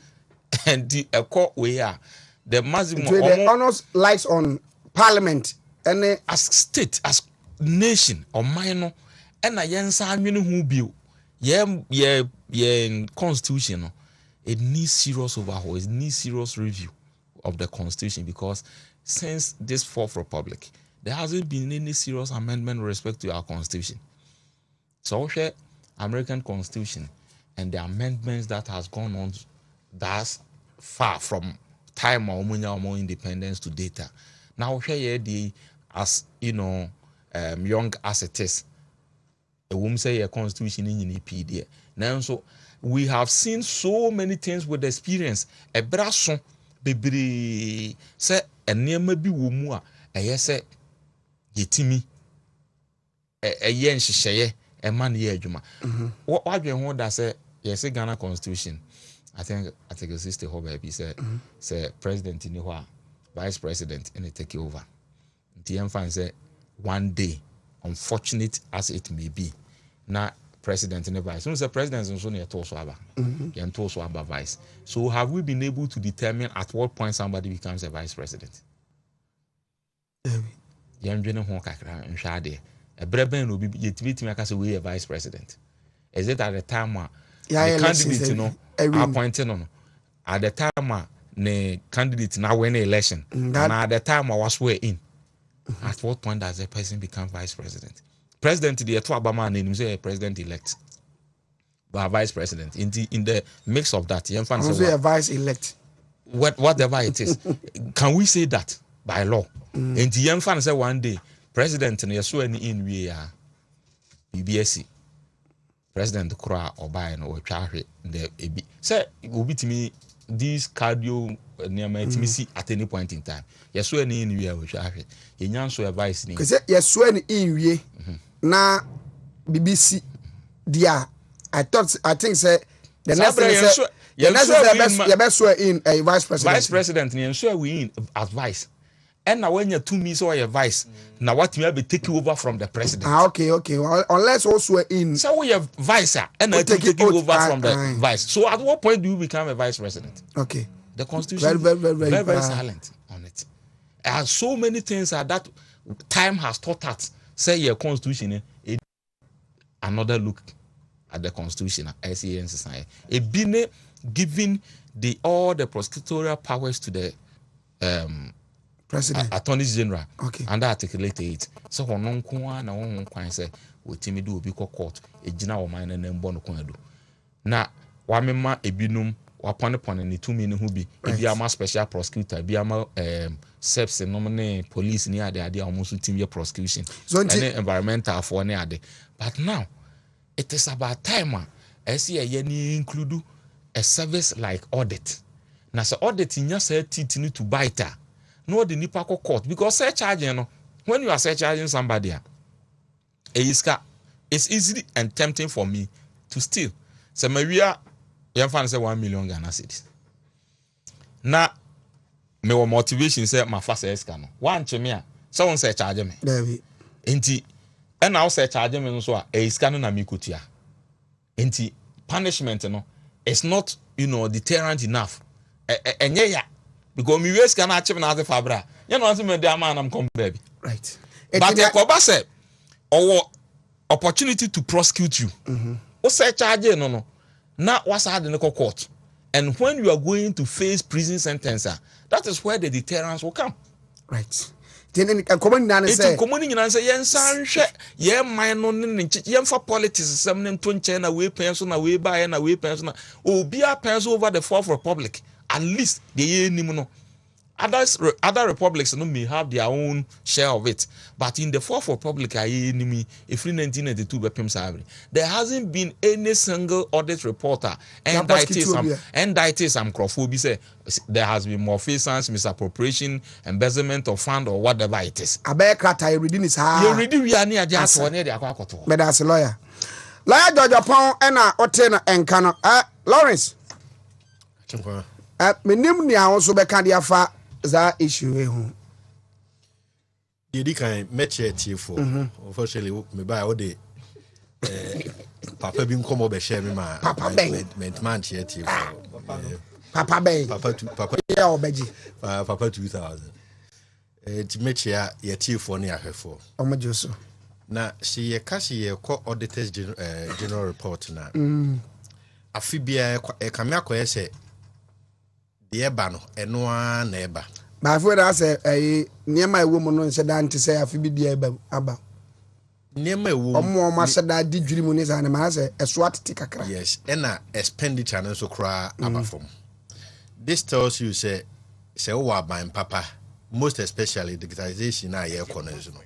and the court we are the maximum the honors lies on parliament and as state as nation or minor and a yensa anwene hu bio ye constitution no it needs serious overhaul, it needs serious review of the constitution, because since this fourth republic there hasn't been any serious amendment with respect to our constitution. So share American constitution and the amendments that has gone on that's far from time or more independence to data. Now share the as you know young as it is, a woman say a constitution in PD. Now, so we have seen so many things with experience. A brasso, baby, say a near maybe wumua, a yes, say yetimi, a yen share, a man ye juma. What do you want that say? Yes, a Ghana constitution. I think it's sister whole baby say president in the vice president and they take over. TM fan say one day, unfortunate as it may be, now president and the vice. So the president is only a torso aba vice. So have we been able to determine at what point somebody becomes a vice president? A breben will be we a vice president. Is it at the time the candidate appointed on at the time the candidate now win the election and at the time I was swear in? At what point does a person become vice president? President, the Obama name say president elect, but vice president. In the mix of that, you say a vice elect. Whatever it is, can we say that by law? And the young fan say one day, president and you in we are BBSC, president Kura or Bayan or Charlie. The say it will be to me these cardio near at any point in time. Yes, when in we are you so advice. Because yes, when in we na BBC, dear, I think say the next thing the best way in a vice president. Vice president, and sure we in advice. And now when you're 2 minutes or your vice, now what you have to take over from the president. Okay. Well, unless also in. So we have vice and I take you over from the vice. So at what point do you become a vice president? Okay. The constitution very silent on it. There are so many things that time has taught us. Say your constitution, another look at the constitution, SEN society. A been giving all the prosecutorial powers to the president, attorney general, okay, and articulate it. So when no one na one kwan say we timi do obi court e gina wo man na mbo no kwan do na wa mema ebinum wa pone ni 2 minutes hu bi ebi ama special prosecutor bi ama SEPS no ne police ni ade almost team prosecution and environmental for ne ade. But now it is about time as ye ni include a service like audit. Na so audit nya say titini to bite no the nipa court because search charging no when you are search charging somebody it's easy and tempting for me to steal. So Maria you fan say 1 million Ghana cedis. Na me wa motivation say my first eska no one cheme a so won say charge me David enti and now say charge me no so a eska no na me kotua enti punishment no it's not deterrent enough enye ya because me waste can achieve na fabra you know say me dey man am come baby right but the koba say or opportunity to prosecute you o say charge no na wasa de no court and when you are going to face prison sentence that is where the deterrence will come right then common nan say common nyina say yen san hwe ye man no ne yen fa politics sem ne to nche na we pen so na we buy na we pen so na obi a pen so over the fourth republic at least the ye nim no other republics no may have their own share of it, but in the fourth republic enemy if 1992 bepem sabre there hasn't been any single audit reporter indicted some crofobia say there has been malfeasance, misappropriation, embezzlement of fund or whatever it is. Abeka you reading is hard. You reading we are near just one near the aquacoto. But as a lawyer George Pon and Otena and Cano Lawrence menim ni also be kan dia fa za issue ehu Didi kan meche tiefo unfortunately me buy all the papa bi nkomo be share me ma papa ben man che tiefo papa ben papa ya obeji papa 2000 ti meche ya tiefo ne ahwefo omajoso na si ye ka si ye ko auditors general report na afibia e ka me akoye se de ba no eno a na eba ba fo da say niema ewo mu no nse da nti say afibi de aba niema ewo omo ma se da di dwiri mu ni sa na ma say eso atete kakra yes ena expenditure no so kra aba from this tells you say wa ban papa most especially digitization na ye corners no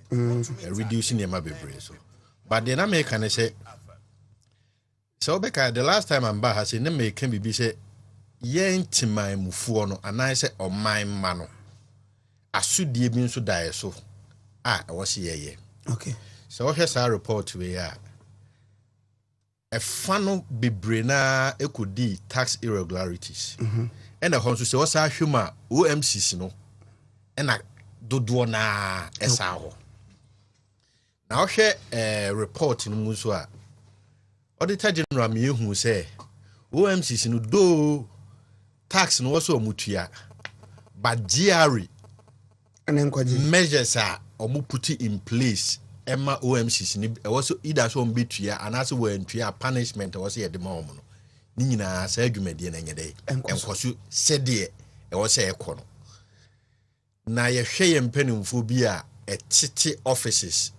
reducing niema bebre so but the American can say so because the last time I'm back I say na me can be say yenti man mufuo no ananse oman ma no asudie bi nso dae so wo se yeye okay so we hear report we a fano bebre na ekodi tax irregularities and the nso se wo sa hwema OMCC no na dodo na esa ho na wo hwe report no mu so a auditor general me hu say OMCC no do tax no was mutua but GRE and measures are put in place Emma OMCC ni also either so betua and also when punishment was here the mom no ni nyina sa adwumade na nyede enkoso sede e wo se ekọ no na ye hwe ye mpanimfo bi a etete offices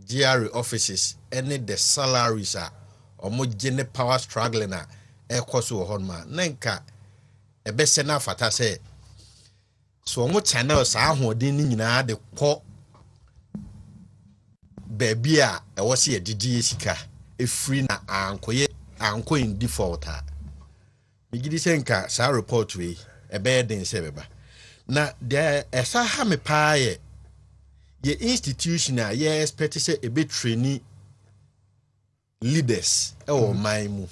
GRE offices any the salaries are gene power struggling na ekoso ho ma nanka ebe se na fata se so mo channel sa ahodin ni nyina de kọ baby a e wo se yedidi sika e free na anko in default migidi senka sa report we e be den se beba na there esa ha me pa ye institution a ye expect say e be trainee leaders e o man mu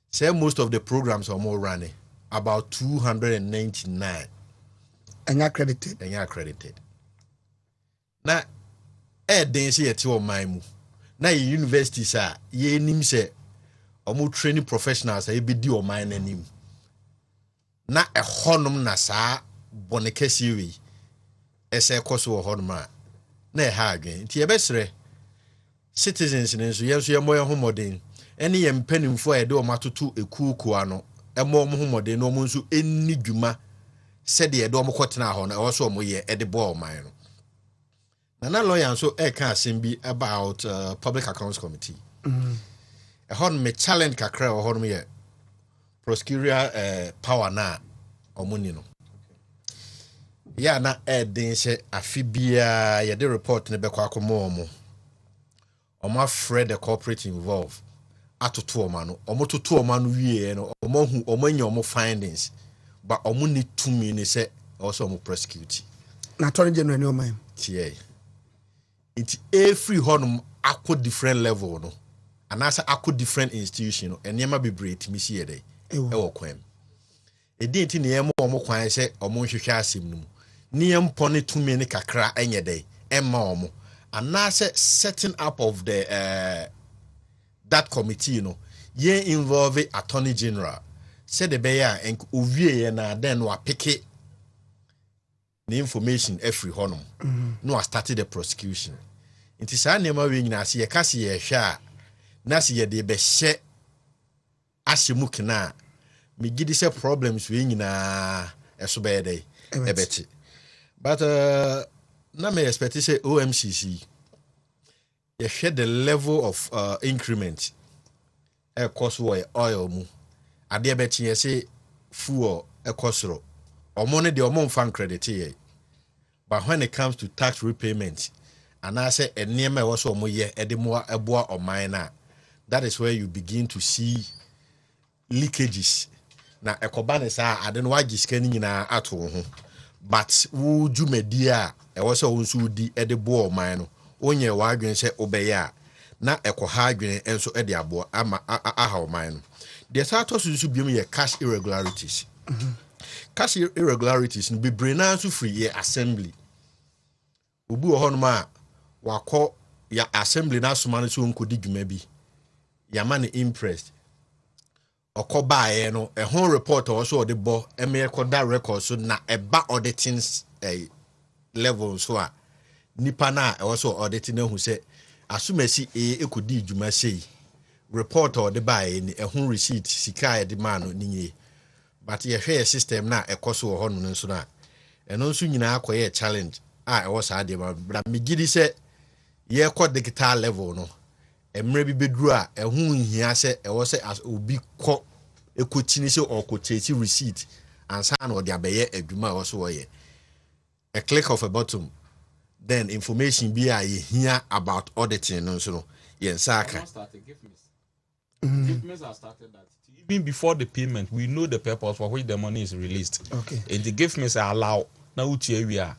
say most of the programs are more running about 299 and accredited na den say yeti o man mu na universities a ye nim say omo training professionals a be di o man anim na honum na saa bonekesi wi ese koso honum a na ha adwen nti yebesre citizens nso yeso yemoye homodin ene ye mpanimfo a de o matoto ekuuku ano emo mo homodin no mo nso enni dwuma sede ye de o mokotena ho na wo so mo ye ede bo o man no na lawyer nso e ka asem about public accounts committee hon me challenge kakra o hon me prosecutorial power na omuni no ya na edin se afibia ye de report ne bekwa akomo omo afraid the corporate involved atoto omo no omo toto omo no wie no omo hu omo nya omo findings but omo ni tumi ni se also omo prosecute na attorney general ni omo tie it every honum akọ different level no anasa akọ different institution no enema bebre timi si yede e wo kwam edi nti ne yemo omo kwan se omo hwehwe asem no ne yempo ne tumi ne kakra enye dey emma omo anasa setting up of the that committee you know ye involve attorney general said the bear and owie na then no apeke the information every honum no I started the prosecution inti sa nema we nyina se ye kase ye hwe a na se ye de be hye ahyemu kina me gidi se problems we nyina eso be dey ebeti but na me expect say OMCC ye hwe the level of increment e cost oil mu ade be tie say fuel e kosoro omo ne de omo mfan credit ye but when it comes to tax repayment and I say enema was omo ye e de mo eboa oman na that is where you begin to see leakages na ekoba ne sa ade no wagi skani nyina ato ho but wo dwumadi a e wo se wo nso di e de bo oman no onye wa adwen se obeya na ekoha adwen enso e de abo ama aha oman no the sato so biom ye cash irregularities cash irregularities no be brain so free ye assembly obi wo hono ma wakọ ya assembly na asoma no so nkodi dwuma bi ya ma ne impressed okobae no e hon report o so de bo e me record record so na eba auditing level so a nipa na e so auditing na hu se asumasi ekodi dwuma sei report o de bae ni e hon receipt sika e de ma no ninye but ye hwe system na ekoso wo hono nso na eno nso nyina akoye challenge a e wo sa de ma bra megidi se ye ko digital level no emre bi beduru a e hu nhia se e wo se obi ko ekotini se okoteti receipt ansa na odi abeye adwuma wo so wo ye a click of a button then information be a here about auditing no so no ye nsaka Give me started that even before the payment we know the purpose for which the money is released. Okay. And the give me say allow na uchi area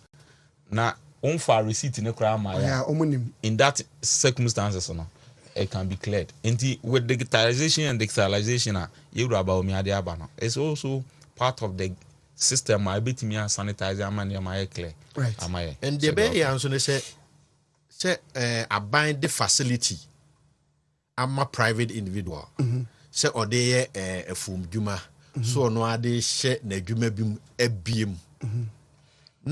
na on for receipt in the in that circumstances no it can be cleared. And with digitalization and digitalization you about me aba no it's also part of the system I bit me sanitize am clear. Right. And the be answer say abind the facility ama private individual say ode a fum dwuma so no ade hye na dwuma bim abiem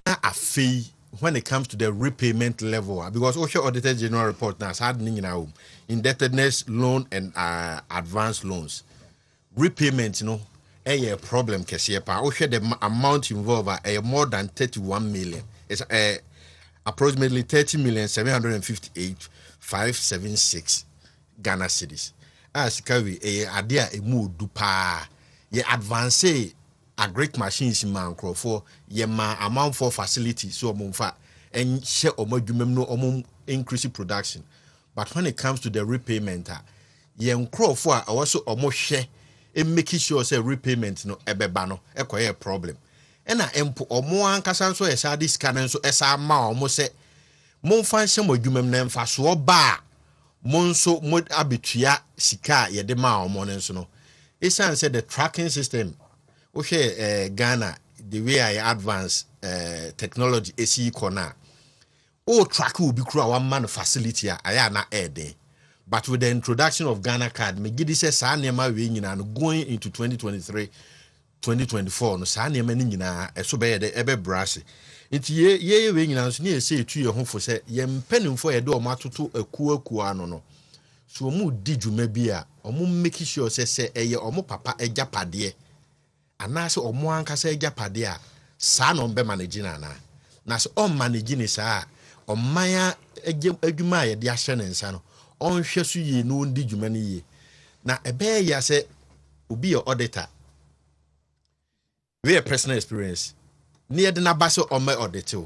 na afei when it comes to the repayment level because Osha Auditor General report now had indebtedness loan and advanced loans repayment a problem kese pa Osha the amount involved more than 31 million it's approximately 30,758,576 Ghana cedis as kawi ade a emu du pa ye advance agric machines man for ye ma amount for facility so omfa and share omadwumam no increase production but when it comes to the repayment ye nkrofo a also omo hwe making sure say repayment no ebeba no ekoye problem ena empo omo ankasa so yesa this scan so esa ma omo se mon fanhye mo adwumam na mfa so ba mon so mod abetua sika ye de ma omo no so no esan say the tracking system wo Ghana the way I advance technology esi kona o track will be kura one man facility aya na ede. But with the introduction of Ghana card, me gidi say sa nema we nyina no going into 2023 2024 no sa nema ni nyina eso be de ebe brase. Nti ye we nyina so ne say etu ye ho fo say ye mpanimfo ye de o matoto aku ano no. So mu di dwuma bi a omo make sure say eye omo papa ejapade ana se omo anka say ejapade a sa no be manage na na so on manage ni sa omanya adwuma ye de ahye ne nsa no on hwe so ye no ndi dwuma ne ye na ebe ya se obi your auditor we a personal experience near the nabaso on my auditor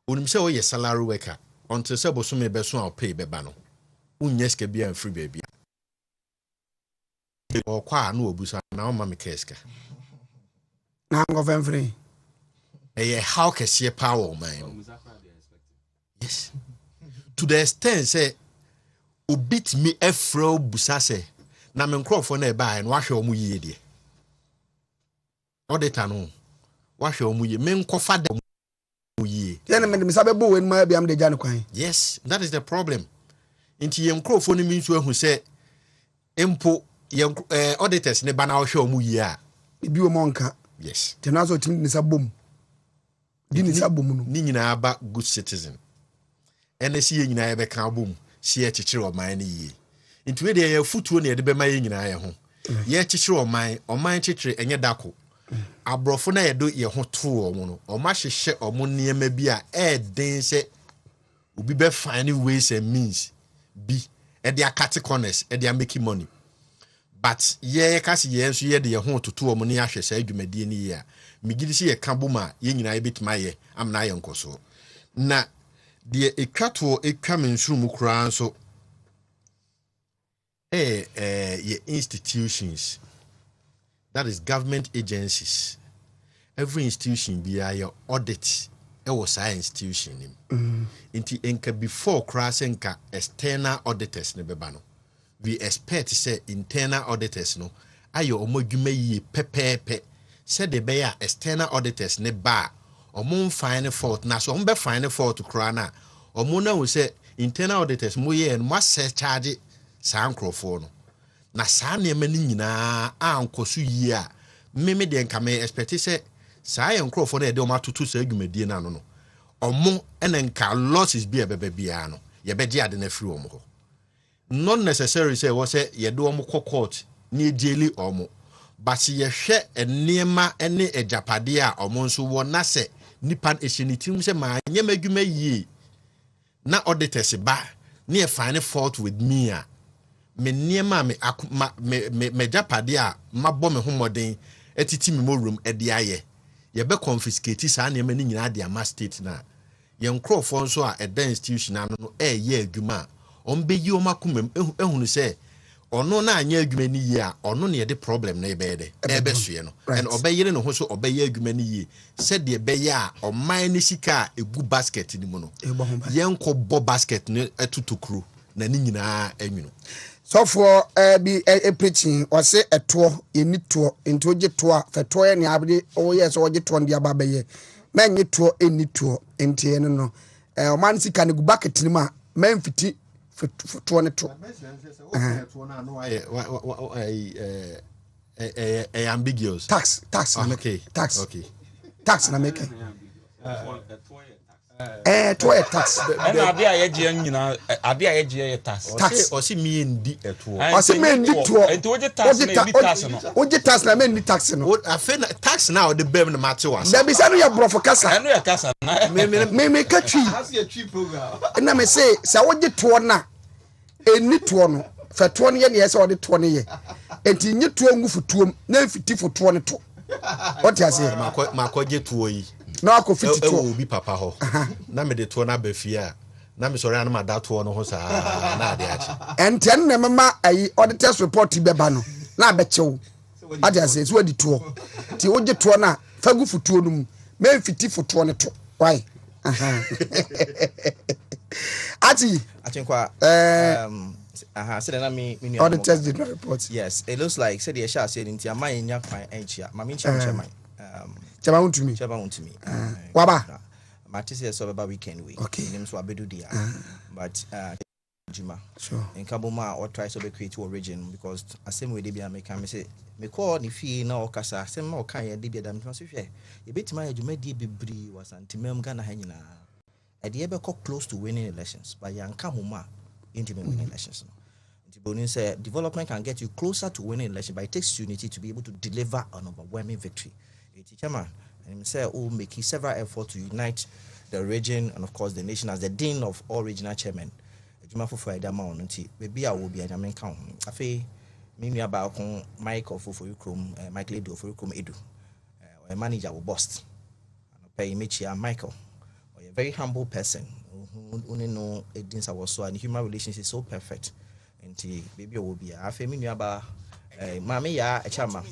unim se o ye salary worker until se boso me beso a pay beba no unyeske bia and free baby o kwa na obusa na o ma me keska na ngo free how can see power man yes to the extent say o beat me efro busa say na me nkrofo na e ba no ahwe omu yie de auditor no wahwe omu yie me nkofa de omu yie yana me sabe bo wen ma bia am de gya no kwan yes that is the problem inti ye nkrofo no mi nso ahu say empo ye auditors ne ba na ahwe omu yie a bi o monka yes tenazo tim ni sabom di ni sabom no ni nyina aba good citizen NSC ye nyina ye be kan bom si ye chichire oman ne yie inti we de ye futuo ne ye de be ma ye nyina ye ho ye chichire oman chichire enye dako abrofo na ye do ye ho to omo no oma hyehye omo niema bi a den se obi be find ways and means bi e de akate corners e de make money but ye kasi ye nso ye de ye ho toto omo ne ahwe sa adwumadie ne ye a migidi si ye ka boma ye nyina ye betima ye amna ye nkoso na de ekwato ekwa mensuru kura nso ye institutions, that is government agencies. Every institution be a audit was our institution. Inti enka before crassenka external auditors ne bebano. We expect say internal auditors no ayo omodwuma yi pepepe said the be external auditors ne ba omo find fault na so be find fault kra na omo na wo say internal auditors mo ye no charge saa nkrofo no na saa ne ma ni nyina ankoso yi a meme de nka me expect say saa ye nkrofo na ye de o matoto saa adwumadie na no omo ene nka losses bi ebebe bia no ye be ade na free omo ho not necessarily say wo say ye do omo court ni ejeli omo but ye hwe enema ene ejapade a omo nso wo na se nipa ehenitim se ma nyem adwuma yi na auditors ba na ye find fault with me a me niema me japade a mabɔ me homoden etiti me mo room e de aye ye be confiscate saa niema ni nyina de ama state na ye nkrofo nso a eda institution ano no ye adwuma on be yi o makomam ehunu se ono na anya adwuma ni yi a ono ne de problem na ebe de ebe soe no and obeyire no ho so obeye adwuma ni yi se de ebe ya oman ni sika egu basket ni mu no ye nko bo basket ne etutokuro na ni nyina anwuno so for be preaching or say a tour you need to into je tour for tour ni abde oh yes o je tour ndi ababa ye men ye tour any tour enti eno no o man sika ne gu bucket ni ma men fiti for ne to ambiguous tax okay tax na make toy tax and ade a ye nyina ade a ye tax o si mi ndi eto o si mi ndi to enti wo je tax na ndi tax no wo je tax na me ndi tax no afa tax na o de bem na mate was da bi sanu ya brofo kasa eno ya kasa na me ka twi na me say sa wo je to na eni to no fa to no ye ne ye wo de to no ye enti nyi to ngu futuom na fiti futuo ne to what you say makoje to yi na akofiti to obi papa ho na me de to na ba fia na me sori anama da to no ho saa na ade achi enten na mama ayi auditors report beba no na abɛkyɛw ade ase so adi toɔ ti wogye toɔ na fagu futuo no mu memfiti fotoɔ no to why ati Achinkwa said na me all the test did not report. Yes, it looks like said the shall said into a mine nya kwan enchia mami chairman Chama Wontumi waba Matisse is over weekend week okay names wa bedu dia but Juma sure in Kabuma or try to be create a region because the same way they be make say me call ni fi na okasa same ma okan dey be dam to so hwe e betima adwuma die bebri was antimem Ghana ha nyina e dey be close to winning elections but yanka homa into winning elections. Bonin said development can get you closer to winning election, but it takes unity to be able to deliver an overwhelming victory. A chairman and himself will make several efforts to unite the region and of course the nation as the dean of all regional chairmen. Juma for Friday amount, maybe I will be a German count. I feel me about Mike of Fufuricum, Mike Lady of Fufuricum Edu, a manager will bust. Pay Michia Michael, or a very humble person who only know a dinner was so and human relations is so perfect. Nti baby will be a family about Mami ya a chama,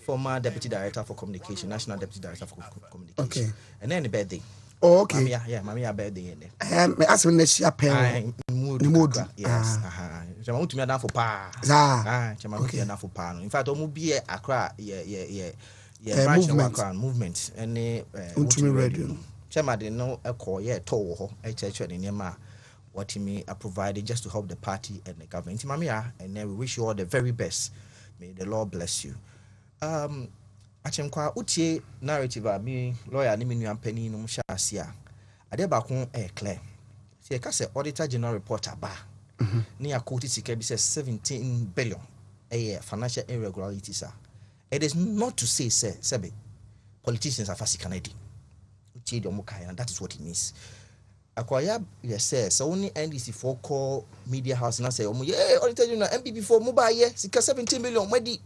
former deputy director for communication, national deputy director for communication. Okay. And then the birthday. Oh, okay. Mami ya birthday. Me ask me next year pen. Mood. Yes. Chama want to me down for pa. Chama want to me down for pa. In fact, omu be Accra movement and Wontumi radio. Chama de no a call to ho a church and nema. What me are provided just to help the party and the government. Mamia, and then we wish you all the very best. May the Lord bless you. Achemkwa utie narrative me lawyer ni minu ampani no msha asia. Ade ba kon clear. Se ka se auditor general report aba. Ni akoti sika bi se 17 billion financial irregularities. It is not to say sebe politicians are fasika na di. Utie de omukai and that is what it means. Akwaya yes so only NDC for call media house na say auditor general MPP for mobile sika 17 million madi.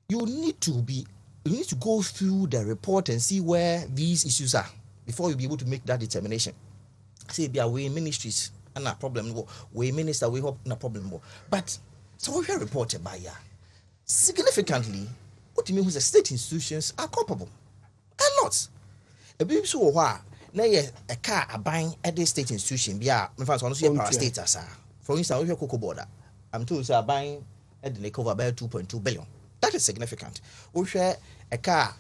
You need to go through the report and see where these issues are before you be able to make that determination. Say be away ministries and a problem we minister we hope na problem but so we report by ya significantly what do you mean with the state institutions are culpable a lot a bit so na ye a car a buying at the state institution be a in fact so power state as for instance we cocoa border I'm told say buying at the cover about 2.2 billion. That is significant. We share a car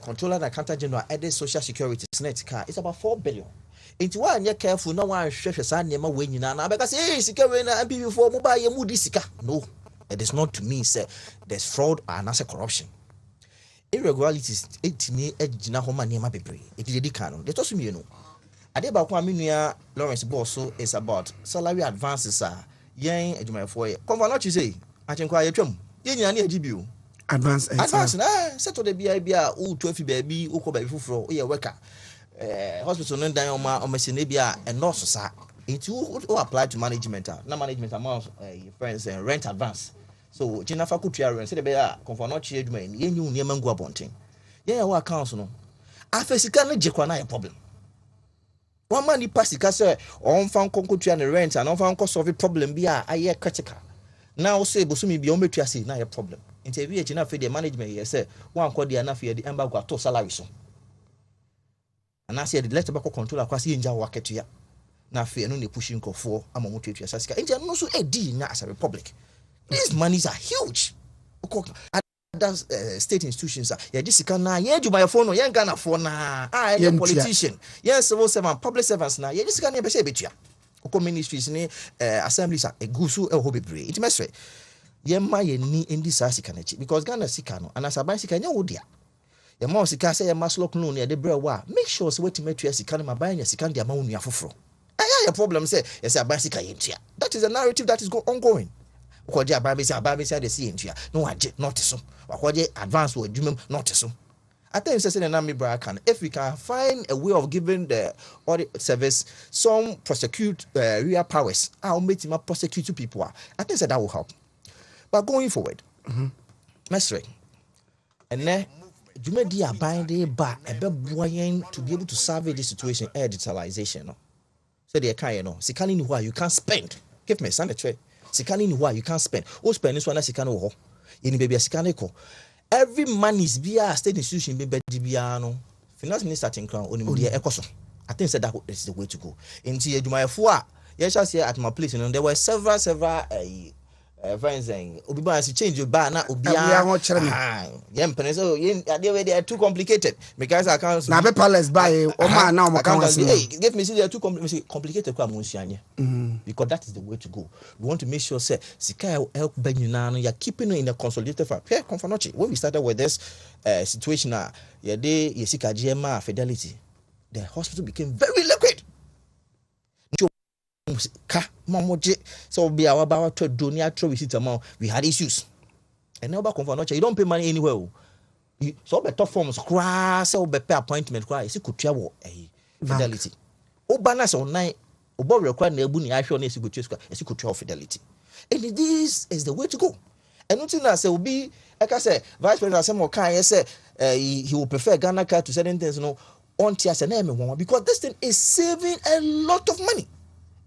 controller and accountant general at the social security net car. It's about 4 billion. Into one you're careful, no one stretches on your way in and because and before mobile moody sika. No, it is not to me, sir. There's fraud and as a corruption. Irregularities 8 me edgina homa near my baby. It is the canon. They told me you know. Adeba Kwaminia Lawrence Bosso is about salary advances are yang eduma for you. Come on, what you say? I think quiet chum. Advance settle the BIBA 12 baby uko baby fufro ye worker hospital no dan o machine bia and nurse sa it who apply to management na management amount friends rent advance so jinafa kutua rent say the be confirm no che aduma ni yenyu niam ngu abonten ye wa accounts no afesika no je kwa na problem one man ni pasika say on fan konkutua ne rent and on fan ko solve problem bia aye critical. Now say bosumi bi o metua say na your problem. Interview na fe the management here say one call the na fe the embargo to salary so. And I say the let back control akwa say nja work ya. Na fe no ne pushing kofo amamu tutua sasika. Intia no so edi na as a republic. These monies are huge. Other state institutions are yeah this can na yeah my phone no yeah Ghana for na yeah politician. Yes civil servant public servants na yeah this can be say betua. Ministries ni assemblies a gusu e ho bebre it mesre ye ma ye ni ndi sa sika na chi because Ghana sika no ana saban sika nya wodia ye ma sika say ye maslok no ne de bre wa make sure say wetin metua sika no maban nya sika ndi ama wonu afoforo aya problem say ye say aban sika ye ntua that is a narrative that is ongoing ukodi aban be say de see ntua no waje not so wakodi advance wo adwumam not so. I think it's a name can if we can find a way of giving the audit service some prosecute real powers, I'll make him prosecute people. I think that will help. But going forward, Mestre, and then you may be a binding back a bit to be able to survey this situation, air digitalization. No? So they can't, Sikani who you can't spend. Give me a sanitary. Sikani who you can't spend. Who spend this one as you can. Yeni baby sika ko. Every man is be state institution be bia no. Finance minister think crown oni dia ekoso. I think said that is the way to go. Into Edumayefo a yes shall say at my place there were several friends and obi si change your bar na obi yem pen so they are too complicated because accounts na be palace buy o ma na o mo kan hey give me see they are too complicated kwa mo nsuanye because that is the way to go. We want to make sure say sika help ben nyina no you keeping it in a consolidated form. Here Confanochi when we started with this situation ye dey sika GMA Fidelity, the hospital became very liquid. So be our about to donia throw with it amount. We had issues. And now back on you don't pay money anywhere. So better forms crass or be pay appointment cry. You could travel a Fidelity. O banas online or require nebuni I sure you could travel Fidelity. And this is the way to go. And nothing else will be like I said, Vice President Samuel Kanye said he will prefer Ghana card to certain things, on TS and M1 because this thing is saving a lot of money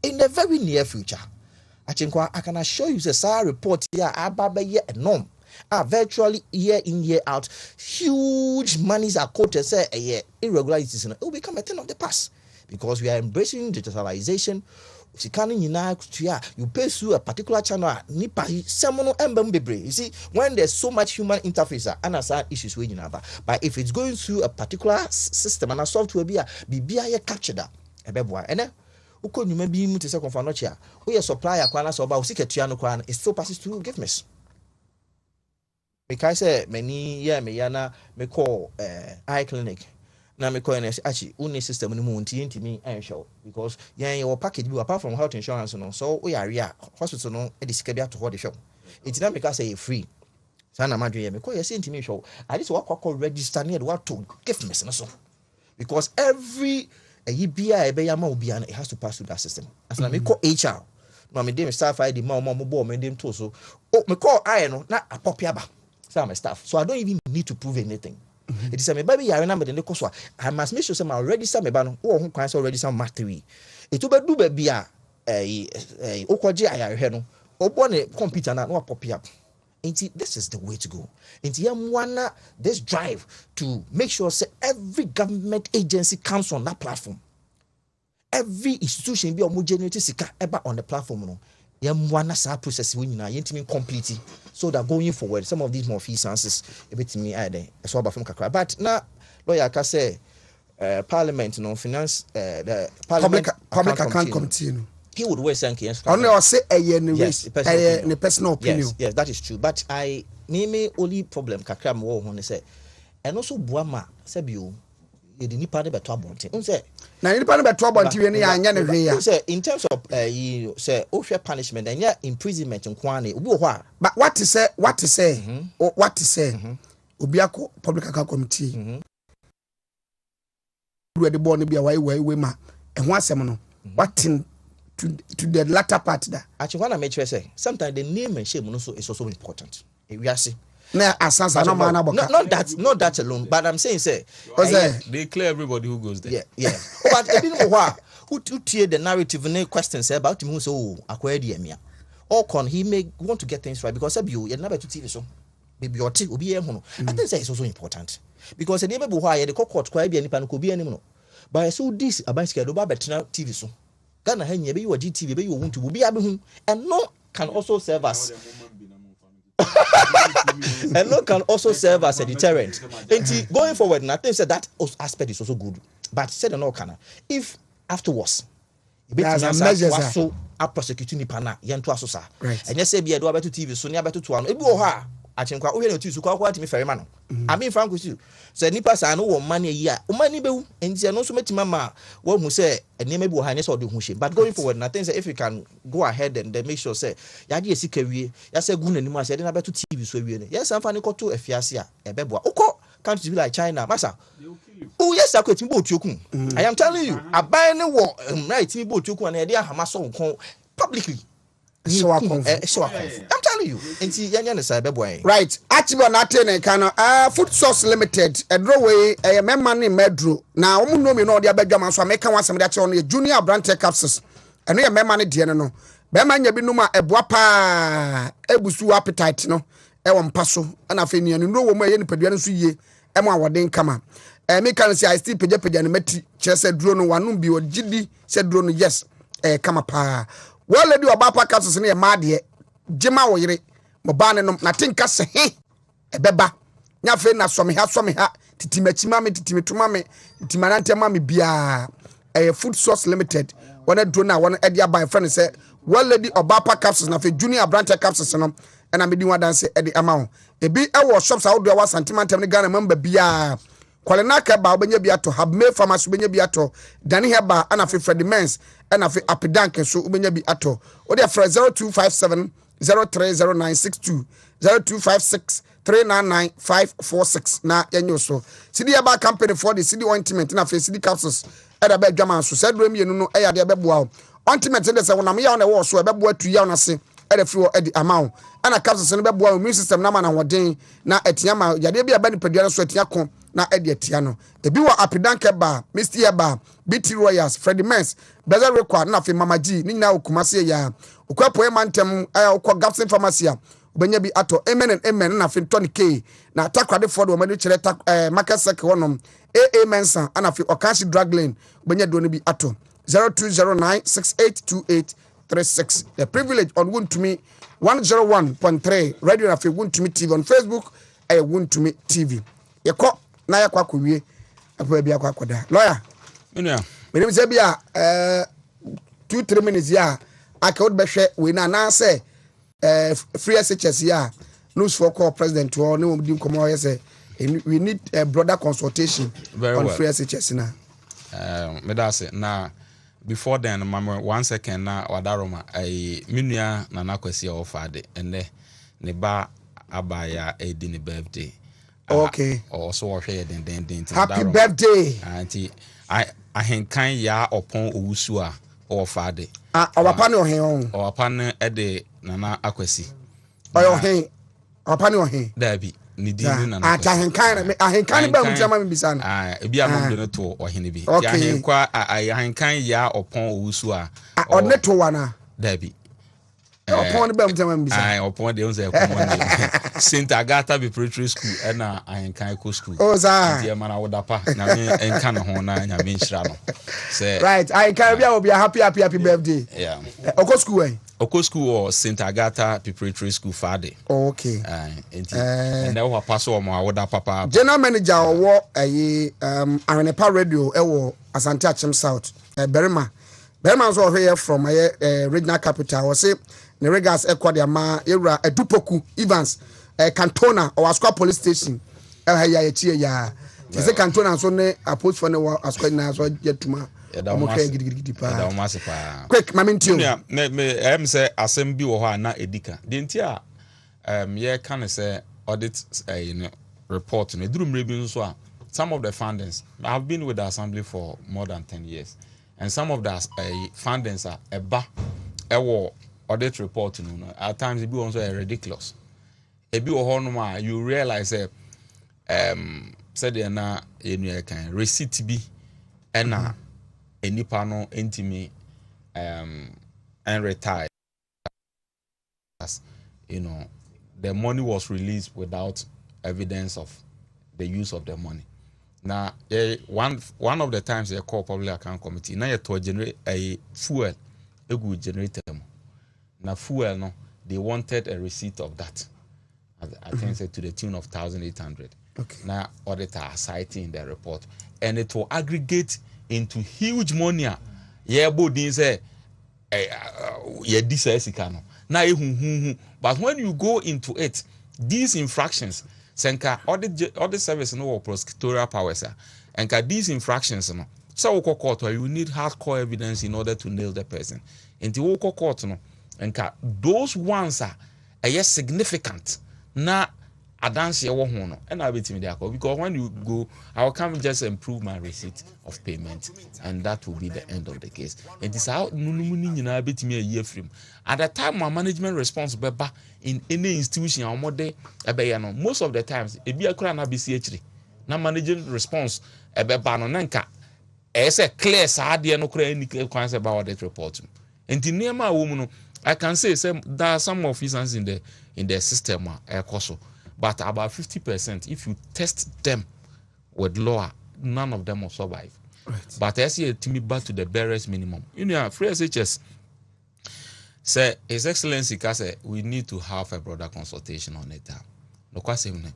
in the very near future. I can assure you the SAR report here about year and norm are virtually year in year out. Huge monies are quoted say a year irregularities it will become a thing of the past because we are embracing digitalization. You pay through a particular channel. You see, when there's so much human interface, and aside issues we but if it's going through a particular system and a software be capture that. And then uko nyuma bi mu te se Confanochi a wo ye supplier kwana so ba wo siketua no kwana it still passes through giftness because many year me yana me call eye clinic na me call NS achi uni system no mu ntimi anshow because your package bi apart from health insurance no so we are here hospital no e de sika bi ato ho de show it na make us say free sana madwe me call yes ntimi show at least what call register near what to giftness no so because every a yibia ebeyama obiana it has to pass through that system as na me call HR no me dem staff ID ma mo me dem to so me call I no na apopiaba say my staff so I don't even need to prove anything. It is me baby yare na me dem ko so I must make sure say my register me ba no wo ho kwan say already some mastery it will be bia okoje ayare no obo ne computer na apopiaba. This is the way to go. This drive to make sure say every government agency comes on that platform. Every institution be homogeneous sika eba on the platform. No, yamwana sa process we nyina yentimi complete so that going forward some of these more fee chances a bit me add so about from kakra. But now lawyer ka say parliament no finance the parliament public account committee no. He would wear sank yes. Only I say a personal opinion. Yes, that is true. But me only problem kakra me wo ho ne say and also buama sebio ye di nipa ne beto abonte. Unse na nipa ne beto abonte we ne ya anya ne hwe ya. Say in terms of you say ohwe punishment and ya imprisonment nkwa na obi wo ho a. But what to say obi akọ public account committee. We the born be we ma e ho asem no. What in to the latter part that actually when I make sure say sometimes the name and shame also is also important. We are see na asasa no man not that alone but I'm saying say they clear everybody who goes there. Yeah but a bit more who tie the narrative and questions about him who so acquired the or con he may want to get things right because you never to TV so maybe your tea will be I think say it's also important because the neighbor who the court quite be any pan could be any no but so this about schedule about TV so Ghana henye be you GTV be you want to be able and no can also serve as and no can also serve as a deterrent. And going forward, and I think that aspect is also good. But said no can if afterwards so a prosecuting the pana yanto asosa and you say be do about TV so near better to one ebi ha achenkwa we no tisu kwa kwa timi ferima no I mean frank with you so nipa sa no wo money here o money be wu enti no so metima ma wo hu say enema bi wo ha ne so de hu she but going forward and I think say if you can go ahead and then make sure say ya de esika wie ya say gu nanimu ase de na beto TV so wie ne yes am fa ne koto afiase a ebeboa ukọ countries be like China masa oh yes akweti bo otuoku I am telling you aban ne wo right mi bo otuoku na de ahama so nko publicly so I'm telling you enti yanya ne say beboy right achibo na tene kan food source limited edroway memma ne medro na omu no mi no de abadwama so ameka wasem de ache no junior brand capsules eno ye memma ne de no bema nya bi numa eboa pa ebusu appetite no ɛwɔ mpa so ɛna afei nua no wo mu ɛyɛ nipadua no so yie ɛmo awoden kama me kan say I still pagya ne mati kyerɛ sɛ duro no wanom bi ogidi sɛ duro no yes kama pa wo lady obapa capsules ne ma de gema wo yere mo ba ne nom na tinka se he ɛbɛba nya afei na some ha titimachi ma me titimetuma me timanante ma me bia food source limited wana duro na wana ɛde aba friend sɛ wo lady obapa capsules na afei junior branch capsules no ɛna me di wadanse ɛde ama wo ebi ɛwɔ shops a wo do wa santimantem ne Ghana mamba bia kwalena ka ba obenya bi ato habme pharmacy obenya bi ato dani heba ana fe Freddy Mens ana fe apidank so obenya bi ato o de fra 0257 030962 0256 399546 na yenyo so sidi eba company for the city ointment na fe city capsules eda ba adwaman so said remi enu no eya de beboa ointment de se wonam ya na wo so ebeboa tu ya na se eda fi wo edi amount ana capsules no beboa immune system na ma na hoden na etia ma yade bi aba ni padua so etia kon na edi etia no ebi wa apidanke ba Mr. Eba BT Royals Freddy Mens Bezel Record na fe Mama G ni nyina okumase ya okwapo emantem okwa Gapsin Pharmacy obenya bi ato amen na fe Tony K na takrade for do mani kire market sec wonom AA Mensa ana fe Okashi Drug Lane obenya do no bi ato 0209682836 the privilege on Wontumi 101.3 radio na fe Wontumi TV on Facebook Wontumi TV yeko na yakwa kowie apo bia kwa koda lawyer menua menim se bia 2-3 minutes ya aka would behwe we na say free SHS ya news for call president or no dim komo say we need a broader consultation on free SHS na me da say na before then mama 1 second na wadaroma menua na nakwasi ofade ene ne ba abaya edi ne birthday. Okay. Also, happy birthday. Auntie, I can ya upon Usua or Fade. Our panel here. Or panel at the Nana Aquasi. Or your hay. Our panel here. There be. Nidin and I can kind of German Bisan. I be a moment to or Henny. Okay. I can ya upon Usua or Neto Wana. There be. Upon the Belgium, upon the Saint Agatha Preparatory School, and I can go school. Oh, dear man, I would up and can hona and I mean Shrano. Right, I can be a happy birthday. Yeah. Oko school, Oko school or Saint Agatha Preparatory School Friday. Okay. And now I pass on my order, Papa. General manager or Arenepa Radio, Asante Achim South, Berima. Berima was here from my regional capital. Was say. Neregas Equadia ma era Edupoku Evans Cantona or Asqua police station ya say Cantona so ne approach for no Asqua na so get to ma quick mamintio me say asem bi wo ho na edika de ntia ye can say audit report no eduru mre bi nso a some of the findings I have been with the assembly for more than 10 years and some of the findings are eba ewo audit report at times it be also ridiculous. It be you realize said na can receipt be and any panel intime and retired. The money was released without evidence of the use of the money. Now one of the times they call public account committee now you to generate a fuel a good generator. Now fuel no, they wanted a receipt of that. I think said to the tune of 1,800. Okay. Now auditor citing in their report, and it will aggregate into huge money. Yeah, but they say, yeah, this is Sikano. Now but when you go into it, these infractions, Senka audit service no prosecutorial powers, and these infractions no. So court you need hardcore evidence in order to nail the person. In the court no. And those ones are significant. Na adanse ewo ho no and I bet me there because when you go I will come just improve my receipt of payment and that will be the end of the case. It is how nunumuni nyina bet me a year frame. At the time my management response beba in any institution amode ebe no most of the times e bia kura na BCH na management response beba no nanka e say clear sa de no kura any kwan say about audit report. Enti niema wo mu no I can say there are some officers in the system also, but about 50%, if you test them with lower, none of them will survive. Right. But I see to me back to the barest minimum. Free SHS say His Excellency say we need to have a broader consultation on it. No question.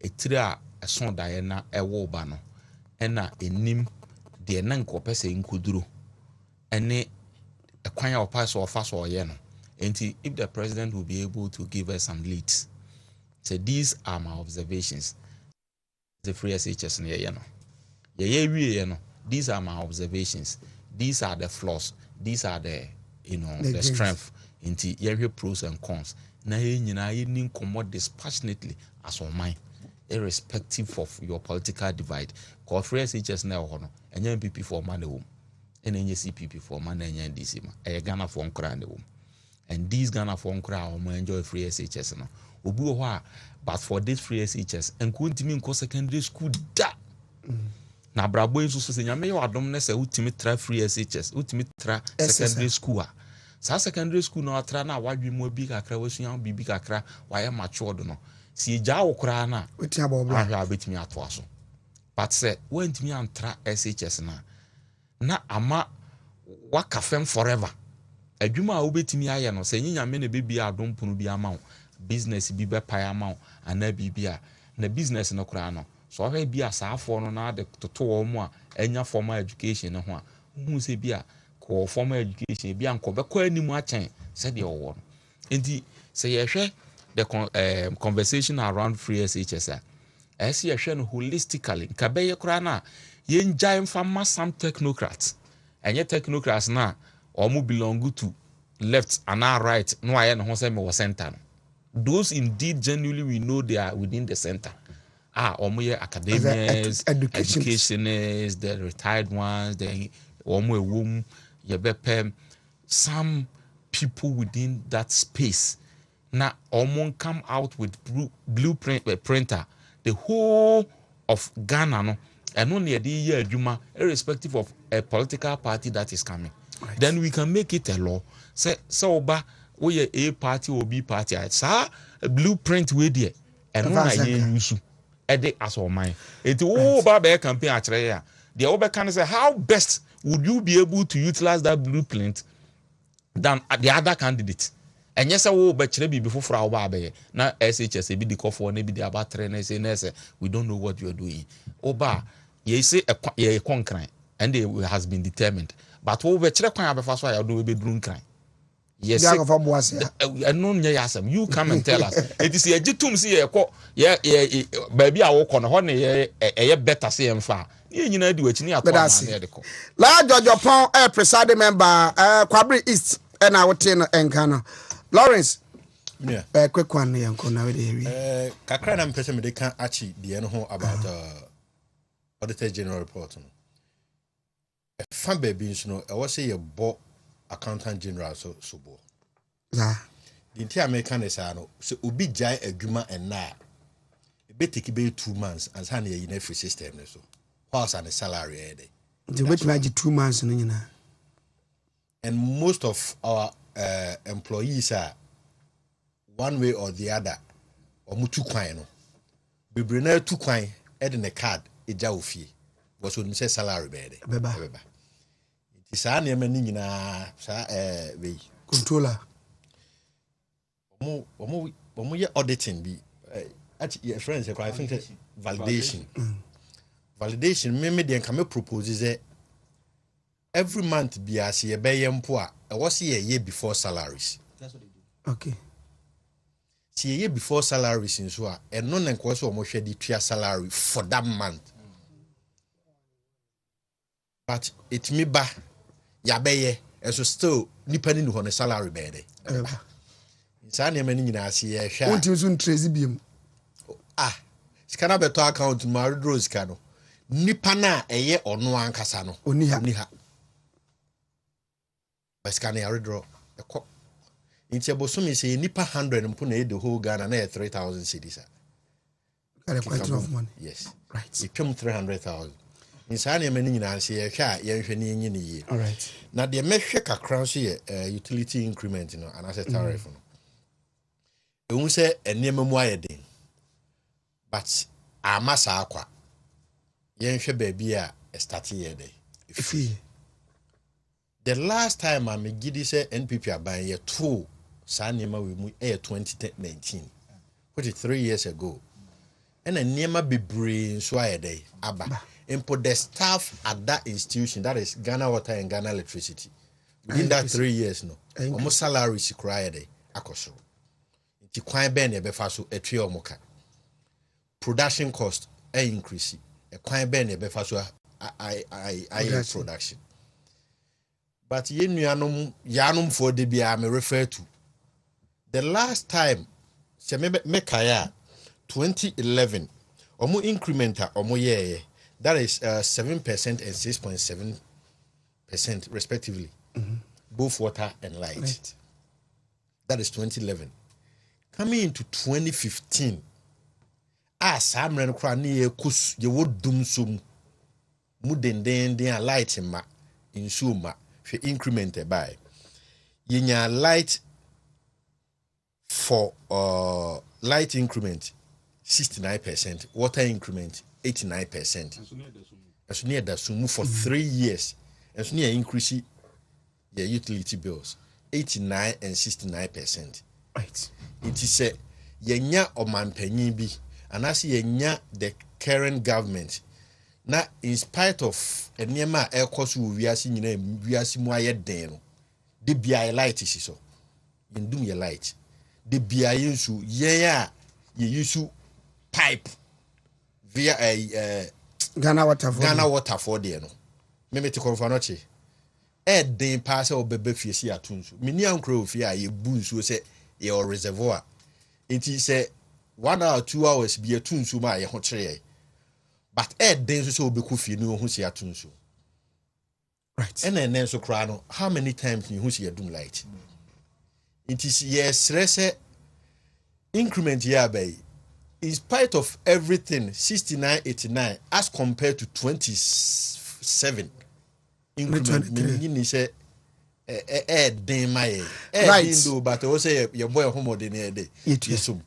A tria a son Diana a wobano, and enim the nanko pese in kudru, and a quire or pass or fast or yeno. And if the president will be able to give us some leads, say these are my observations. The free SHS near yeno. These are my observations. These are the flaws. These are the the strength. Into every pros and cons. Na you need come dispassionately as on mine, irrespective of your political divide. Cause free SHS now hono. And NPP for money home, and CPP for money and NDC ma. Ghana for nkra home. And these Ghana for nkra will enjoy free SHS no. Obu ho but for this free SHS and couldn't ko secondary school da. Na brabo yesu so nyame yo adom ne se ultimate tra free SHS ultimate tra secondary school sa secondary school no atra na wadwe mo bi kakra wasua bibi kakra waye matured no si eja wo kra na wetia bobla ahwa betimi ato aso but say wentimi antra SHS na ama waka fem forever adwuma a wobetimi aye no se nyame ne bebi adom punu bi ama business bi be pai ama ana bibia na business no kra no so I be a safo no na de toto wo mu a enya formal education no ho a hu se bi a ko formal education bi anko be kwa animu a chen se de wo no enti se ye hwe the conversation around free SHS a se ye hwe no holistically ka be ye kura na ye njai mfa some technocrats enye technocrats na omu belong to left and right no aye no ho se me wo center no those indeed genuinely we know they are within the center. Omoye academics, educationists, the retired ones, the omo womb, yebepem, some people within that space. Now, omo come out with blueprint printer, the whole of Ghana, no, and only a year Juma, irrespective of a political party that is coming. Right. Then we can make it a law. Say so, we A party or B party. It's a blueprint with there, and no use. Ede as all mine. It ba campaign actually here. The over can say how best would you be able to utilize that blueprint than the other candidate? And yes, I will be before for our baby. Now SHS be the call for maybe the about trainers say we don't know what you are doing. Oba ye say a concrete and it has been determined. But what we check on first why I do be drunk crime. Yes, you come and tell us. It is a jitum see baby I walk on honey better see him far. You know do it near La Georgia Pong presiding member Kwabri East and I would tell Enkano. Lawrence. Yeah. Quick one here Kakra na mpese me de kan achi de no about Auditor General report. Fan baby no I was say you bought Accountant General so bo. Yeah. The entire American is no so obi jai adwuma and na e be take be 2 months as han ye in every system so. Whilst and the salary e dey. The which magic 2 months no nyina. And most of our employees are one way or the other or mutu kwan no. Bebre na tu kwan e de ne card e ja ofie. Was when say salary be dey. Beba. Isa na mani nyina sa we controller omo ye auditing bi your friends I think validation validation me dey can me propose say every month bi as ye be mpo a e was ye before salaries. That's what they do. Okay. See ye before salaries in so a e no na nko so omo hwe di tua salary for that month. But it me ba yabeye so still depending on the salary be there. Sa na mani nyina ase ye hwa. Wonti so ntrezi biem. Sika na beto account ma redro sika no. Nipa na eye ono ankasa no. Oni ha. Basika na redro ekọ. Nti ebosomi say nipa 100 mpo na the whole Ghana na 3,000 cedis. Got a quite of money. Yes. Right. It came 300,000. nsaa nneɛma no nyinaa nso yɛhwɛ a yɛnhwɛ ne yɛnyi ne yie na deɛ mɛhwɛ kakra nso yɛ utility increment no anaasɛ tariff no ɛhu sɛ nneɛma mu ayɛ den but ama saa kwa yɛnhwɛ baabi a ɛstarte yɛ dɛ ɛfiri the last time a megidi sɛ npp aban yɛtoo saa nneɛma wɔ mu ɛyɛ 2019 which is 3 years ago ɛna nneɛma bebree nso ayɛ dɛ aba mpo the staff at that institution, that is Ghana Water and Ghana Electricity, within that 3 years, no, almost salaries required akosoro. Nti kwan ben e befa so etwe omoka. Production cost increase. E kwan ben e befa so I production. But yanum for the bia me refer to the last time se me kaya 2011 omo incrementa omo ye. That is 7% and 6.7% respectively, both water and light. Right. That is 2011. Coming into 2015, Sam ran cranny kus ye would doom sum mudden light in suma she incremented by yinya light for light increment 69%, water increment 89%. As near that sum for 3 years, as near increase the utility bills 89 and 69%. Right. It is a yenya or man penny be, and as yenya the current government. Now, in spite of a near air cost, we are seeing we are seeing why den. The BI light is so. In doom your light. The BI issue, yeah, you use pipe. Via a Ghana water for there no. Me to confanoche. Den pass or bebe fiesi atunsu. Mini ankro fia ye bun so say your reservoir. It is a 1 or 2 hours be a tunsu ma ye hotre. But den so be kufi no hu si atunsu. Right. And then so cry no how many times you hu si doom light. It is yes rese increment here by in spite of everything, 69, 89, as compared to 27 increment, meaning say, right, but also your boy homo de near day. Yesum.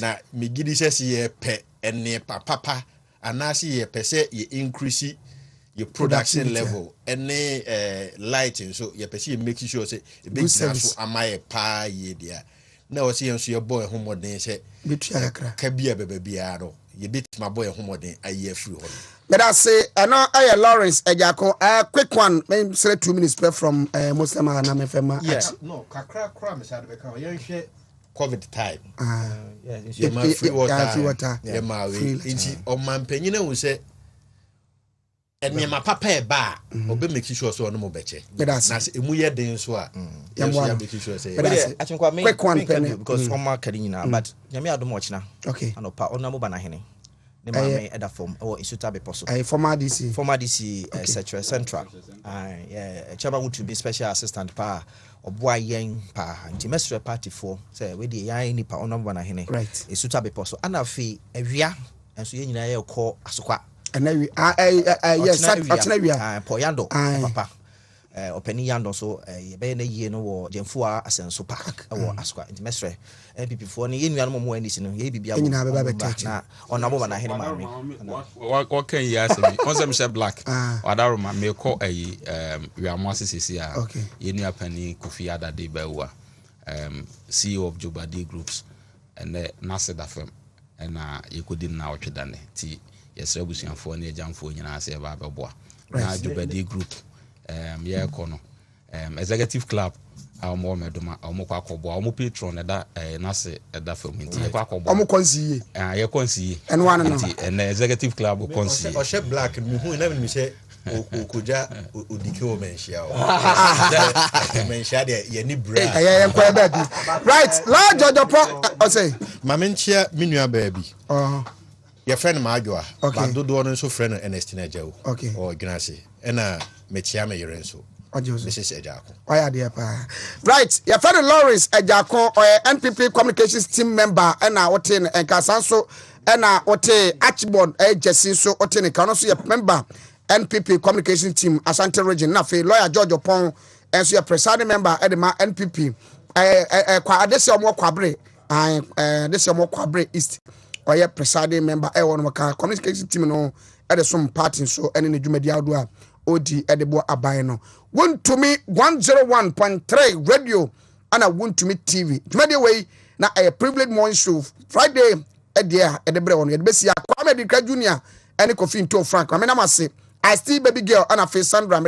Now, me giddy says ye pet and near papa, and now see ye per se ye increase your production level, and lighting, so ye per se making sure say a big service am I a pa ye dear. Now I see your boy homo de say. Kabia bebiaro ye bit my boy homodin a year free. But I say I know I Lawrence Ejako a quick one maybe say 2 minutes from Muslim and Amefema. Yes, no, kakra cram is at the COVID time. Yeah, free water. Yeah, my way. On man penina will say and near my papa ba or be making sure so no more better. But that's a muya den so. I think what make quick one penny because on my carina, but Yami don't watch now. Okay, and opa on Namubana Henny. The man other form or in Sutabe possible. A former DC, etc. Central. Yeah, Chaba would to be special assistant pa or boy yang pa and Timestre party for say with the Yaini pa on Namubana Henny. Right, a Sutabe possible. And I fee a via and so you call Asukwa. And yes, Poyando, Papa, Openi Yando, so a Bene Yeno or Jenfua Asenso Park or Asqua in Mestre, and people for any animal when this in a baby on Nabona Henry. What can you ask me? Once I'm said black, or Daruma may call a we are Moses here. Okay, Yenia Penny Kofiada de Bewa, CEO of Jobadi Groups, and Naseda firm, and you couldn't now done it. Yes, Rebusian for near jam for you, I say about boy. Now, Jobadi Group, yeah, Kono, Executive Club, our more Meduma, our Mokako, our patron at that, Nase at that film, Omoconsi, Yaconsi, and one and the Executive Club will consi. Or Chef Black, who never me say, Ukuja, Udiko Menshia, Menshia, Yenny Bread. Right, large or the pro, say, Mamenchia, Minua baby. Your friend Majua, okay, do one so friend and Estina, okay, or Gnassi, and Metiame Yorenso. Mrs. Ejako. Why are they? Right, your friend Lawrence Ejako, or NPP communications team member, and now what in and Casanso, and now what Archibald Jesse, so what in a council member, NPP communication team Asante region na fe lawyer George Opon enso ye presiding member edema NPP kwa adese omo kwabre adese omo kwabre east oye presiding member e wono ka communication team no ede some party so ene ne dwumadi awdo a odi edebo aban no Wontumi 101.3 radio ana Wontumi TV dwumadi we na a privileged morning show Friday edia edebre wono edebesi akwa Medika Junior ene Kofi Nto Frank amena mase I still baby girl and a face Sandra